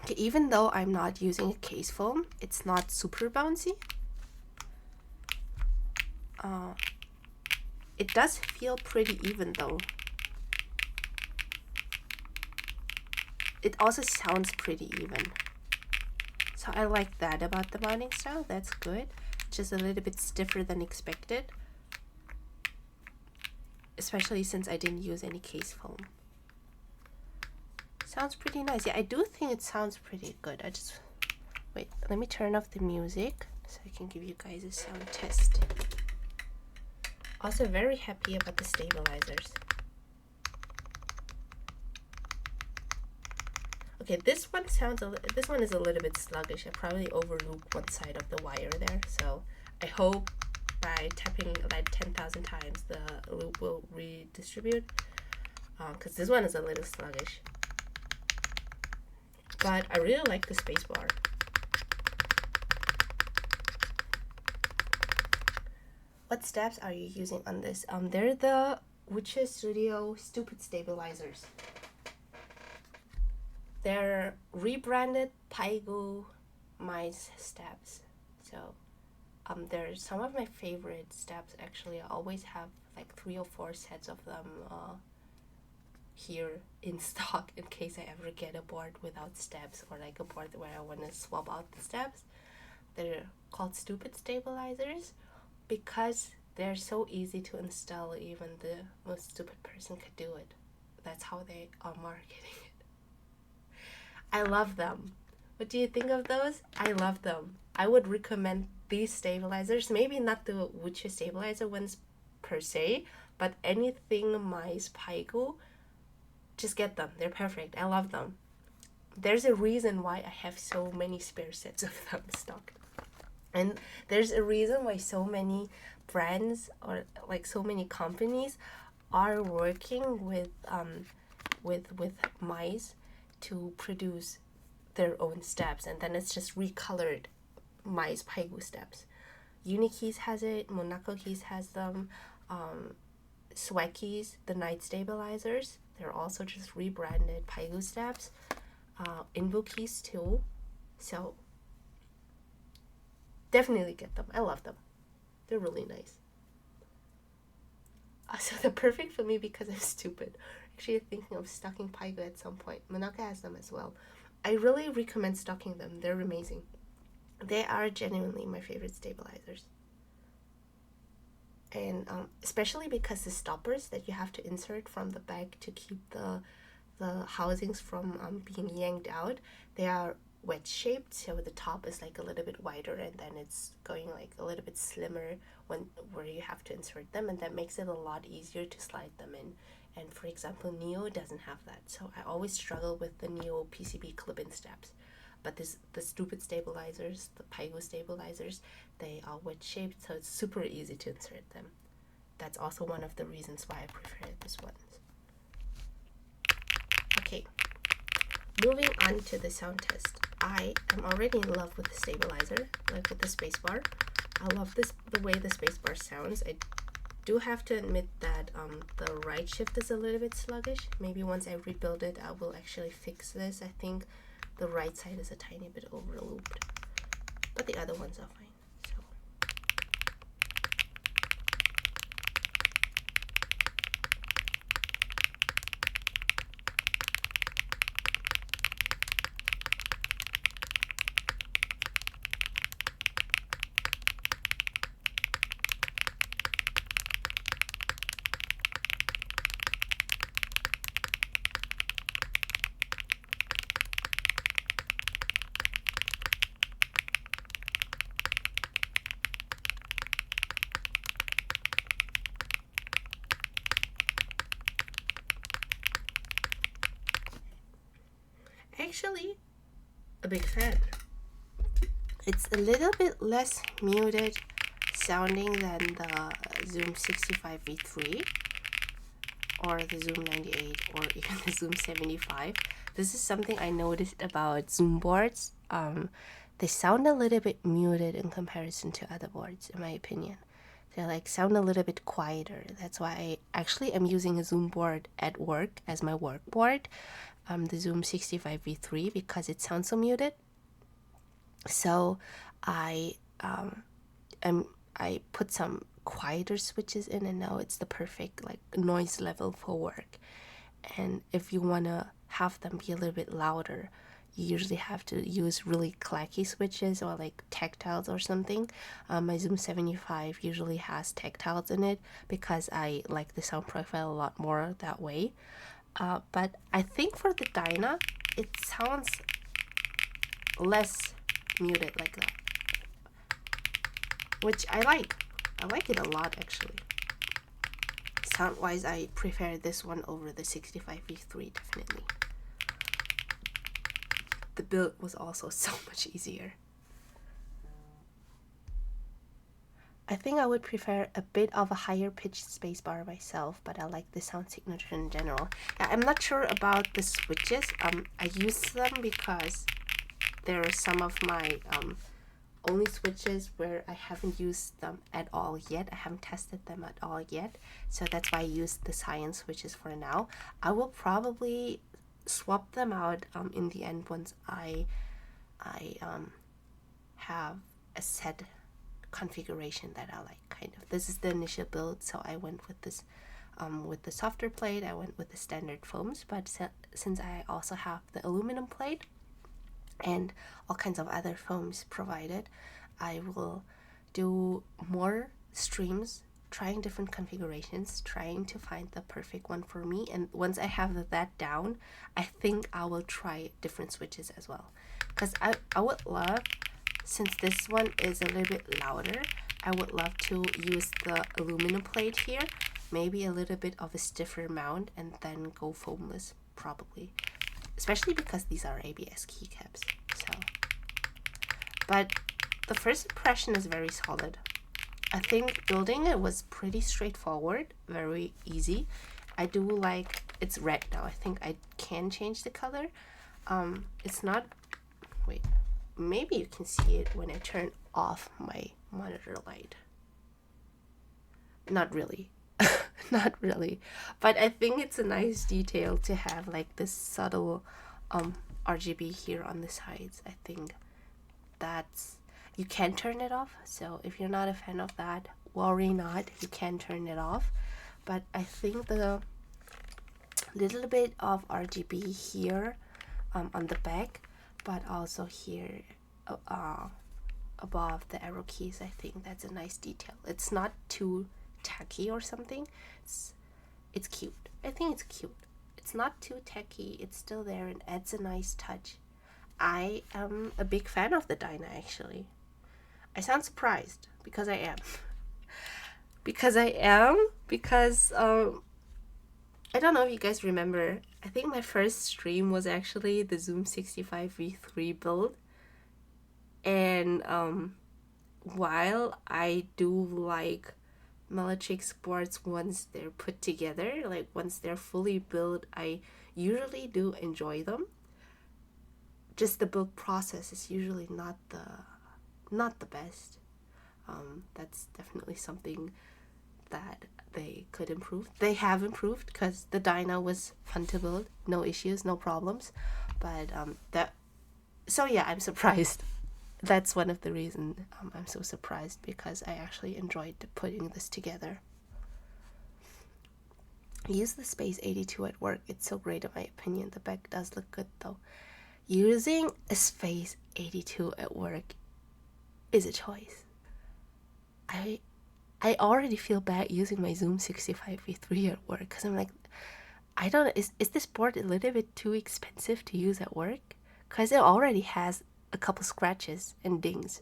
Okay, even though I'm not using a case foam, it's not super bouncy. It does feel pretty even though. It also sounds pretty even. So I like that about the mounting style, that's good. Just a little bit stiffer than expected. Especially since I didn't use any case foam. Sounds pretty nice. Yeah, I do think it sounds pretty good. Wait, let me turn off the music so I can give you guys a sound test. Also very happy about the stabilizers. Okay, this one is a little bit sluggish. I probably overlooped one side of the wire there, so I hope by tapping like 10,000 times the loop will redistribute, because this one is a little sluggish. But I really like the spacebar. What steps are you using on this? They're the Witcher Studio Stupid Stabilizers. They're rebranded Paigu mice steps. So they're some of my favorite steps actually. I always have like 3 or 4 sets of them here in stock in case I ever get a board without steps, or like a board where I want to swap out the steps. They're called Stupid Stabilizers because they're so easy to install, even the most stupid person could do it. That's how they are marketing it. I love them. What do you think of those? I love them. I would recommend these stabilizers, maybe not the Witcher stabilizer ones per se, but anything mice Paigu, just get them. They're perfect. I love them. There's a reason why I have so many spare sets of them stocked. And there's a reason why so many brands or like so many companies are working with mice to produce their own steps, and then it's just recolored mice Paigu steps. Unikeys has it, Monaco Keys has them, Sweckies, the night stabilizers, they're also just rebranded Paigu steps. Invokeys too, so definitely get them. I love them. They're really nice. So they're perfect for me because I'm stupid. Actually thinking of stocking Paigu at some point. Monaco has them as well. I really recommend stocking them. They're amazing. They are genuinely my favorite stabilizers. And especially because the stoppers that you have to insert from the back to keep the housings from being yanked out, they are wedge shaped, so the top is like a little bit wider, and then it's going like a little bit slimmer where you have to insert them, and that makes it a lot easier to slide them in. And for example, Neo doesn't have that, so I always struggle with the Neo PCB clip-in steps. But the stupid stabilizers, the Paigu stabilizers, they are wedge shaped, so it's super easy to insert them. That's also one of the reasons why I prefer this one. Okay, moving on to the sound test. I am already in love with the stabilizer, like with the spacebar. I love the way the spacebar sounds. I do have to admit that the right shift is a little bit sluggish. Maybe once I rebuild it, I will actually fix this. I think the right side is a tiny bit overlooped, but the other ones are fine. actually a big fan. It's a little bit less muted sounding than the Zoom 65V3 or the Zoom 98 or even the Zoom 75. This is something I noticed about Zoom boards. They sound a little bit muted in comparison to other boards, in my opinion. They like sound a little bit quieter. That's why I actually am using a Zoom board at work as my work board, the Zoom 65V3, because it sounds so muted. So I put some quieter switches in, and now it's the perfect like noise level for work. And if you want to have them be a little bit louder, you usually have to use really clacky switches or like tactiles or something. My Zoom 75 usually has tactiles in it because I like the sound profile a lot more that way. But I think for the Dyna, it sounds less muted like that, which I like. I like it a lot actually. Sound wise, I prefer this one over the 65V3 definitely. The build was also so much easier. I think I would prefer a bit of a higher pitched spacebar myself, but I like the sound signature in general. Yeah, I'm not sure about the switches. I use them because there are some of my only switches where I haven't used them at all yet. I haven't tested them at all yet, so that's why I use the science switches for now. I will probably swap them out in the end once I have a set configuration that I like, kind of. This is the initial build, so I went with this with the softer plate. I went with the standard foams, but since I also have the aluminum plate and all kinds of other foams provided, I will do more streams, trying different configurations, trying to find the perfect one for me. And once I have that down, I think I will try different switches as well, because I would love, since this one is a little bit louder, I would love to use the aluminum plate here, maybe a little bit of a stiffer mount, and then go foamless probably, especially because these are ABS keycaps. So, but the first impression is very solid. I think building it was pretty straightforward, very easy. I do like, it's red now. I think I can change the color. It's not, wait, maybe you can see it when I turn off my monitor light. Not really. Not really, but I think it's a nice detail to have like this subtle RGB here on the sides. I think that's, you can turn it off, so if you're not a fan of that, worry not, you can turn it off. But I think the little bit of RGB here on the back, but also here above the arrow keys, I think that's a nice detail. It's not too tacky or something. It's cute. I think it's cute. It's not too tacky. It's still there and adds a nice touch. I am a big fan of the Dyna actually. I sound surprised because I am. because I don't know if you guys remember. I think my first stream was actually the Zoom 65V3 build. And while I do like Matrix boards once they're put together, like once they're fully built, I usually do enjoy them. Just the build process is usually not the best. That's definitely something that they could improve. They have improved because the Dyna was fun to build, no issues, no problems. But so yeah, I'm surprised. That's one of the reasons I'm so surprised, because I actually enjoyed putting this together. Use the Space 82 at work. It's so great in my opinion. The back does look good though. Using a Space 82 at work is a choice. I already feel bad using my Zoom 65V3 at work because I'm like, I don't know, is this board a little bit too expensive to use at work? Because it already has a couple scratches and dings.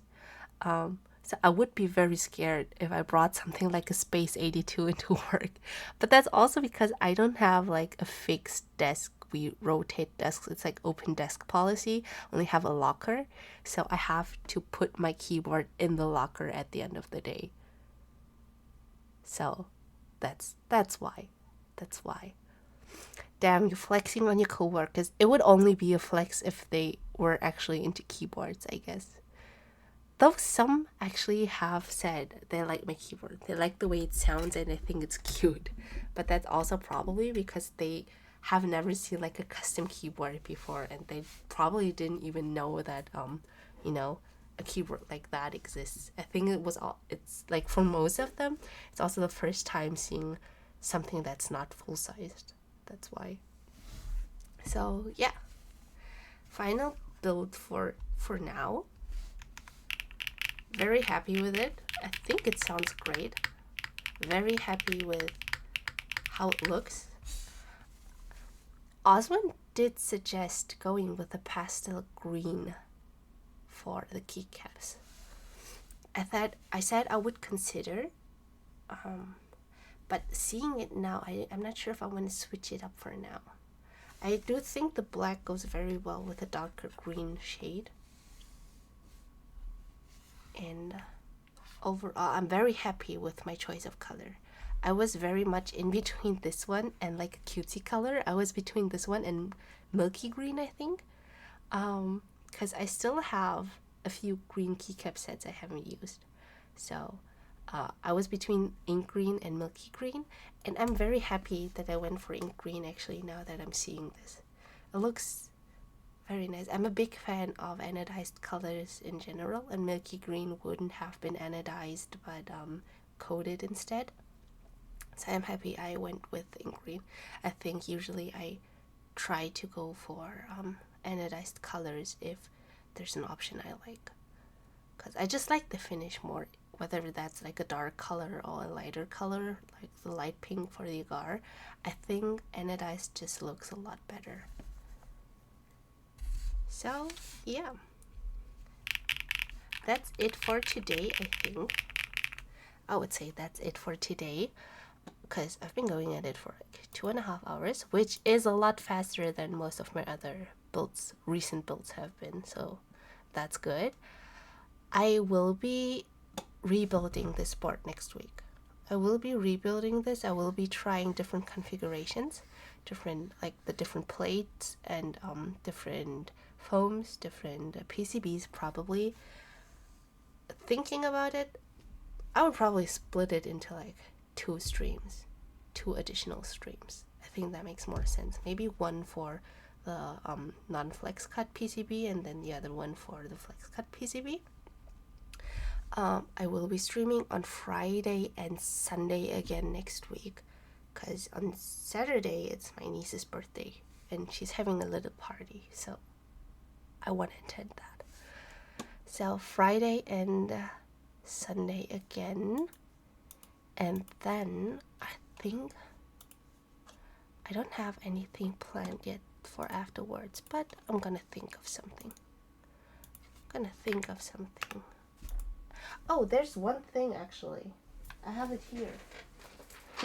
So I would be very scared if I brought something like a Space 82 into work. But that's also because I don't have like a fixed desk we rotate desks. It's like open desk policy. Only have a locker, so I have to put my keyboard in the locker at the end of the day. So that's why. That's why. Damn, you're flexing on your coworkers. It would only be a flex if they were actually into keyboards, I guess. Though some actually have said they like my keyboard. They like the way it sounds and they think it's cute. But that's also probably because they have never seen like a custom keyboard before, and they probably didn't even know that you know, a keyboard like that exists. I think it's like for most of them, it's also the first time seeing something that's not full-sized. That's why. So yeah, final build for now. Very happy with it. I think it sounds great. Very happy with how it looks. Osman did suggest going with a pastel green for the keycaps. I said I would consider, but seeing it now, I'm not sure if I want to switch it up for now. I do think the black goes very well with a darker green shade. And overall, I'm very happy with my choice of color. I was very much in between this one and like a cutesy color. I was between this one and milky green, I think. Because I still have a few green keycap sets I haven't used. So I was between ink green and milky green. And I'm very happy that I went for ink green actually now that I'm seeing this. It looks very nice. I'm a big fan of anodized colors in general, and milky green wouldn't have been anodized but coated instead. So I'm happy I went with ink green. I think usually I try to go for anodized colors if there's an option I like, because I just like the finish more, whether that's like a dark color or a lighter color, like the light pink for the agar. I think anodized just looks a lot better. So yeah, that's it for today, I think. I would say that's it for today, because I've been going at it for like 2.5 hours, which is a lot faster than most of my other builds, recent builds have been, so that's good. I will be rebuilding this board next week. I will be rebuilding this. I will be trying different configurations, like the different plates and different foams, different PCBs probably. Thinking about it, I would probably split it into like 2 additional streams. I think that makes more sense. Maybe one for the non-flex cut PCB and then the other one for the flex cut PCB. I will be streaming on Friday and Sunday again next week, because on Saturday it's my niece's birthday and she's having a little party, so I want to attend that. So Friday and Sunday again, and then I think I don't have anything planned yet for afterwards, but I'm gonna think of something. Oh, there's one thing actually. I have it here.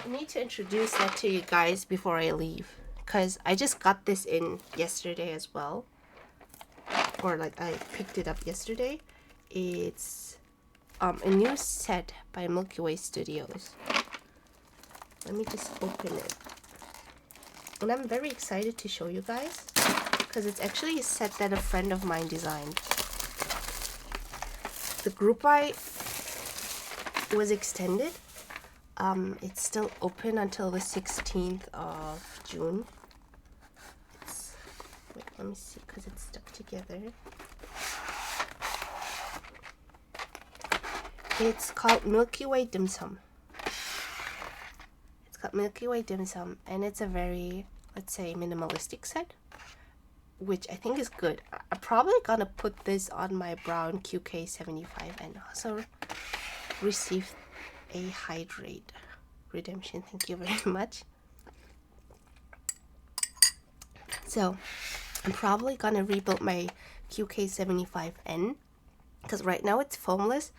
I need to introduce that to you guys before I leave, because I just got this in yesterday as well. Or like I picked it up yesterday. It's a new set by Milky Way Studios. Let me just open it. And I'm very excited to show you guys, because it's actually a set that a friend of mine designed. The group buy was extended. It's still open until the 16th of June. Wait, let me see, because it's stuck together. It's called Milky Way Dim Sum. And it's a very, let's say, minimalistic set, which I think is good. I'm probably gonna put this on my brown QK75 and also receive a hydrate redemption. Thank you very much. So I'm probably gonna rebuild my QK75N, because right now it's foamless.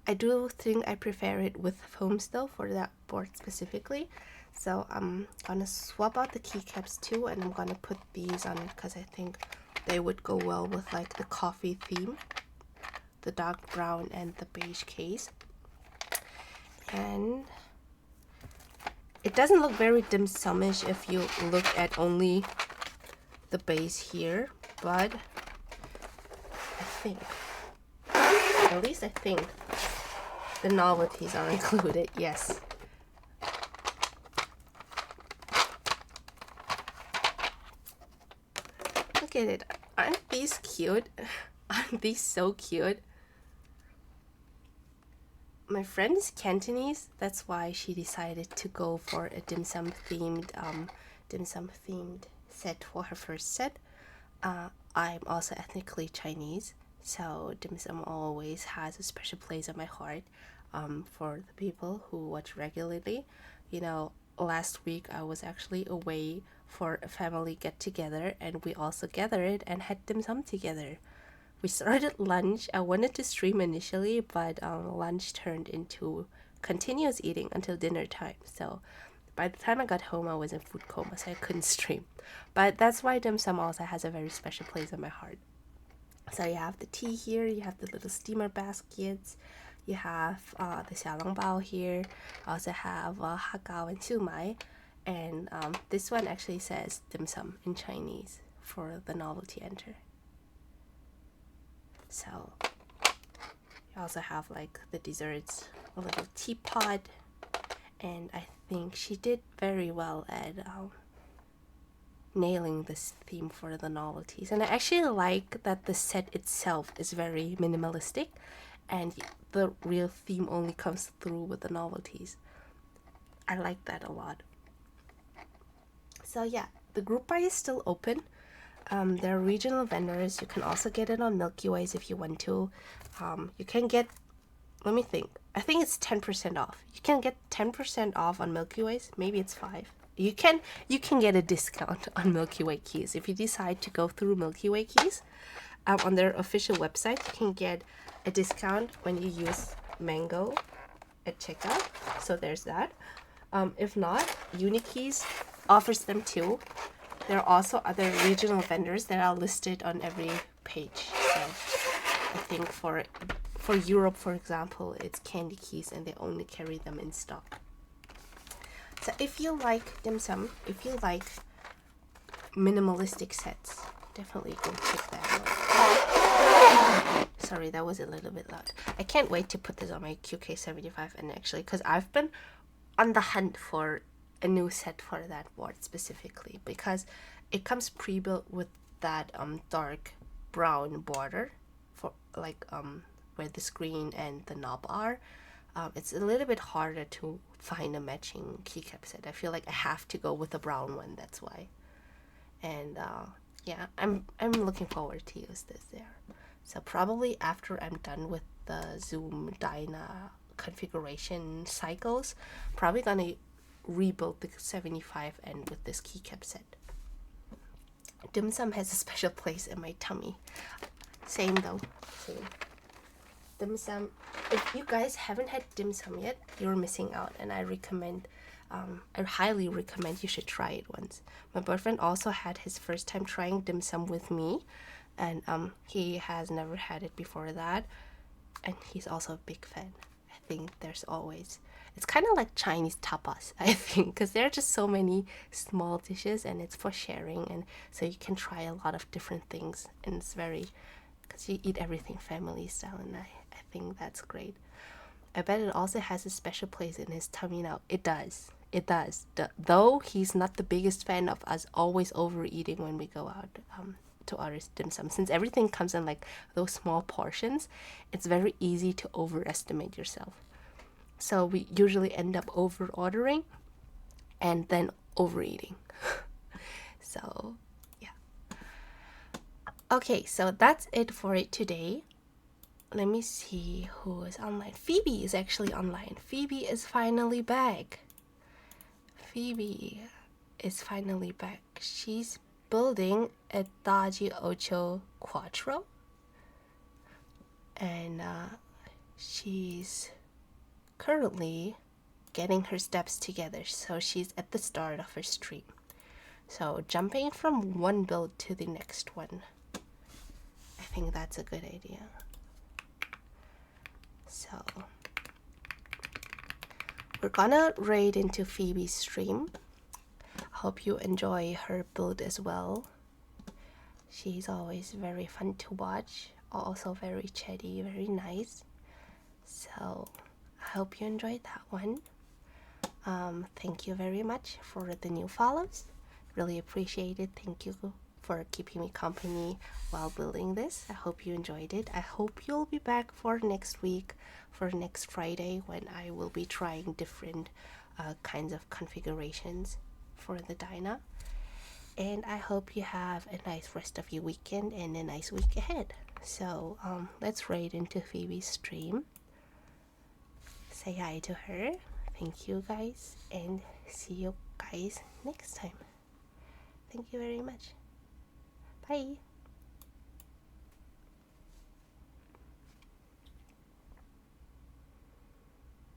I do think I prefer it with foams though for that board specifically. So I'm gonna swap out the keycaps too, and I'm gonna put these on it because I think they would go well with like the coffee theme, the dark brown and the beige case. And it doesn't look very dim sumish if you look at only the base here, but I think, at least I think, the novelties are included, yes. Look at it. Aren't these cute? Aren't these so cute? My friend is Cantonese, that's why she decided to go for a dim sum themed set for her first set. I'm also ethnically Chinese, so dim sum always has a special place in my heart. For the people who watch regularly, you know, last week I was actually away for a family get together, and we also gathered and had dim sum together. We started lunch. I wanted to stream initially, but lunch turned into continuous eating until dinner time. So by the time I got home, I was in food coma, so I couldn't stream. But that's why dim sum also has a very special place in my heart. So you have the tea here, you have the little steamer baskets, you have the xiaolongbao here, also have hagao and sumai, and this one actually says dim sum in Chinese for the novelty enter. So you also have like the desserts, a little teapot, and I think she did very well at nailing this theme for the novelties. And I actually like that the set itself is very minimalistic and the real theme only comes through with the novelties. I like that a lot. So yeah, the group buy is still open. There are regional vendors. You can also get it on Milky Ways if you want to. You can get, let me think, I think it's 10% off. You can get 10% off on Milky Ways. Maybe it's 5. You can get a discount on Milky Way keys if you decide to go through Milky Way keys. On their official website, you can get a discount when you use Mango at checkout. So there's that. If not, Unikeys offers them too. There are also other regional vendors that are listed on every page. So I think for Europe, for example, it's Candy Keys and they only carry them in stock. So if you like dim sum, if you like minimalistic sets, definitely go check that out. Sorry, that was a little bit loud. I can't wait to put this on my QK75 and actually, because I've been on the hunt for a new set for that board specifically, because it comes pre-built with that dark brown border for like where the screen and the knob are. It's a little bit harder to find a matching keycap set. I feel like I have to go with a brown one, that's why. And yeah, I'm looking forward to use this there. So probably after I'm done with the Zoom Dyna configuration cycles, probably gonna rebuild the 75 and with this keycap set. Dim sum has a special place in my tummy. Same though. Same. Dim sum, if you guys haven't had dim sum yet, you're missing out, and I highly recommend you should try it once. My boyfriend also had his first time trying dim sum with me, and he has never had it before that, and he's also a big fan. I think it's kind of like Chinese tapas, I think, because there are just so many small dishes and it's for sharing, and so you can try a lot of different things, and it's very, because you eat everything family style, and I think that's great. I bet it also has a special place in his tummy now. It does. Though he's not the biggest fan of us always overeating when we go out to order dim sum. Since everything comes in like those small portions, it's very easy to overestimate yourself. So we usually end up over ordering and then overeating. So yeah. Okay, so that's it for it today. Let me see who is online. Phoebe is actually online. Phoebe is finally back. She's building a Daji Ocho Quattro. And she's currently getting her steps together. So she's at the start of her stream. So jumping from one build to the next one, I think that's a good idea. So we're gonna raid into Phoebe's stream. Hope you enjoy her build as well. She's always very fun to watch, also very chatty, very nice. So I hope you enjoyed that one. Thank you very much for the new follows. Really appreciate it. Thank you for keeping me company while building this. I hope you enjoyed it. I hope you'll be back for next week, for next Friday, when I will be trying different kinds of configurations for the Dyna. And I hope you have a nice rest of your weekend and a nice week ahead. So let's raid into Phoebe's stream. Say hi to her. Thank you guys, and see you guys next time. Thank you very much. Bye.